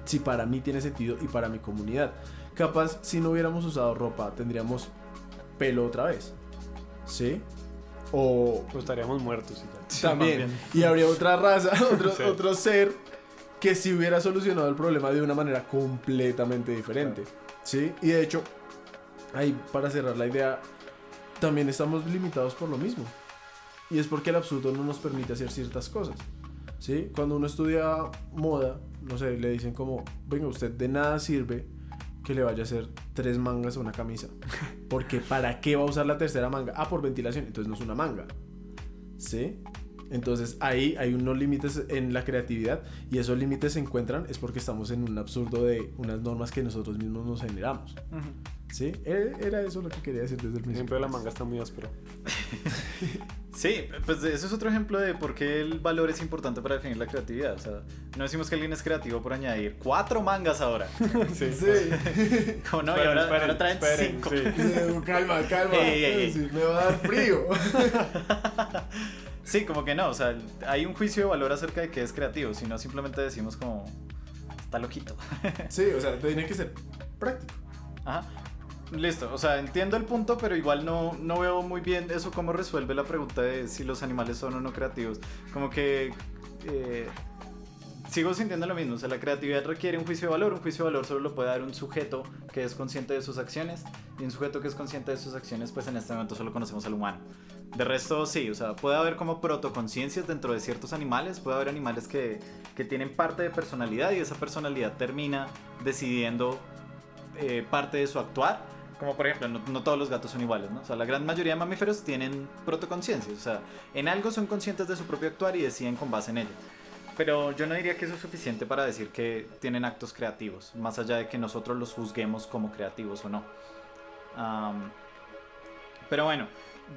Speaker 3: Si para mí tiene sentido y para mi comunidad. Capaz si no hubiéramos usado ropa tendríamos pelo otra vez. ¿Sí? O
Speaker 2: Pues estaríamos muertos y tal.
Speaker 1: Sí,
Speaker 3: también.
Speaker 1: más bien.
Speaker 3: Y habría otra raza,
Speaker 2: Sí.
Speaker 3: otro ser que si hubiera solucionado el problema de una manera completamente diferente. ¿Sí? Y de hecho, ahí para cerrar la idea, también estamos limitados por lo mismo. Y es porque el absurdo no nos permite hacer ciertas cosas. ¿Sí? Cuando uno estudia moda, no sé, le dicen como, venga, usted de nada sirve que le vaya a hacer 3 mangas a una camisa. Porque ¿para qué va a usar la tercera manga? Por ventilación, entonces no es una manga. ¿Sí? Entonces ahí hay unos límites en la creatividad y esos límites se encuentran es porque estamos en un absurdo de unas normas que nosotros mismos nos generamos.
Speaker 1: Ujú.
Speaker 3: ¿Sí? Era eso lo que quería decir desde el
Speaker 2: El
Speaker 3: principio.
Speaker 2: ejemplo de la manga está muy áspero.
Speaker 1: Sí, pues eso es otro ejemplo de por qué el valor es importante para definir la creatividad. O sea, no decimos que alguien es creativo por añadir 4 mangas ahora.
Speaker 2: Sí.
Speaker 3: Sí.
Speaker 1: Como no, y ahora traen 5.
Speaker 2: Sí.
Speaker 3: Calma.
Speaker 1: Ey.
Speaker 3: Sí, me va a dar frío.
Speaker 1: Sí, como que no, o sea, hay un juicio de valor acerca de qué es creativo, si no simplemente decimos como, está loquito.
Speaker 3: Sí, o sea, tiene que ser práctico.
Speaker 1: Ajá. Listo, o sea, entiendo el punto, pero igual no veo muy bien eso cómo resuelve la pregunta de si los animales son o no creativos. Como que sigo sintiendo lo mismo, o sea, la creatividad requiere un juicio de valor solo lo puede dar un sujeto que es consciente de sus acciones, y un sujeto que es consciente de sus acciones, pues en este momento solo conocemos al humano. De resto, sí, o sea, puede haber como protoconciencias dentro de ciertos animales, puede haber animales que tienen parte de personalidad y esa personalidad termina decidiendo parte de su actuar. Como por ejemplo, no todos los gatos son iguales, ¿no? O sea, la gran mayoría de mamíferos tienen protoconciencias, o sea, en algo son conscientes de su propio actuar y deciden con base en ello. Pero yo no diría que eso es suficiente para decir que tienen actos creativos, más allá de que nosotros los juzguemos como creativos o no. Pero bueno,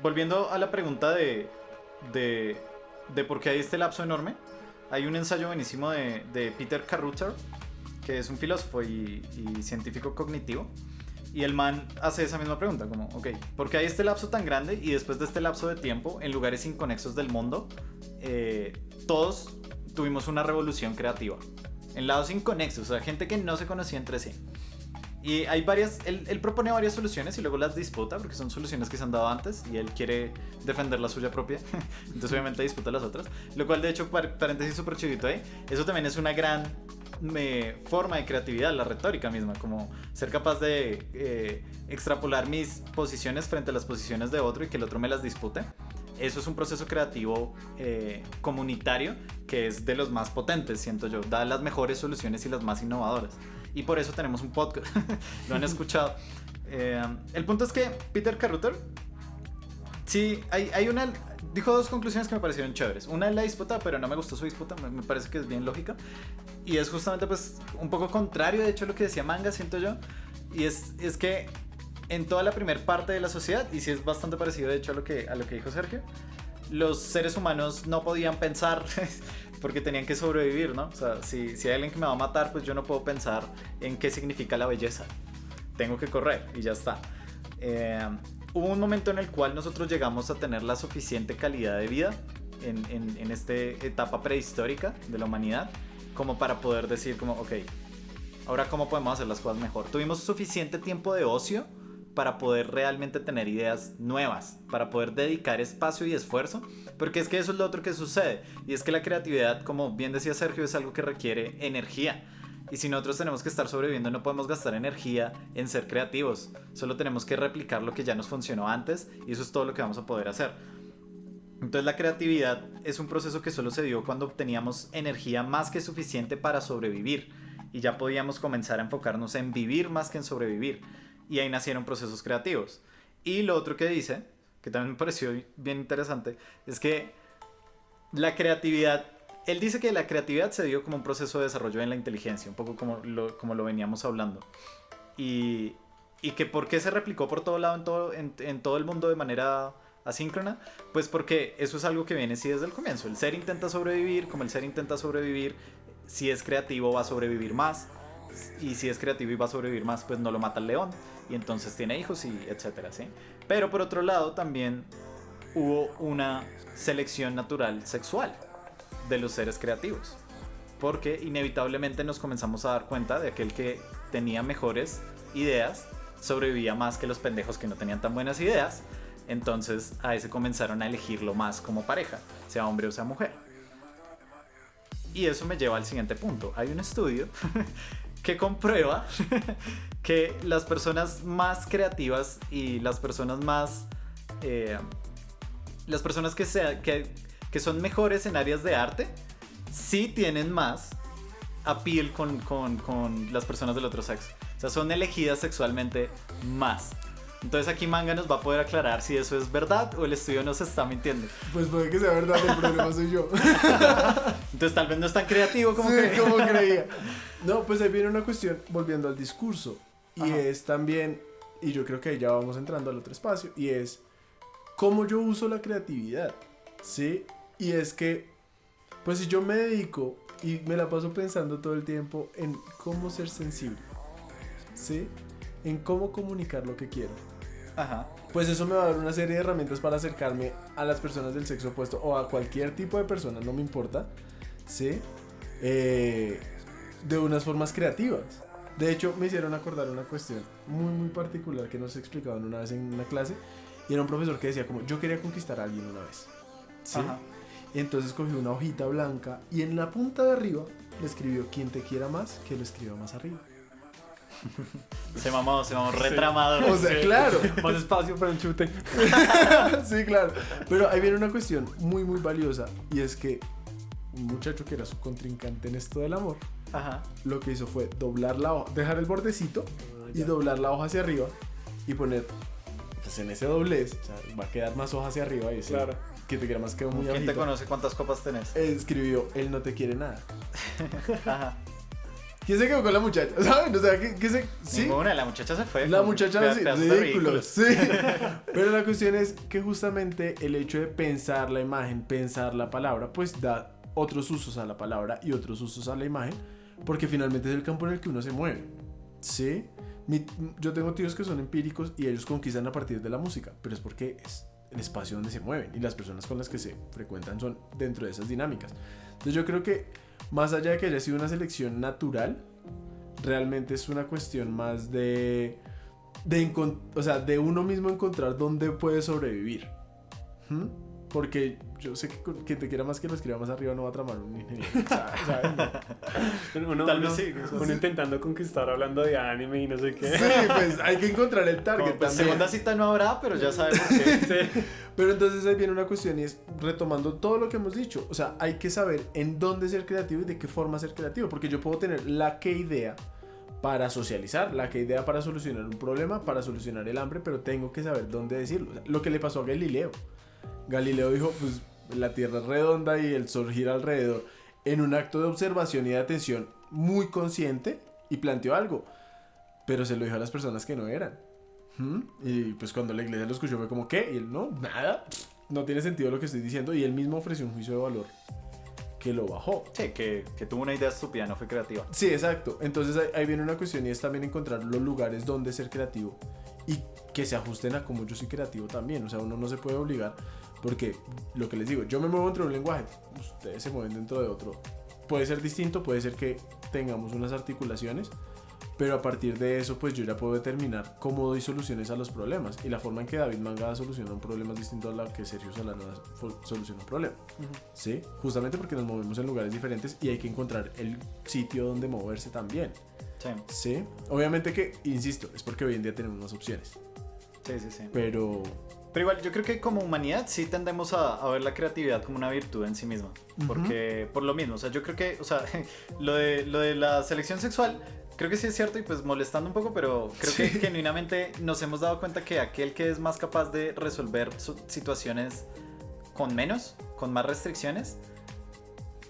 Speaker 1: volviendo a la pregunta de por qué hay este lapso enorme, hay un ensayo buenísimo de Peter Carruthers, que es un filósofo y científico cognitivo, y el man hace esa misma pregunta, como, ok, ¿por qué hay este lapso tan grande y después de este lapso de tiempo, en lugares inconexos del mundo, todos tuvimos una revolución creativa? En lados inconexos, o sea, gente que no se conocía entre sí. Y hay varias, él propone varias soluciones y luego las disputa, porque son soluciones que se han dado antes y él quiere defender la suya propia, entonces obviamente disputa las otras, lo cual de hecho, paréntesis súper chiquito ahí, eso también es una gran forma de creatividad, la retórica misma, como ser capaz de extrapolar mis posiciones frente a las posiciones de otro y que el otro me las dispute. Eso es un proceso creativo comunitario que es de los más potentes, siento yo. Da las mejores soluciones y las más innovadoras. Y por eso tenemos un podcast. Lo han escuchado. El punto es que Peter Carruthers, sí, dijo dos conclusiones que me parecieron chéveres. Una es la disputa, pero no me gustó su disputa. Me parece que es bien lógica. Y es justamente pues un poco contrario, de hecho, a lo que decía Manga, siento yo. Y es que en toda la primera parte de la sociedad, y sí es bastante parecido de hecho a lo que dijo Sergio, los seres humanos no podían pensar porque tenían que sobrevivir, ¿no? O sea, si hay alguien que me va a matar, pues yo no puedo pensar en qué significa la belleza. Tengo que correr y ya está. Hubo un momento en el cual nosotros llegamos a tener la suficiente calidad de vida en esta etapa prehistórica de la humanidad como para poder decir como, ok, ahora cómo podemos hacer las cosas mejor. Tuvimos suficiente tiempo de ocio para poder realmente tener ideas nuevas, para poder dedicar espacio y esfuerzo, porque es que eso es lo otro que sucede, y es que la creatividad, como bien decía Sergio, es algo que requiere energía, y si nosotros tenemos que estar sobreviviendo no podemos gastar energía en ser creativos, solo tenemos que replicar lo que ya nos funcionó antes, y eso es todo lo que vamos a poder hacer. Entonces la creatividad es un proceso que solo se dio cuando teníamos energía más que suficiente para sobrevivir, y ya podíamos comenzar a enfocarnos en vivir más que en sobrevivir. Y ahí nacieron procesos creativos. Y lo otro que dice, que también me pareció bien interesante, es que la creatividad, él dice que la creatividad se dio como un proceso de desarrollo en la inteligencia, un poco como lo veníamos hablando. Y que por qué se replicó por todo lado, en todo el mundo de manera asíncrona, pues porque eso es algo que viene sí desde el comienzo. El ser intenta sobrevivir, como el ser intenta sobrevivir, si es creativo va a sobrevivir más. Y si es creativo y va a sobrevivir más, pues no lo mata el león y entonces tiene hijos y etcétera, ¿sí? Pero por otro lado también hubo una selección natural sexual de los seres creativos, porque inevitablemente nos comenzamos a dar cuenta de que el que tenía mejores ideas sobrevivía más que los pendejos que no tenían tan buenas ideas. Entonces a ese comenzaron a elegirlo más como pareja, sea hombre o sea mujer. Y eso me lleva al siguiente punto. Hay un estudio que comprueba que las personas más creativas y las personas más... las personas que son mejores en áreas de arte, sí tienen más appeal con las personas del otro sexo. O sea, son elegidas sexualmente más. Entonces aquí Manga nos va a poder aclarar si eso es verdad o el estudio nos está mintiendo.
Speaker 3: Pues puede que sea verdad, el problema soy yo.
Speaker 1: Entonces tal vez no es tan creativo como
Speaker 3: sí,
Speaker 1: creía.
Speaker 3: como creía. No, pues ahí viene una cuestión, volviendo al discurso. Y
Speaker 1: Ajá.
Speaker 3: es también, y yo creo que ahí ya vamos entrando al otro espacio, y es cómo yo uso la creatividad, ¿sí? Y es que, pues si yo me dedico y me la paso pensando todo el tiempo en cómo ser sensible, ¿sí? En cómo comunicar lo que quiero.
Speaker 1: Ajá.
Speaker 3: Pues eso me va a dar una serie de herramientas para acercarme a las personas del sexo opuesto o a cualquier tipo de persona, no me importa, ¿sí? De unas formas creativas. De hecho, me hicieron acordar una cuestión muy, muy particular que nos explicaban una vez en una clase. Y era un profesor que decía como, yo quería conquistar a alguien una vez, ¿sí?
Speaker 1: Ajá.
Speaker 3: Y entonces cogió una hojita blanca y en la punta de arriba le escribió, quien te quiera más, que lo escriba más arriba.
Speaker 1: Se mamó retramador.
Speaker 3: O sea, claro.
Speaker 2: Más espacio para un chute.
Speaker 3: Sí, claro. Pero ahí viene una cuestión muy, muy valiosa. Y es que un muchacho que era su contrincante en esto del amor,
Speaker 1: Ajá.
Speaker 3: lo que hizo fue doblar la hoja, dejar el bordecito y doblar la hoja hacia arriba y poner, pues en ese doblez, o sea, va a quedar más hoja hacia arriba y decir,
Speaker 2: Claro.
Speaker 3: que te quiera más quedó muy
Speaker 1: ¿Quién te
Speaker 3: abajito.
Speaker 1: conoce cuántas copas tenés?
Speaker 3: Escribió, él no te quiere nada.
Speaker 1: Ajá.
Speaker 3: ¿Quién se quedó con la muchacha? ¿Saben? O sea, ¿qué se...? ¿Sí?
Speaker 1: Ninguna, la muchacha se fue.
Speaker 3: La
Speaker 1: con
Speaker 3: muchacha sí,
Speaker 1: pedazos de
Speaker 3: ridículos, sí. Pero la cuestión es que justamente el hecho de pensar la imagen, pensar la palabra, pues da otros usos a la palabra y otros usos a la imagen, porque finalmente es el campo en el que uno se mueve, ¿sí? Yo tengo tíos que son empíricos y ellos conquistan a partir de la música, pero es porque es el espacio donde se mueven y las personas con las que se frecuentan son dentro de esas dinámicas. Entonces yo creo que más allá de que haya sido una selección natural, realmente es una cuestión más de uno mismo encontrar dónde puede sobrevivir. Porque yo sé que quien te quiera más que lo escriba más arriba no va a tramar un ingeniero. ¿Sabes?
Speaker 2: Tal vez sí. Uno intentando conquistar hablando de anime y no sé qué.
Speaker 3: Sí, pues hay que encontrar el target
Speaker 1: Como, pues,
Speaker 3: también.
Speaker 1: segunda cita no habrá, pero ya sabes por qué.
Speaker 2: Sí.
Speaker 3: Pero entonces ahí viene una cuestión y es retomando todo lo que hemos dicho. O sea, hay que saber en dónde ser creativo y de qué forma ser creativo. Porque yo puedo tener la que idea para socializar, la que idea para solucionar un problema, para solucionar el hambre, pero tengo que saber dónde decirlo. O sea, lo que le pasó a Galileo. Galileo dijo, pues la Tierra es redonda y el Sol gira alrededor, en un acto de observación y de atención muy consciente, y planteó algo, pero se lo dijo a las personas que no eran. Y pues cuando la iglesia lo escuchó fue como, ¿qué? Y él, no, nada, no tiene sentido lo que estoy diciendo, y él mismo ofreció un juicio de valor que lo bajó.
Speaker 1: Sí, que tuvo una idea estúpida, no fue creativa.
Speaker 3: Sí, exacto. Entonces ahí viene una cuestión y es también encontrar los lugares donde ser creativo y que se ajusten a cómo yo soy creativo también. O sea, uno no se puede obligar porque, lo que les digo, yo me muevo dentro de un lenguaje, ustedes se mueven dentro de otro. Puede ser distinto, puede ser que tengamos unas articulaciones, pero a partir de eso pues yo ya puedo determinar cómo doy soluciones a los problemas, y la forma en que David Mangada soluciona un problema es distinto a la que Sergio Solano soluciona un problema. ¿Sí? Justamente porque nos movemos en lugares diferentes y hay que encontrar el sitio donde moverse también.
Speaker 1: Sí.
Speaker 3: ¿Sí? Obviamente que, insisto, es porque hoy en día tenemos más opciones,
Speaker 1: Sí.
Speaker 3: pero
Speaker 1: Igual, yo creo que como humanidad sí tendemos a ver la creatividad como una virtud en sí misma. Porque, por lo mismo, o sea, yo creo que, o sea, lo de la selección sexual, creo que sí es cierto y pues molestando un poco, pero creo que genuinamente nos hemos dado cuenta que aquel que es más capaz de resolver situaciones con más restricciones,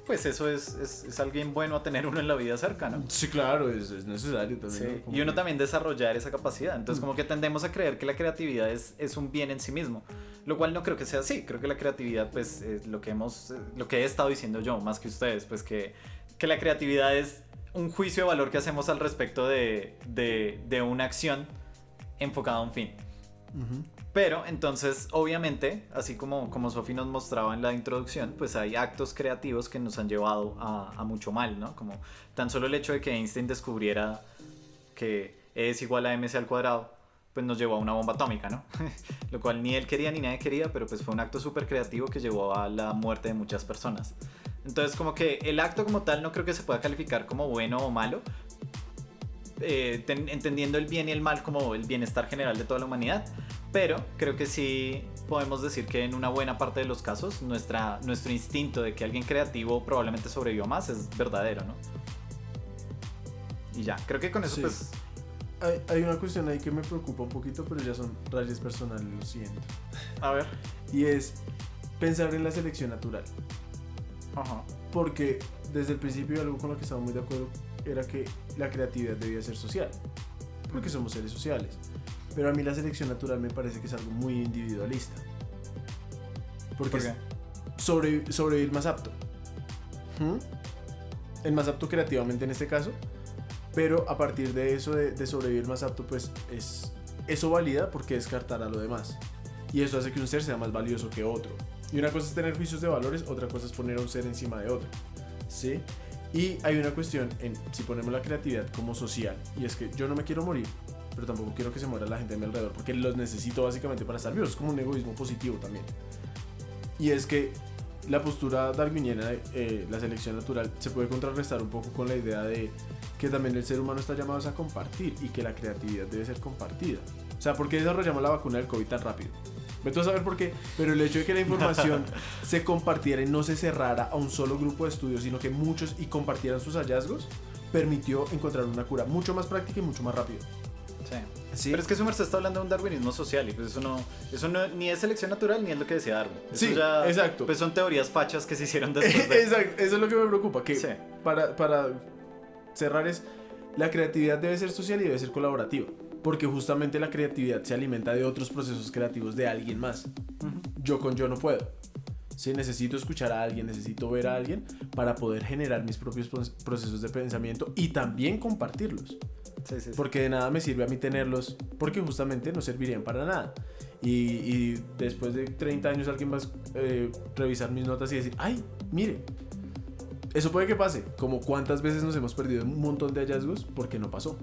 Speaker 1: pues eso es alguien bueno a tener uno en la vida cerca, ¿no?
Speaker 3: sí, claro, es necesario también.
Speaker 1: Sí,
Speaker 3: ¿no? Como
Speaker 1: y uno
Speaker 3: que-
Speaker 1: también desarrollar esa capacidad. Entonces como que tendemos a creer que la creatividad es un bien en sí mismo, lo cual no creo que sea así. Creo que la creatividad, pues lo que he estado diciendo yo, más que ustedes, pues que la creatividad es un juicio de valor que hacemos al respecto de una acción enfocada a un fin. Pero entonces, obviamente, así como Sofi nos mostraba en la introducción, pues hay actos creativos que nos han llevado a mucho mal, ¿no? Como tan solo el hecho de que Einstein descubriera que E es igual a mc al cuadrado, pues nos llevó a una bomba atómica, ¿no? Lo cual ni él quería ni nadie quería, pero pues fue un acto súper creativo que llevó a la muerte de muchas personas. Entonces, como que el acto como tal no creo que se pueda calificar como bueno o malo, entendiendo el bien y el mal como el bienestar general de toda la humanidad, pero creo que sí podemos decir que en una buena parte de los casos nuestro instinto de que alguien creativo probablemente sobrevivió más es verdadero, ¿no? Y ya, creo que con eso
Speaker 3: Sí.
Speaker 1: pues...
Speaker 3: Hay una cuestión ahí que me preocupa un poquito, pero ya son rayas personales, lo siento.
Speaker 1: A ver.
Speaker 3: Y es pensar en la selección natural.
Speaker 1: Ajá.
Speaker 3: Porque desde el principio algo con lo que estaba muy de acuerdo era que la creatividad debía ser social. Porque somos seres sociales. Pero a mí la selección natural me parece que es algo muy individualista. Porque
Speaker 1: ¿Por qué?
Speaker 3: es sobrevivir más apto. El más apto creativamente en este caso. Pero a partir de eso, de sobrevivir más apto, pues eso valida porque descartar a lo demás. Y eso hace que un ser sea más valioso que otro. Y una cosa es tener juicios de valores, otra cosa es poner a un ser encima de otro. ¿Sí? Y hay una cuestión en si ponemos la creatividad como social. Y es que yo no me quiero morir, pero tampoco quiero que se muera la gente a mi alrededor, porque los necesito básicamente para estar vivos. Es como un egoísmo positivo también. Y es que la postura darwiniana, la selección natural, se puede contrarrestar un poco con la idea de que también el ser humano está llamado a compartir y que la creatividad debe ser compartida. O sea, ¿por qué desarrollamos la vacuna del COVID tan rápido? Vete a saber por qué, pero el hecho de que la información se compartiera y no se cerrara a un solo grupo de estudios, sino que muchos y compartieran sus hallazgos, permitió encontrar una cura mucho más práctica y mucho más rápido.
Speaker 1: Sí.
Speaker 3: ¿Sí?
Speaker 1: Pero es que su merced está hablando de un darwinismo social y pues eso no ni es selección natural ni es lo que decía Darwin. Eso
Speaker 3: Sí,
Speaker 1: ya,
Speaker 3: exacto.
Speaker 1: Pues son teorías fachas que se hicieron después de...
Speaker 3: Exacto, eso es lo que me preocupa, que
Speaker 1: Sí.
Speaker 3: para cerrar es, la creatividad debe ser social y debe ser colaborativa, porque justamente la creatividad se alimenta de otros procesos creativos de alguien más. Yo con yo no puedo. Sí, necesito escuchar a alguien, necesito ver a alguien para poder generar mis propios procesos de pensamiento y también compartirlos.
Speaker 1: Sí.
Speaker 3: Porque de nada me sirve a mí tenerlos, porque justamente no servirían para nada. Y después de 30 años alguien va a revisar mis notas y decir, ay, mire, eso puede que pase. Como cuántas veces nos hemos perdido un montón de hallazgos porque no pasó.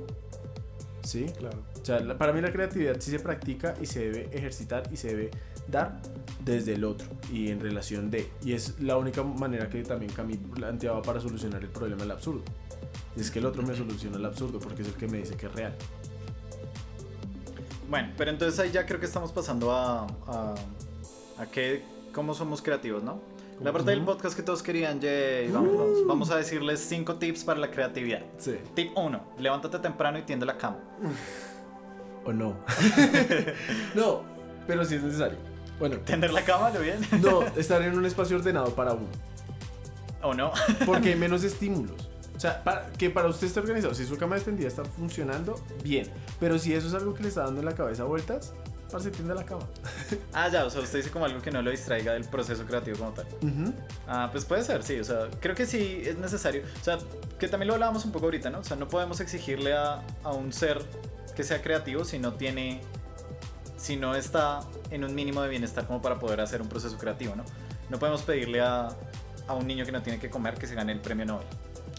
Speaker 3: ¿Sí?
Speaker 2: Claro.
Speaker 3: O sea, para mí la creatividad sí se practica y se debe ejercitar y se debe dar desde el otro y en relación de. Y es la única manera que también Camus planteaba para solucionar el problema del absurdo. Es que el otro me soluciona el absurdo porque es el que me dice que es real.
Speaker 1: Bueno, pero entonces ahí ya creo que estamos pasando a cómo somos creativos, ¿no? La parte del podcast que todos querían, Jay, vamos a decirles 5 tips para la creatividad.
Speaker 3: Sí.
Speaker 1: Tip 1, levántate temprano y tiende la cama.
Speaker 3: ¿O no? No, pero sí es necesario. Bueno,
Speaker 1: ¿Tender la cama, lo bien?
Speaker 3: no, estar en un espacio ordenado para uno.
Speaker 1: ¿O no?
Speaker 3: Porque hay menos estímulos. O sea, que para usted esté organizado, si su cama extendida está funcionando, bien. Pero si eso es algo que le está dando en la cabeza vueltas, parce, tiende la cama.
Speaker 1: Ah, ya, o sea, usted dice como algo que no lo distraiga del proceso creativo como tal. Ah, pues puede ser, sí, o sea, creo que sí es necesario. O sea, que también lo hablábamos un poco ahorita, ¿no? O sea, no podemos exigirle a un ser que sea creativo si no está en un mínimo de bienestar como para poder hacer un proceso creativo, ¿no? No podemos pedirle a un niño que no tiene que comer que se gane el premio Nobel.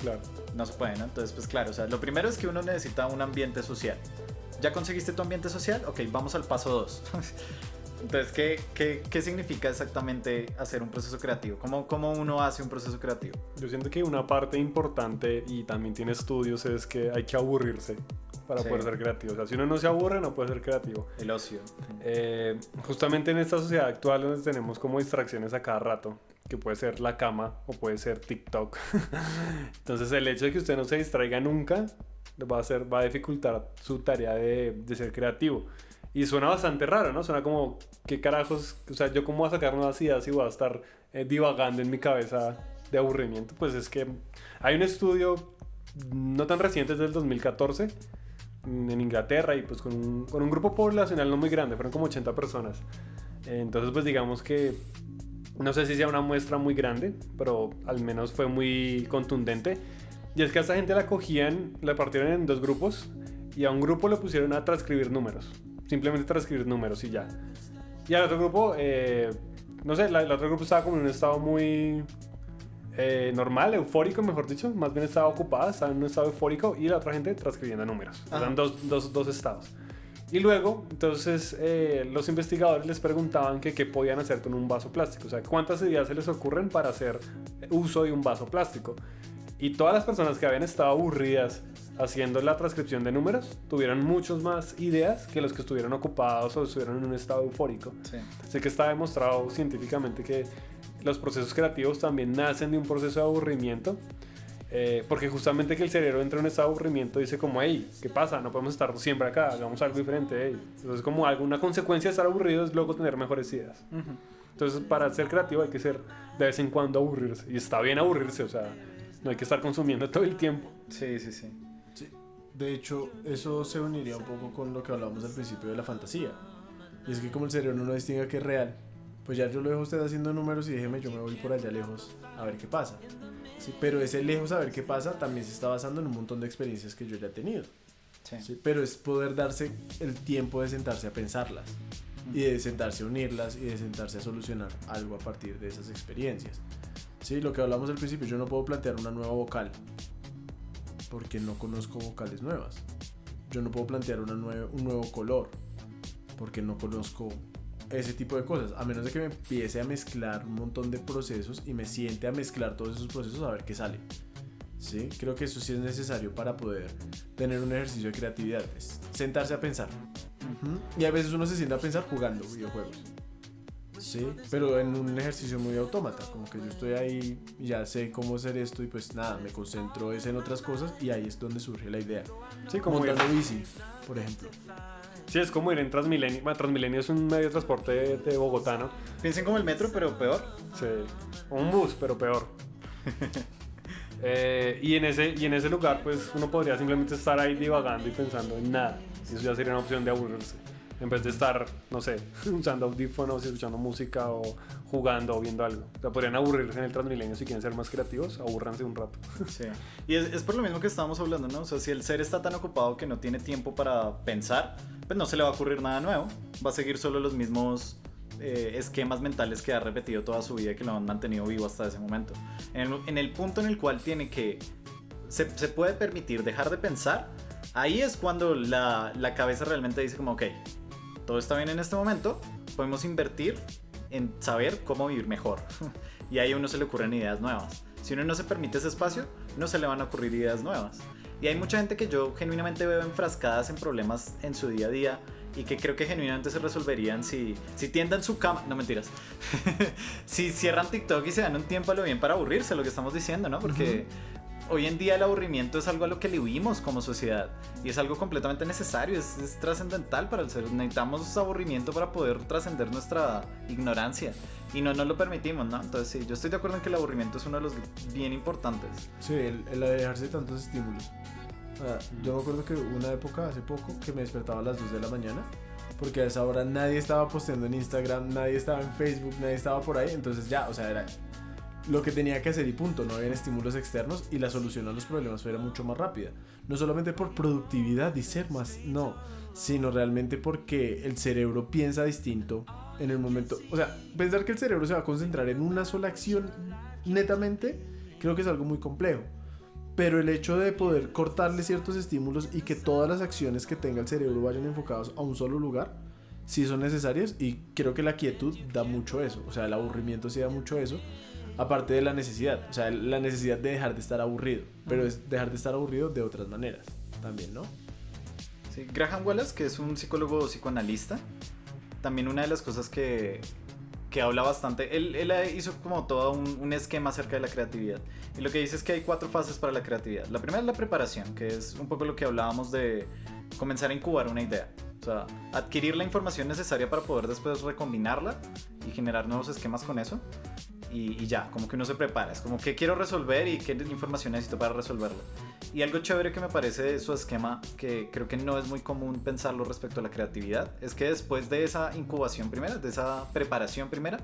Speaker 2: Claro.
Speaker 1: No se puede, ¿no? Entonces, pues claro, o sea, lo primero es que uno necesita un ambiente social. ¿Ya conseguiste tu ambiente social? Ok, vamos al paso 2. Entonces, ¿qué significa exactamente hacer un proceso creativo? ¿Cómo uno hace un proceso creativo?
Speaker 2: Yo siento que una parte importante, y también tiene estudios, es que hay que aburrirse para
Speaker 1: Sí.
Speaker 2: poder ser creativo. O sea, si uno no se aburre, no puede ser creativo.
Speaker 1: El ocio.
Speaker 2: Justamente en esta sociedad actual donde tenemos como distracciones a cada rato, que puede ser la cama o puede ser TikTok. Entonces el hecho de que usted no se distraiga nunca va a dificultar su tarea de ser creativo. Y suena bastante raro, ¿no? Suena como, ¿qué carajos? O sea, ¿yo cómo voy a sacar nuevas ideas y voy a estar divagando en mi cabeza de aburrimiento? Pues es que hay un estudio no tan reciente, es del 2014, en Inglaterra, y pues con un grupo poblacional no muy grande, fueron como 80 personas. Entonces pues digamos que no sé si sea una muestra muy grande, pero al menos fue muy contundente. Y es que a esta gente la partieron en 2 grupos, y a un grupo le pusieron a transcribir números. Simplemente transcribir números y ya. Y al otro grupo, no sé, el otro grupo estaba como en un estado muy normal, eufórico, mejor dicho. Más bien estaba ocupada, estaba en un estado eufórico, y la otra gente transcribiendo números. Eran dos estados. Y luego, entonces, los investigadores les preguntaban que qué podían hacer con un vaso plástico. O sea, cuántas ideas se les ocurren para hacer uso de un vaso plástico. Y todas las personas que habían estado aburridas haciendo la transcripción de números tuvieron muchas más ideas que los que estuvieron ocupados o estuvieron en un estado eufórico.
Speaker 1: Sí.
Speaker 2: Sé que está demostrado científicamente que los procesos creativos también nacen de un proceso de aburrimiento. Porque justamente que el cerebro entra en un estado de aburrimiento y dice como, hey, ¿qué pasa? No podemos estar siempre acá, hagamos algo diferente. Hey. Entonces como una consecuencia de estar aburrido es luego tener mejores ideas. Entonces para ser creativo hay que ser de vez en cuando aburrirse. Y está bien aburrirse, o sea, no hay que estar consumiendo todo el tiempo.
Speaker 1: Sí, sí, sí.
Speaker 3: Sí. De hecho, eso se uniría un poco con lo que hablábamos al principio de la fantasía. Y es que como el cerebro no distingue que es real, pues ya yo lo dejo a usted haciendo números y déjeme, yo me voy por allá lejos a ver qué pasa. Sí, pero ese lejos a ver qué pasa también se está basando en un montón de experiencias que yo ya he tenido.
Speaker 1: Sí.
Speaker 3: Sí, pero es poder darse el tiempo de sentarse a pensarlas y de sentarse a unirlas y de sentarse a solucionar algo a partir de esas experiencias. Sí, lo que hablamos al principio, yo no puedo plantear una nueva vocal porque no conozco vocales nuevas. Yo no puedo plantear un nuevo color porque no conozco ese tipo de cosas, a menos de que me empiece a mezclar un montón de procesos y me siente a mezclar todos esos procesos a ver qué sale. ¿Sí? Creo que eso sí es necesario para poder tener un ejercicio de creatividad, es sentarse a pensar. Y a veces uno se sienta a pensar jugando videojuegos. Sí, pero en un ejercicio muy autómata, como que yo estoy ahí y ya sé cómo hacer esto y pues nada, me concentro en otras cosas y ahí es donde surge la idea.
Speaker 2: Sí, como
Speaker 3: montando bici, por ejemplo.
Speaker 2: Sí, es como ir en Transmilenio. Bueno, Transmilenio es un medio de transporte de Bogotá, ¿no?
Speaker 1: Piensen como el metro, pero peor.
Speaker 2: Sí. O un bus, pero peor. Y en ese lugar, pues uno podría simplemente estar ahí divagando y pensando en nada. Eso ya sería una opción de aburrirse. En vez de estar, no sé, usando audífonos y escuchando música o jugando o viendo algo. O sea, podrían aburrirse en el Transmilenio si quieren ser más creativos, abúrranse un rato.
Speaker 1: Sí. Y es por lo mismo que estábamos hablando, ¿no? O sea, si el ser está tan ocupado que no tiene tiempo para pensar, pues no se le va a ocurrir nada nuevo. Va a seguir solo los mismos esquemas mentales que ha repetido toda su vida y que lo han mantenido vivo hasta ese momento. En el punto en el cual tiene que... Se puede permitir dejar de pensar, ahí es cuando la cabeza realmente dice como, ok, todo está bien en este momento, podemos invertir en saber cómo vivir mejor. Y ahí a uno se le ocurren ideas nuevas. Si uno no se permite ese espacio, no se le van a ocurrir ideas nuevas. Y hay mucha gente que yo genuinamente veo enfrascadas en problemas en su día a día y que creo que genuinamente se resolverían si tiendan su cama, no mentiras, si cierran TikTok y se dan un tiempo a lo bien para aburrirse, lo que estamos diciendo, ¿no? Porque hoy en día el aburrimiento es algo a lo que le huimos como sociedad y es algo completamente necesario, es trascendental para el ser. Necesitamos aburrimiento para poder trascender nuestra ignorancia y no nos lo permitimos, ¿no? Entonces sí, yo estoy de acuerdo en que el aburrimiento es uno de los bien importantes.
Speaker 3: Sí, el alejarse de tantos estímulos. Yo me acuerdo que hubo una época hace poco que me despertaba a las 2 de la mañana porque a esa hora nadie estaba posteando en Instagram, nadie estaba en Facebook, nadie estaba por ahí, entonces ya, o sea, era lo que tenía que hacer y punto, no había estímulos externos y la solución a los problemas era mucho más rápida, no solamente por productividad y ser más, no, sino realmente porque el cerebro piensa distinto en el momento, o sea, pensar que el cerebro se va a concentrar en una sola acción netamente, creo que es algo muy complejo. Pero el hecho de poder cortarle ciertos estímulos y que todas las acciones que tenga el cerebro vayan enfocadas a un solo lugar, sí son necesarias y creo que la quietud da mucho eso, o sea, el aburrimiento sí da mucho eso, aparte de la necesidad, o sea, la necesidad de dejar de estar aburrido, pero es dejar de estar aburrido de otras maneras también, ¿no?
Speaker 1: Sí, Graham Wallace, que es un psicólogo psicoanalista, también una de las cosas que habla bastante, él hizo como todo un esquema acerca de la creatividad y lo que dice es que hay 4 fases para la creatividad. La primera es la preparación, que es un poco lo que hablábamos de comenzar a incubar una idea, o sea, adquirir la información necesaria para poder después recombinarla y generar nuevos esquemas con eso y ya, como que uno se prepara, es como que quiero resolver y qué información necesito para resolverlo. Y algo chévere que me parece de su esquema, que creo que no es muy común pensarlo respecto a la creatividad, es que después de esa incubación primera, de esa preparación primera,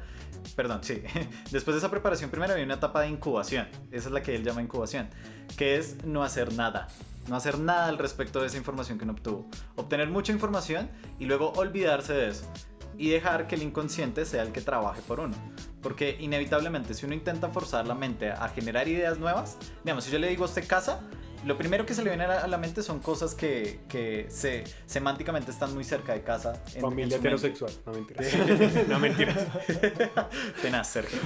Speaker 1: después de esa preparación primera viene una etapa de incubación, esa es la que él llama incubación, que es no hacer nada al respecto de esa información que uno obtuvo, obtener mucha información y luego olvidarse de eso y dejar que el inconsciente sea el que trabaje por uno. Porque inevitablemente si uno intenta forzar la mente a generar ideas nuevas, digamos, si yo le digo a usted casa, lo primero que se le viene a la mente son cosas que semánticamente están muy cerca de casa.
Speaker 2: Familia heterosexual, no mentiras. No mentiras.
Speaker 1: Tenaz, Sergio.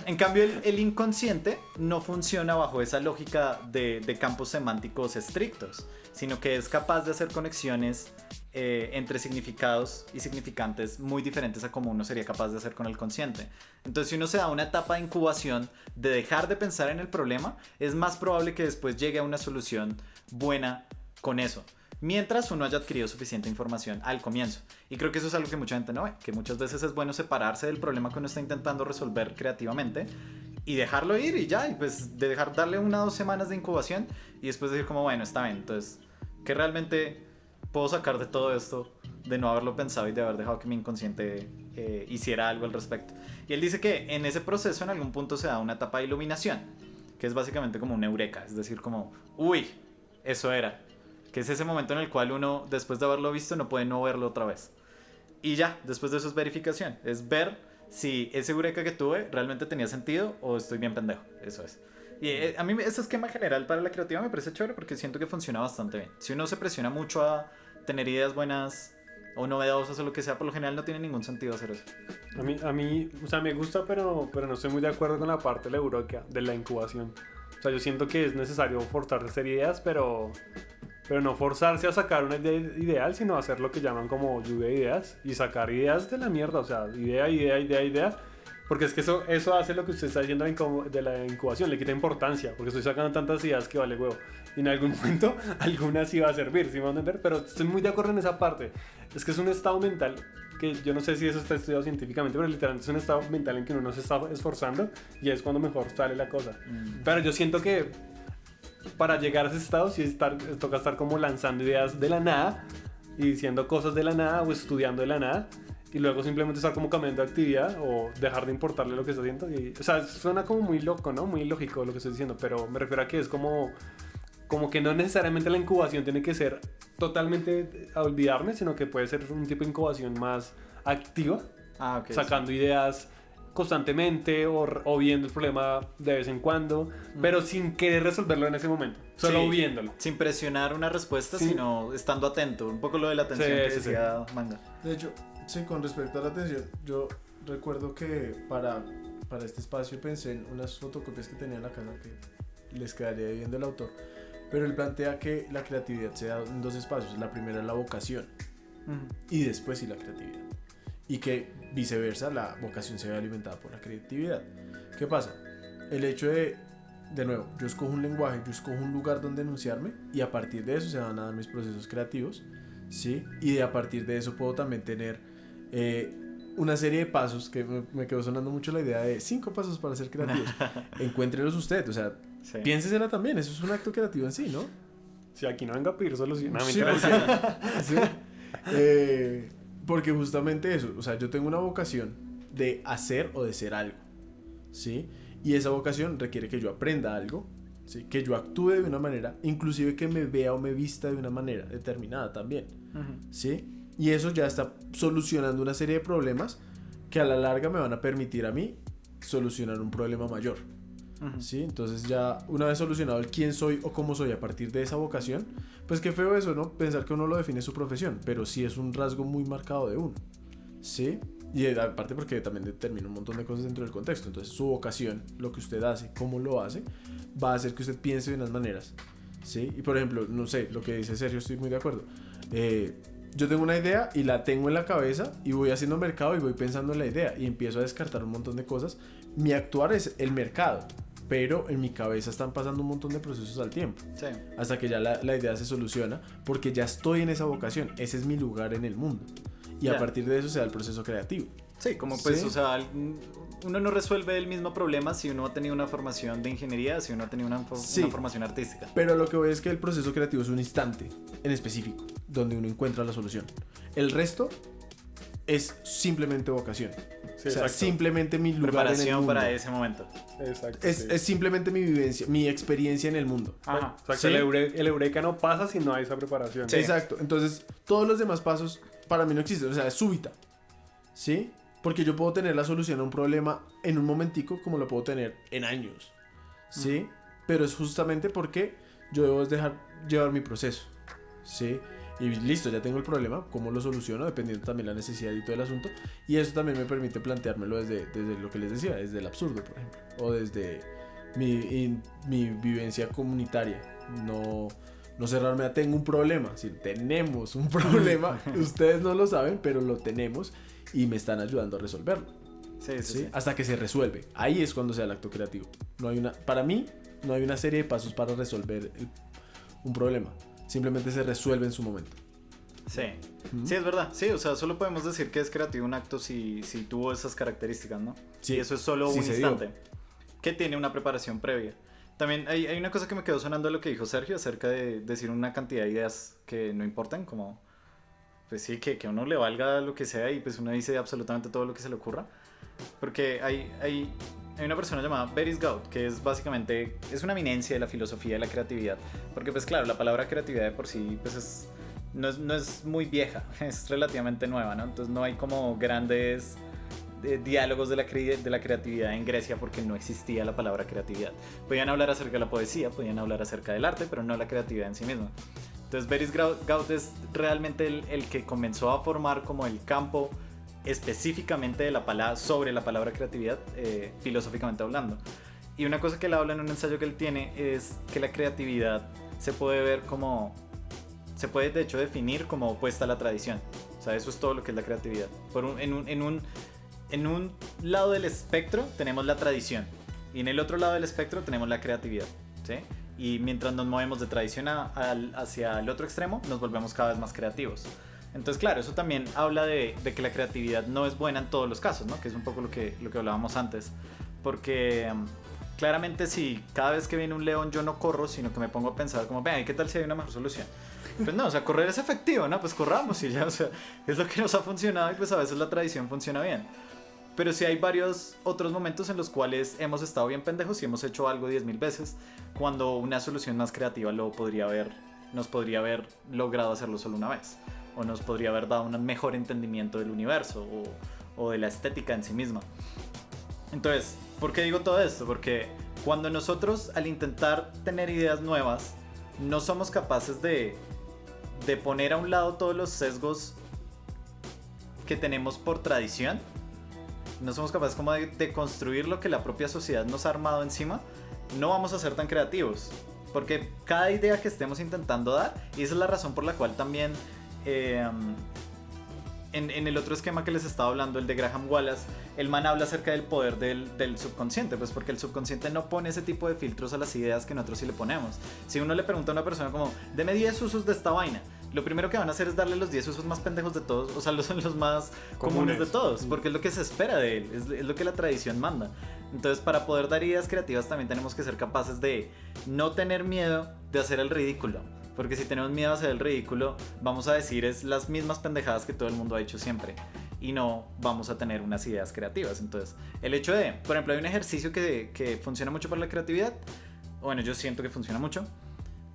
Speaker 1: En cambio, el inconsciente no funciona bajo esa lógica de campos semánticos estrictos, sino que es capaz de hacer conexiones entre significados y significantes muy diferentes a como uno sería capaz de hacer con el consciente. Entonces, si uno se da una etapa de incubación de dejar de pensar en el problema, es más probable que después llegue a una solución buena con eso, mientras uno haya adquirido suficiente información al comienzo. Y creo que eso es algo que mucha gente no ve, que muchas veces es bueno separarse del problema que uno está intentando resolver creativamente y dejarlo ir y ya, y pues darle 1 o 2 semanas de incubación y después decir como, bueno, está bien, entonces, ¿qué realmente puedo sacar de todo esto de no haberlo pensado y de haber dejado que mi inconsciente hiciera algo al respecto? Y él dice que en ese proceso en algún punto se da una etapa de iluminación, que es básicamente como un eureka, es decir, como, uy, eso era, que es ese momento en el cual uno, después de haberlo visto, no puede no verlo otra vez. Y ya, después de eso es verificación, es ver si ese eureka que tuve realmente tenía sentido o estoy bien pendejo, eso es. Y a mí ese esquema general para la creativa me parece chévere porque siento que funciona bastante bien. Si uno se presiona mucho a tener ideas buenas o novedosas o lo que sea, por lo general no tiene ningún sentido hacer eso.
Speaker 2: A mí, o sea, me gusta, pero no estoy muy de acuerdo con la parte de la eureka, de la incubación. O sea, yo siento que es necesario forzarse a hacer ideas, pero no forzarse a sacar una idea ideal, sino hacer lo que llaman como lluvia de ideas y sacar ideas de la mierda, o sea, idea. Porque es que eso hace lo que usted está diciendo de la incubación, le quita importancia, porque estoy sacando tantas ideas que vale huevo. Y en algún momento, alguna sí va a servir, ¿sí me van a entender? Pero estoy muy de acuerdo en esa parte. Es que es un estado mental que yo no sé si eso está estudiado científicamente, pero literalmente es un estado mental en que uno no se está esforzando y es cuando mejor sale la cosa. Pero yo siento que para llegar a ese estado sí toca estar como lanzando ideas de la nada y diciendo cosas de la nada o estudiando de la nada. Y luego simplemente estar como cambiando de actividad o dejar de importarle lo que está haciendo. O sea, suena como muy loco, ¿no? Muy ilógico lo que estoy diciendo, pero me refiero a que es como que no necesariamente la incubación tiene que ser totalmente a olvidarme, sino que puede ser un tipo de incubación más activa,
Speaker 1: Okay,
Speaker 2: sacando ideas constantemente o viendo el problema de vez en cuando, pero sin querer resolverlo en ese momento, solo viéndolo.
Speaker 1: Sin presionar una respuesta, sino estando atento, un poco lo de la atención que decía Manga.
Speaker 3: De hecho, sí, con respecto a la atención, yo recuerdo que para este espacio pensé en unas fotocopias que tenía en la casa que les quedaría viendo el autor, pero él plantea que la creatividad se da en dos espacios. La primera es la vocación y después sí la creatividad, y que viceversa la vocación se ve alimentada por la creatividad. ¿Qué pasa? El hecho de nuevo, yo escojo un lenguaje, yo escojo un lugar donde enunciarme y a partir de eso se van a dar mis procesos creativos, ¿sí? Y a partir de eso puedo también tener una serie de pasos, que me quedó sonando mucho la idea de 5 pasos para ser creativos. Encuéntrelos usted, o sea,
Speaker 1: Sí.
Speaker 3: piénsesela también, eso es un acto creativo en sí, ¿no?
Speaker 2: Si aquí no venga a pedir solución. No,
Speaker 3: Sí,
Speaker 2: mentira.
Speaker 3: sí. Porque justamente eso, o sea, yo tengo una vocación de hacer o de ser algo, ¿sí? Y esa vocación requiere que yo aprenda algo, ¿sí? Que yo actúe de una manera, inclusive que me vea o me vista de una manera determinada también, ¿sí? Y eso ya está solucionando una serie de problemas que a la larga me van a permitir a mí solucionar un problema mayor, ¿sí? Entonces ya una vez solucionado el quién soy o cómo soy a partir de esa vocación, pues qué feo eso, ¿no? Pensar que uno lo define su profesión, pero sí es un rasgo muy marcado de uno, ¿sí? Y aparte porque también determina un montón de cosas dentro del contexto. Entonces su vocación, lo que usted hace, cómo lo hace, va a hacer que usted piense de unas maneras, ¿sí? Y por ejemplo, no sé, lo que dice Sergio, estoy muy de acuerdo. Yo tengo una idea y la tengo en la cabeza y voy haciendo mercado y voy pensando en la idea y empiezo a descartar un montón de cosas. Mi actuar es el mercado, pero en mi cabeza están pasando un montón de procesos al tiempo,
Speaker 1: Sí.
Speaker 3: hasta que ya la idea se soluciona porque ya estoy en esa vocación, ese es mi lugar en el mundo y a
Speaker 1: Ya.
Speaker 3: partir de eso se da el proceso creativo.
Speaker 1: Sí, como pues,
Speaker 3: Sí.
Speaker 1: o sea, uno no resuelve el mismo problema si uno ha tenido una formación de ingeniería, si uno ha tenido
Speaker 3: Sí.
Speaker 1: una formación artística.
Speaker 3: Pero lo que voy es que el proceso creativo es un instante en específico donde uno encuentra la solución. El resto es simplemente vocación.
Speaker 2: Sí,
Speaker 3: O sea,
Speaker 2: exacto.
Speaker 3: simplemente mi lugar en el
Speaker 1: Preparación
Speaker 3: mundo.
Speaker 1: para ese momento.
Speaker 2: Exacto.
Speaker 3: Es,
Speaker 2: sí.
Speaker 3: es simplemente mi vivencia, mi experiencia en el mundo.
Speaker 1: Ajá.
Speaker 2: Exacto,
Speaker 3: Sí.
Speaker 2: el eureka no pasa si no hay esa preparación.
Speaker 1: Sí.
Speaker 3: Exacto. Entonces, todos los demás pasos para mí no existen. O sea, es súbita. ¿Sí? Porque yo puedo tener la solución a un problema en un momentico como lo puedo tener en años. ¿Sí? Pero es justamente porque yo debo dejar llevar mi proceso. ¿Sí? Y listo, ya tengo el problema, ¿cómo lo soluciono? Dependiendo también de la necesidad y todo el asunto. Y eso también me permite planteármelo desde lo que les decía, desde el absurdo, por ejemplo. O desde mi vivencia comunitaria. No cerrarme a tengo un problema. Si tenemos un problema, ustedes no lo saben, pero lo tenemos y me están ayudando a resolverlo.
Speaker 1: Sí, sí,
Speaker 3: ¿Sí?
Speaker 1: sí.
Speaker 3: Hasta que se resuelve. Ahí es cuando se da el acto creativo. Para mí, no hay una serie de pasos para resolver un problema. Simplemente se resuelve en su momento.
Speaker 1: Sí. Sí, es verdad. Sí, o sea, solo podemos decir que es creativo un acto si tuvo esas características, ¿no?
Speaker 3: Sí.
Speaker 1: Y eso es solo
Speaker 3: Sí
Speaker 1: un
Speaker 3: se dio.
Speaker 1: instante. Que tiene una preparación previa. También hay una cosa que me quedó sonando de lo que dijo Sergio acerca de decir una cantidad de ideas que no importan, como, pues sí, que a uno le valga lo que sea y pues uno dice absolutamente todo lo que se le ocurra. Porque hay una persona llamada Beris Gaud, que es básicamente, es una eminencia de la filosofía de la creatividad. Porque pues claro, la palabra creatividad de por sí pues no es muy vieja, es relativamente nueva, ¿no? Entonces no hay como grandes diálogos de la creatividad en Grecia porque no existía la palabra creatividad. Podían hablar acerca de la poesía, podían hablar acerca del arte, pero no la creatividad en sí misma. Entonces Beris Gaud es realmente el que comenzó a formar como el campo específicamente de la palabra, sobre la palabra creatividad, filosóficamente hablando. Y una cosa que él habla en un ensayo que él tiene es que la creatividad se puede ver como, se puede de hecho definir como opuesta a la tradición. O sea, eso es todo lo que es la creatividad. En un lado del espectro tenemos la tradición y en el otro lado del espectro tenemos la creatividad, ¿sí? Y mientras nos movemos de tradición hacia el otro extremo, nos volvemos cada vez más creativos. Entonces, claro, eso también habla de que la creatividad no es buena en todos los casos, ¿no? Que es un poco lo que hablábamos antes. Porque claramente si cada vez que viene un león yo no corro, sino que me pongo a pensar como, vean, ¿qué tal si hay una mejor solución? Pues no, o sea, correr es efectivo, ¿no? Pues corramos y ya, o sea, es lo que nos ha funcionado y pues a veces la tradición funciona bien. Pero sí hay varios otros momentos en los cuales hemos estado bien pendejos y hemos hecho algo 10.000 veces, cuando una solución más creativa nos podría haber logrado hacerlo solo una vez, o nos podría haber dado un mejor entendimiento del universo o de la estética en sí misma. Entonces, ¿por qué digo todo esto? Porque cuando nosotros al intentar tener ideas nuevas no somos capaces de poner a un lado todos los sesgos que tenemos por tradición, no somos capaces como de construir lo que la propia sociedad nos ha armado encima, no vamos a ser tan creativos. Porque cada idea que estemos intentando dar, y esa es la razón por la cual también en el otro esquema que les estaba hablando, el de Graham Wallace, el man habla acerca del poder del subconsciente, pues porque el subconsciente no pone ese tipo de filtros a las ideas que nosotros sí le ponemos. Si uno le pregunta a una persona como, deme 10 usos de esta vaina, lo primero que van a hacer es darle los 10 usos más pendejos de todos, o sea, los más comunes de todos, porque es lo que se espera de él, es lo que la tradición manda. Entonces, para poder dar ideas creativas también tenemos que ser capaces de no tener miedo de hacer el ridículo. Porque si tenemos miedo a hacer el ridículo, vamos a decir es las mismas pendejadas que todo el mundo ha hecho siempre. Y no vamos a tener unas ideas creativas. Entonces, el hecho de, por ejemplo, hay un ejercicio que funciona mucho para la creatividad. Bueno, yo siento que funciona mucho.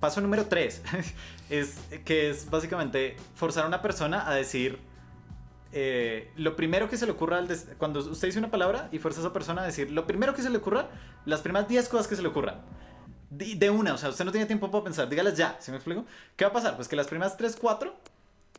Speaker 1: Paso número 3 es básicamente forzar a una persona a decir lo primero que se le ocurra cuando usted dice una palabra y fuerza a esa persona a decir lo primero que se le ocurra, las primeras 10 cosas que se le ocurran. De una, o sea, usted no tiene tiempo para pensar, dígalas ya, ¿sí me explico? ¿Qué va a pasar? Pues que las primeras 3, 4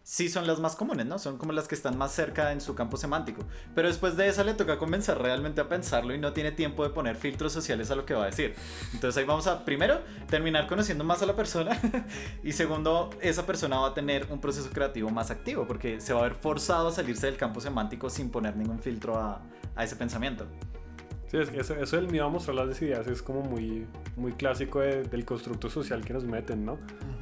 Speaker 1: sí son las más comunes, ¿no? Son como las que están más cerca en su campo semántico. Pero después de esa le toca comenzar realmente a pensarlo y no tiene tiempo de poner filtros sociales a lo que va a decir. Entonces ahí vamos a, primero, terminar conociendo más a la persona y segundo, esa persona va a tener un proceso creativo más activo porque se va a ver forzado a salirse del campo semántico sin poner ningún filtro a ese pensamiento.
Speaker 2: Sí, es que eso del miedo a mostrar las ideas es como muy clásico del constructo social que nos meten, ¿no?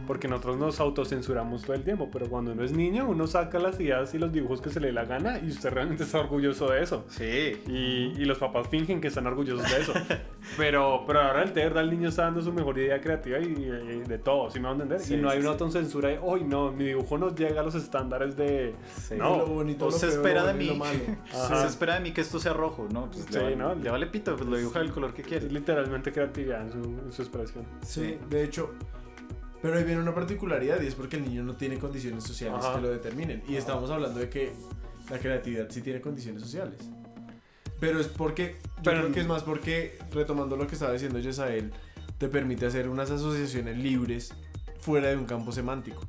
Speaker 2: Porque nosotros nos autocensuramos todo el tiempo, pero cuando uno es niño, uno saca las ideas y los dibujos que se le dé la gana y usted realmente está orgulloso de eso.
Speaker 1: Sí.
Speaker 2: Y los papás fingen que están orgullosos de eso. Pero ahora de verdad el niño está dando su mejor idea creativa y de todo, ¿sí me van a entender?
Speaker 1: Sí,
Speaker 2: y no hay
Speaker 1: sí,
Speaker 2: una
Speaker 1: sí.
Speaker 2: autocensura de, hoy no, mi dibujo no llega a los estándares de...
Speaker 1: Sí.
Speaker 2: No,
Speaker 3: Lo bonito,
Speaker 1: o
Speaker 3: lo
Speaker 1: se
Speaker 3: feo,
Speaker 1: espera
Speaker 3: lo
Speaker 1: de
Speaker 3: bueno y
Speaker 1: mí.
Speaker 3: lo malo.
Speaker 2: Ajá.
Speaker 1: Se espera de mí que esto sea rojo, ¿no? Pues
Speaker 2: Sí, ¿no?
Speaker 1: le vale pito, pues lo dibuja del color que quiere.
Speaker 2: es literalmente creatividad en su expresión.
Speaker 3: Sí, de hecho, pero ahí viene una particularidad y es porque el niño no tiene condiciones sociales
Speaker 2: Ajá.
Speaker 3: que lo determinen. Y estamos hablando de que la creatividad sí tiene condiciones sociales. Pero es porque, yo creo que es más porque, retomando lo que estaba diciendo Yesael, te permite hacer unas asociaciones libres fuera de un campo semántico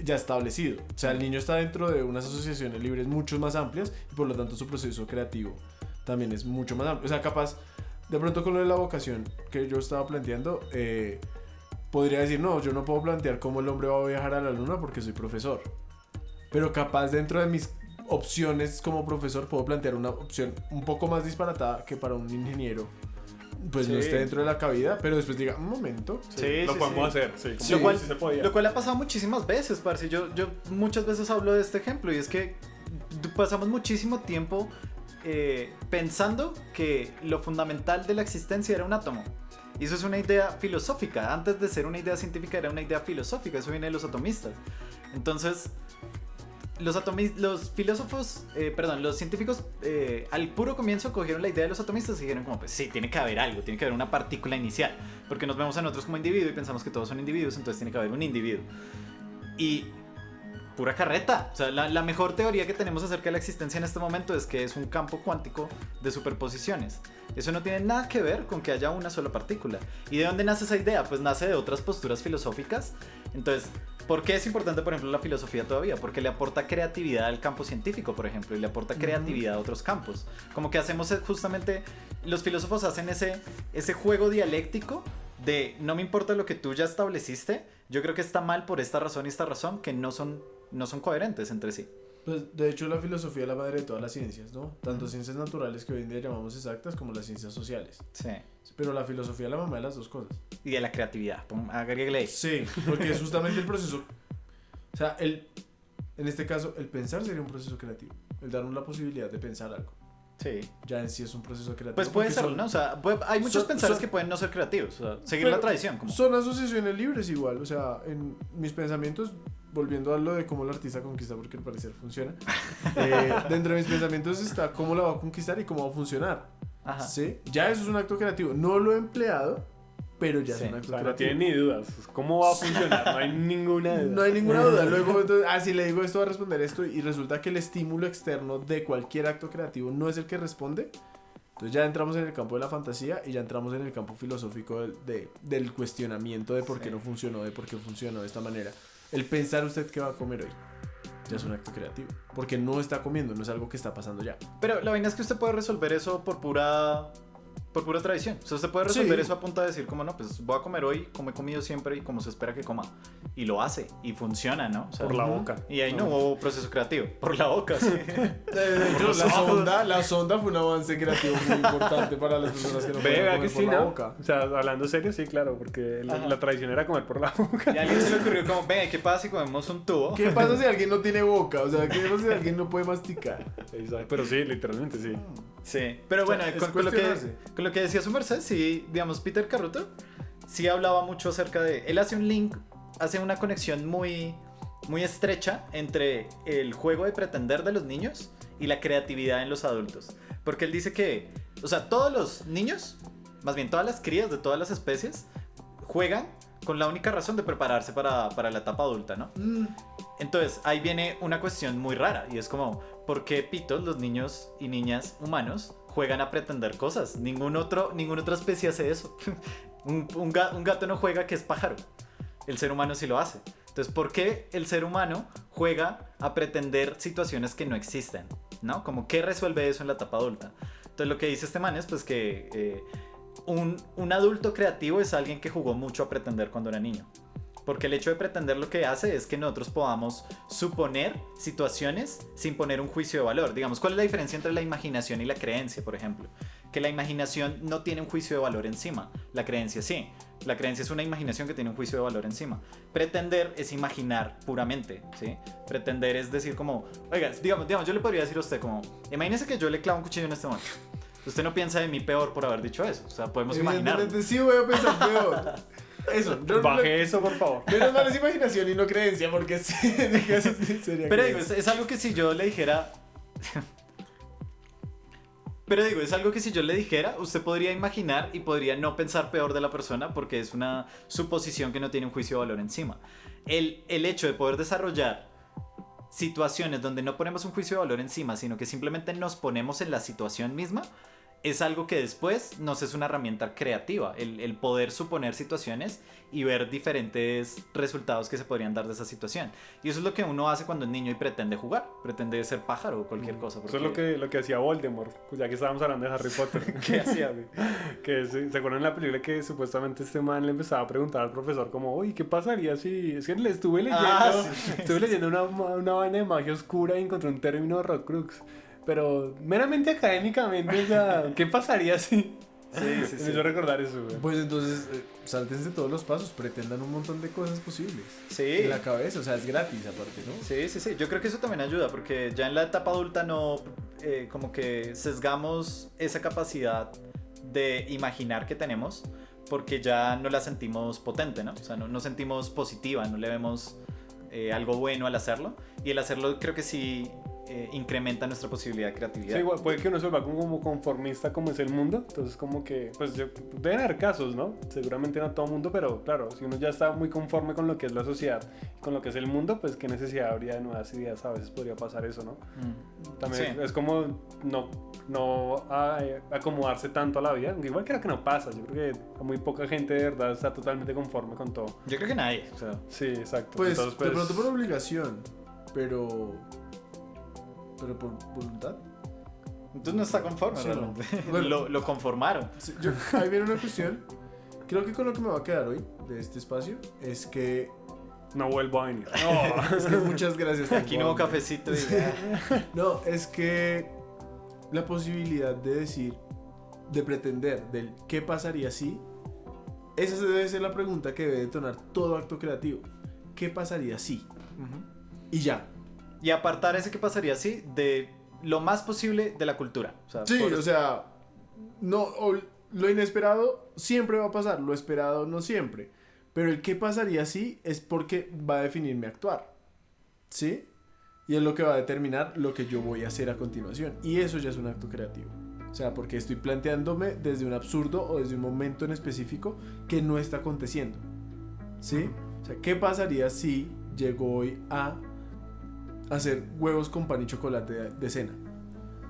Speaker 3: ya establecido. O sea, el niño está dentro de unas asociaciones libres mucho más amplias y por lo tanto su proceso creativo también es mucho más amplio. O sea, capaz, de pronto con lo de la vocación que yo estaba planteando, podría decir, no, yo no puedo plantear cómo el hombre va a viajar a la luna porque soy profesor. Pero capaz dentro de mis opciones como profesor puedo plantear una opción un poco más disparatada que para un ingeniero. Pues
Speaker 1: Sí.
Speaker 3: no esté dentro de la cabida, pero después diga, un momento.
Speaker 1: Sí,
Speaker 2: lo
Speaker 1: sí,
Speaker 2: podemos
Speaker 1: sí.
Speaker 2: hacer, sí.
Speaker 3: Sí.
Speaker 2: Lo cual sí se podía.
Speaker 1: Lo cual ha pasado muchísimas veces, parce. Yo muchas veces hablo de este ejemplo y es que pasamos muchísimo tiempo pensando que lo fundamental de la existencia era un átomo. Y eso es una idea filosófica. Antes de ser una idea científica era una idea filosófica. Eso viene de los atomistas. Entonces, los filósofos, los científicos al puro comienzo cogieron la idea de los atomistas y dijeron como, pues sí, tiene que haber algo, tiene que haber una partícula inicial. Porque nos vemos a nosotros como individuo y pensamos que todos son individuos, entonces tiene que haber un individuo. Y pura carreta. O sea, la mejor teoría que tenemos acerca de la existencia en este momento es que es un campo cuántico de superposiciones. Eso no tiene nada que ver con que haya una sola partícula. ¿Y de dónde nace esa idea? Pues nace de otras posturas filosóficas. Entonces, ¿por qué es importante, por ejemplo, la filosofía todavía? Porque le aporta creatividad al campo científico, por ejemplo, y le aporta creatividad a otros campos. Como que hacemos justamente, los filósofos hacen ese juego dialéctico de no me importa lo que tú ya estableciste, yo creo que está mal por esta razón y esta razón, que no son coherentes entre sí.
Speaker 3: Pues, de hecho, la filosofía es la madre de todas las ciencias, ¿no? Tanto ciencias naturales que hoy en día llamamos exactas como las ciencias sociales.
Speaker 1: Sí.
Speaker 3: Pero la filosofía es la mamá de las dos cosas.
Speaker 1: Y de la creatividad. Agréguele.
Speaker 3: Sí, porque es justamente el proceso. O sea, en este caso, el pensar sería un proceso creativo. El darnos la posibilidad de pensar algo.
Speaker 1: Sí.
Speaker 3: Ya en sí es un proceso creativo.
Speaker 1: Pues puede
Speaker 3: porque
Speaker 1: ser, ¿no? O sea, hay muchos pensadores que pueden no ser creativos. O sea, seguir
Speaker 3: pero
Speaker 1: la tradición. Como...
Speaker 3: Son asociaciones libres igual. O sea, en mis pensamientos, volviendo a lo de cómo el artista conquista, porque al parecer funciona. Dentro de mis pensamientos está cómo la va a conquistar y cómo va a funcionar.
Speaker 1: Ajá.
Speaker 3: ¿Sí? Ya eso es un acto creativo. No lo he empleado, pero ya
Speaker 1: Sí.
Speaker 3: es un acto
Speaker 2: O sea, no
Speaker 3: creativo.
Speaker 2: tiene ni dudas. ¿Cómo va a funcionar? No hay ninguna duda.
Speaker 3: No hay ninguna duda. Luego, entonces, si le digo esto, va a responder esto y resulta que el estímulo externo de cualquier acto creativo no es el que responde. Entonces ya entramos en el campo de la fantasía y ya entramos en el campo filosófico del cuestionamiento de por qué
Speaker 1: Sí.
Speaker 3: no funcionó, de por qué funcionó de esta manera. El pensar usted qué va a comer hoy. ya es un acto creativo. Porque no está comiendo, no es algo que está pasando ya.
Speaker 1: Pero la vaina es que usted puede resolver eso por pura tradición. O sea, usted puede resolver
Speaker 3: Sí.
Speaker 1: eso a punta de decir como no, pues voy a comer hoy como he comido siempre y como se espera que coma. Y lo hace y funciona, ¿no? O sea,
Speaker 2: Por la boca.
Speaker 1: y ahí no hubo proceso creativo. Por la boca, sí.
Speaker 3: De hecho, la sonda fue un avance creativo muy importante para las personas que no pueden
Speaker 2: Vea
Speaker 3: comer
Speaker 2: que
Speaker 3: por
Speaker 2: sí,
Speaker 3: la
Speaker 2: ¿no?
Speaker 3: boca.
Speaker 2: O sea, hablando serio, sí, claro, porque
Speaker 1: Ajá.
Speaker 2: la tradición era comer por la boca.
Speaker 1: Y a alguien se le ocurrió como, venga, ¿qué pasa si comemos un tubo?
Speaker 3: ¿Qué pasa si alguien no tiene boca? O sea, ¿qué pasa si alguien no puede masticar?
Speaker 2: Exacto. Pero sí, literalmente sí.
Speaker 1: Sí, pero bueno,
Speaker 3: O sea, es
Speaker 1: con lo
Speaker 3: cuestionarse.
Speaker 1: con lo que decía su merced, sí, digamos, Peter Carruthers sí hablaba mucho acerca de... Él hace un link, hace una conexión muy, muy estrecha entre el juego de pretender de los niños y la creatividad en los adultos. Porque él dice que, o sea, todos los niños, más bien todas las crías de todas las especies, juegan con la única razón de prepararse para la etapa adulta, ¿no? Entonces, ahí viene una cuestión muy rara y es como, ¿por qué pitos los niños y niñas humanos juegan a pretender cosas? Ninguna otra especie hace eso. un gato no juega que es pájaro. El ser humano sí lo hace. Entonces, ¿por qué el ser humano juega a pretender situaciones que no existen? ¿No? Como, ¿qué resuelve eso en la etapa adulta? Entonces, lo que dice este man es pues que un adulto creativo es alguien que jugó mucho a pretender cuando era niño. Porque el hecho de pretender lo que hace es que nosotros podamos suponer situaciones sin poner un juicio de valor. Digamos, ¿cuál es la diferencia entre la imaginación y la creencia, por ejemplo? Que la imaginación no tiene un juicio de valor encima. La creencia sí. La creencia es una imaginación que tiene un juicio de valor encima. Pretender es imaginar puramente, ¿sí? Pretender es decir como, oiga, digamos, yo le podría decir a usted como, imagínese que yo le clavo un cuchillo en este momento. Usted no piensa de mí peor por haber dicho eso. O sea, podemos imaginar.
Speaker 3: Evidentemente sí voy a pensar peor. Eso,
Speaker 2: Baje eso, por favor.
Speaker 3: menos mal es imaginación y no creencia, porque sí, eso sí sería
Speaker 1: Pero digo,
Speaker 3: creencia.
Speaker 1: es algo que si yo le dijera... Pero digo, es algo que si yo le dijera, usted podría imaginar y podría no pensar peor de la persona porque es una suposición que no tiene un juicio de valor encima. El hecho de poder desarrollar situaciones donde no ponemos un juicio de valor encima, sino que simplemente nos ponemos en la situación misma, es algo que después nos es una herramienta creativa, el poder suponer situaciones y ver diferentes resultados que se podrían dar de esa situación. Y eso es lo que uno hace cuando es niño y pretende jugar, pretende ser pájaro o cualquier cosa.
Speaker 2: Eso es lo que hacía Voldemort, ya que estábamos hablando de Harry Potter.
Speaker 1: ¿Qué hacía, güey?
Speaker 2: Que ¿se acuerdan en la película que supuestamente este man le empezaba a preguntar al profesor como, uy, ¿qué pasaría si...? Es que le estuve leyendo,
Speaker 1: Sí.
Speaker 2: estuve leyendo una vaina de magia oscura y encontré un término Horcrux. Pero meramente académicamente, o sea, ¿qué pasaría si...?
Speaker 1: Sí, sí,
Speaker 2: Me
Speaker 1: sí.
Speaker 2: hizo recordar eso, güey.
Speaker 3: Pues entonces, sáltense todos los pasos, pretendan un montón de cosas posibles.
Speaker 1: Sí.
Speaker 3: En la cabeza, o sea, es gratis aparte, ¿no?
Speaker 1: Sí, sí, sí. Yo creo que eso también ayuda porque ya en la etapa adulta no, como que sesgamos esa capacidad de imaginar que tenemos porque ya no la sentimos potente, ¿no? O sea, no sentimos positiva, no le vemos algo bueno al hacerlo. Y el hacerlo creo que sí incrementa nuestra posibilidad de creatividad.
Speaker 2: Sí, igual puede que uno se vuelva como conformista como es el mundo, entonces como que, pues deben haber casos, ¿no? Seguramente no todo el mundo, pero claro, si uno ya está muy conforme con lo que es la sociedad, con lo que es el mundo, pues qué necesidad habría de nuevas ideas, a veces podría pasar eso, ¿no? También
Speaker 1: Sí.
Speaker 2: es como no acomodarse tanto a la vida, aunque igual creo que no pasa, yo creo que muy poca gente de verdad está totalmente conforme con todo.
Speaker 1: Yo creo que nadie. O sea,
Speaker 2: Sí, exacto.
Speaker 3: Pues,
Speaker 2: Entonces,
Speaker 3: de pronto por obligación, pero por voluntad.
Speaker 1: entonces no está conforme
Speaker 3: Sí,
Speaker 1: realmente.
Speaker 3: no. Bueno.
Speaker 1: Lo conformaron.
Speaker 3: Sí, ahí viene una cuestión. Creo que con lo que me va a quedar hoy de este espacio es que...
Speaker 2: no vuelvo a venir.
Speaker 3: Es que muchas gracias.
Speaker 1: Aquí no hubo
Speaker 3: Juan.
Speaker 1: cafecito. Y,
Speaker 3: No, es que la posibilidad de decir, de pretender, del qué pasaría si, esa debe ser la pregunta que debe detonar todo acto creativo. ¿Qué pasaría si? Y ya.
Speaker 1: Y apartar ese que pasaría así de lo más posible de la cultura. O sea,
Speaker 3: Sí, o sea, no, lo inesperado siempre va a pasar, lo esperado no siempre. Pero el qué pasaría si es porque va a definir mi actuar. ¿Sí? Y es lo que va a determinar lo que yo voy a hacer a continuación. Y eso ya es un acto creativo. O sea, porque estoy planteándome desde un absurdo o desde un momento en específico que no está aconteciendo. ¿Sí? O sea, ¿qué pasaría si llego hoy a hacer huevos con pan y chocolate de cena?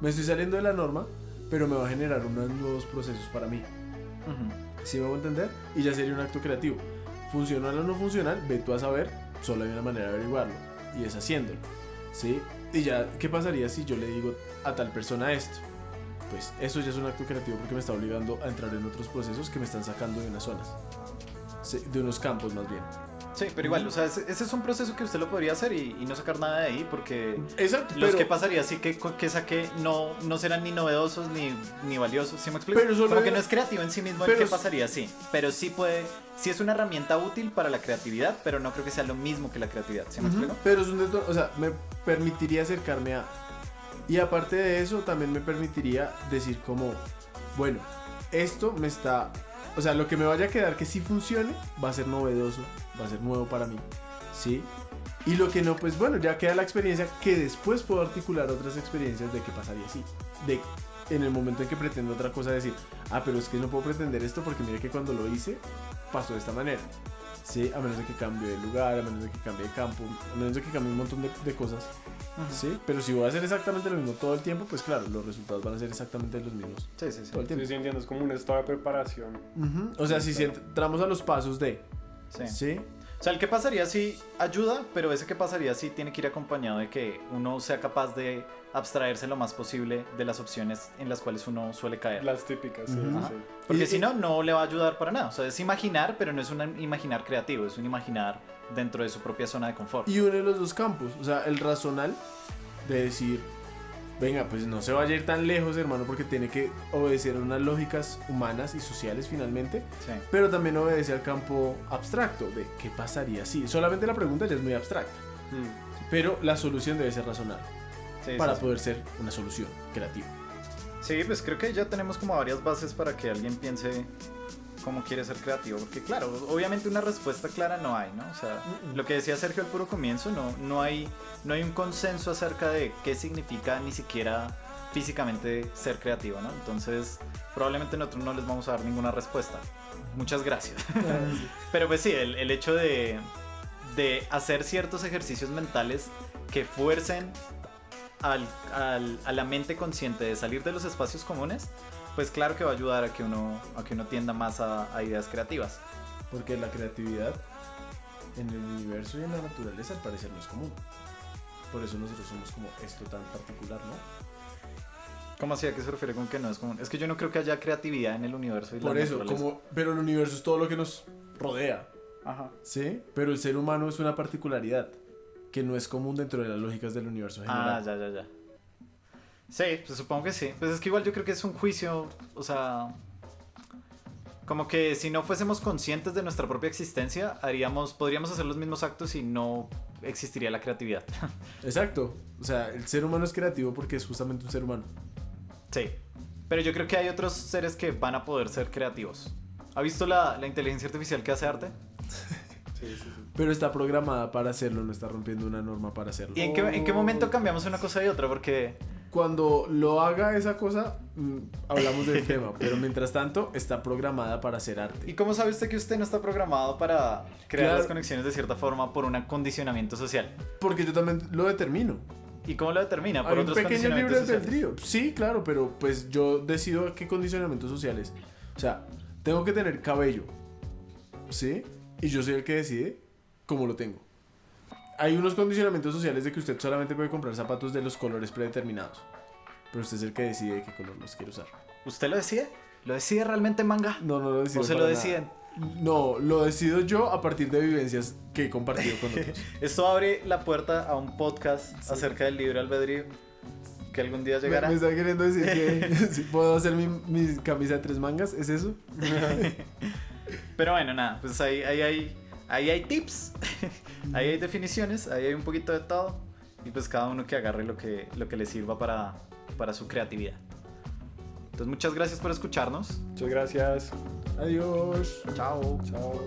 Speaker 3: Me estoy saliendo de la norma, pero me va a generar unos nuevos procesos para mí. ¿Sí me voy a entender? Y ya sería un acto creativo. Funcional o no funcional, ve tú a saber, solo hay una manera de averiguarlo, y es haciéndolo. ¿sí? Y ya, ¿qué pasaría si yo le digo a tal persona esto? Pues eso ya es un acto creativo porque me está obligando a entrar en otros procesos que me están sacando de unas zonas, sí, de unos campos más bien.
Speaker 1: Sí, pero igual, o sea, ese es un proceso que usted lo podría hacer y no sacar nada de ahí, porque
Speaker 3: Exacto,
Speaker 1: los
Speaker 3: pero,
Speaker 1: que pasaría así que saqué no serán ni novedosos ni valiosos, ¿sí me explico?
Speaker 3: Pero solo
Speaker 1: como que
Speaker 3: era-
Speaker 1: no es creativo en sí mismo el
Speaker 3: pero
Speaker 1: que
Speaker 3: s-
Speaker 1: pasaría así, pero sí es una herramienta útil para la creatividad, pero no creo que sea lo mismo que la creatividad, ¿sí me explico?
Speaker 3: pero es un o sea, me permitiría acercarme a... Y aparte de eso, también me permitiría decir como, bueno, esto me está... O sea, lo que me vaya a quedar que sí funcione va a ser novedoso, va a ser nuevo para mí, ¿sí? Y lo que no, pues bueno, ya queda la experiencia que después puedo articular otras experiencias de qué pasaría así. De en el momento en que pretendo otra cosa decir, pero es que no puedo pretender esto porque mire que cuando lo hice pasó de esta manera. Sí, a menos de que cambie de lugar, a menos de que cambie de campo, a menos de que cambie un montón de cosas. Sí, pero si voy a hacer exactamente lo mismo todo el tiempo, pues claro, los resultados van a ser exactamente los mismos
Speaker 1: Sí, sí, sí.
Speaker 3: todo el tiempo.
Speaker 2: Sí, entiendo, es como un estado de preparación.
Speaker 3: O sea, si entramos a los pasos de...
Speaker 1: Sí.
Speaker 3: Sí,
Speaker 1: O sea, el que pasaría si ayuda, pero ese que pasaría si tiene que ir acompañado de que uno sea capaz de abstraerse lo más posible de las opciones en las cuales uno suele caer.
Speaker 2: Las típicas, sí,
Speaker 3: Ujú.
Speaker 2: sí, sí.
Speaker 1: Porque
Speaker 3: Y-
Speaker 1: si no, no le va a ayudar para nada. O sea, es imaginar, pero no es un imaginar creativo, es un imaginar dentro de su propia zona de confort.
Speaker 3: y une los dos campos. O sea, el racional de decir, venga, pues no se vaya a ir tan lejos, hermano, porque tiene que obedecer a unas lógicas humanas y sociales finalmente,
Speaker 1: Sí.
Speaker 3: pero también obedece al campo abstracto de qué pasaría si. Solamente la pregunta ya es muy abstracta, pero la solución debe ser razonable
Speaker 1: Sí,
Speaker 3: para
Speaker 1: sí,
Speaker 3: poder ser una solución creativa.
Speaker 1: sí, pues creo que ya tenemos como varias bases para que alguien piense cómo quiere ser creativo. Porque claro, obviamente una respuesta clara no hay, ¿no? O sea, lo que decía Sergio al puro comienzo, no hay un consenso acerca de qué significa ni siquiera físicamente ser creativo, ¿no? Entonces, probablemente nosotros no les vamos a dar ninguna respuesta. Muchas gracias. Pero pues sí, el hecho de hacer ciertos ejercicios mentales que fuercen a la mente consciente de salir de los espacios comunes, pues claro que va a ayudar a que uno tienda más a ideas creativas.
Speaker 3: Porque la creatividad en el universo y en la naturaleza al parecer no es común. Por eso nosotros somos como esto tan particular, ¿no?
Speaker 1: ¿Cómo así? ¿A qué se refiere con que no es común? Es que yo no creo que haya creatividad en el universo y
Speaker 3: Por
Speaker 1: la
Speaker 3: eso,
Speaker 1: naturaleza.
Speaker 3: pero el universo es todo lo que nos rodea,
Speaker 1: Ajá.
Speaker 3: ¿sí? Pero el ser humano es una particularidad que no es común dentro de las lógicas del universo
Speaker 1: Ah,
Speaker 3: general.
Speaker 1: ya. Sí, pues supongo que sí. Pues es que igual yo creo que es un juicio, o sea, como que si no fuésemos conscientes de nuestra propia existencia, podríamos hacer los mismos actos y no existiría la creatividad.
Speaker 3: Exacto. O sea, el ser humano es creativo porque es justamente un ser humano.
Speaker 1: Sí, pero yo creo que hay otros seres que van a poder ser creativos. ¿Ha visto la inteligencia artificial que hace arte?
Speaker 2: Sí.
Speaker 3: Pero está programada para hacerlo, no está rompiendo una norma para hacerlo.
Speaker 1: ¿Y en qué momento cambiamos una cosa y otra? Porque
Speaker 3: Cuando lo haga esa cosa, hablamos del tema. Pero mientras tanto, está programada para hacer
Speaker 1: ¿y
Speaker 3: arte.
Speaker 1: cómo sabe usted que usted no está programado para crear
Speaker 3: Claro.
Speaker 1: las conexiones de cierta forma por un acondicionamiento social?
Speaker 3: Porque yo también lo determino.
Speaker 1: ¿Y cómo lo determina? Por
Speaker 3: Hay un
Speaker 1: otros
Speaker 3: pequeño libre
Speaker 1: condicionamientos sociales.
Speaker 3: albedrío. Sí, claro, pero pues yo decido qué condicionamientos sociales. O sea, tengo que tener cabello. ¿Sí? Y yo soy el que decide cómo lo tengo. Hay unos condicionamientos sociales de que usted solamente puede comprar zapatos de los colores predeterminados. Pero usted es el que decide de qué color los quiere usar.
Speaker 1: ¿Usted lo decide? ¿Lo decide realmente Manga?
Speaker 3: No lo decido.
Speaker 1: ¿O se
Speaker 3: para
Speaker 1: lo
Speaker 3: nada.
Speaker 1: deciden?
Speaker 3: No, lo decido yo a partir de vivencias que he compartido con otros.
Speaker 1: Esto abre la puerta a un podcast acerca del libre albedrío que algún día llegará.
Speaker 3: ¿Me está queriendo decir que si puedo hacer mi camisa de 3 mangas? ¿Es eso?
Speaker 1: Pero bueno, nada, pues ahí hay tips, ahí hay definiciones, ahí hay un poquito de todo. Y pues cada uno que agarre lo que le sirva para su creatividad. Entonces muchas gracias por escucharnos.
Speaker 2: Muchas gracias.
Speaker 3: Adiós.
Speaker 1: Chao.
Speaker 2: Chao.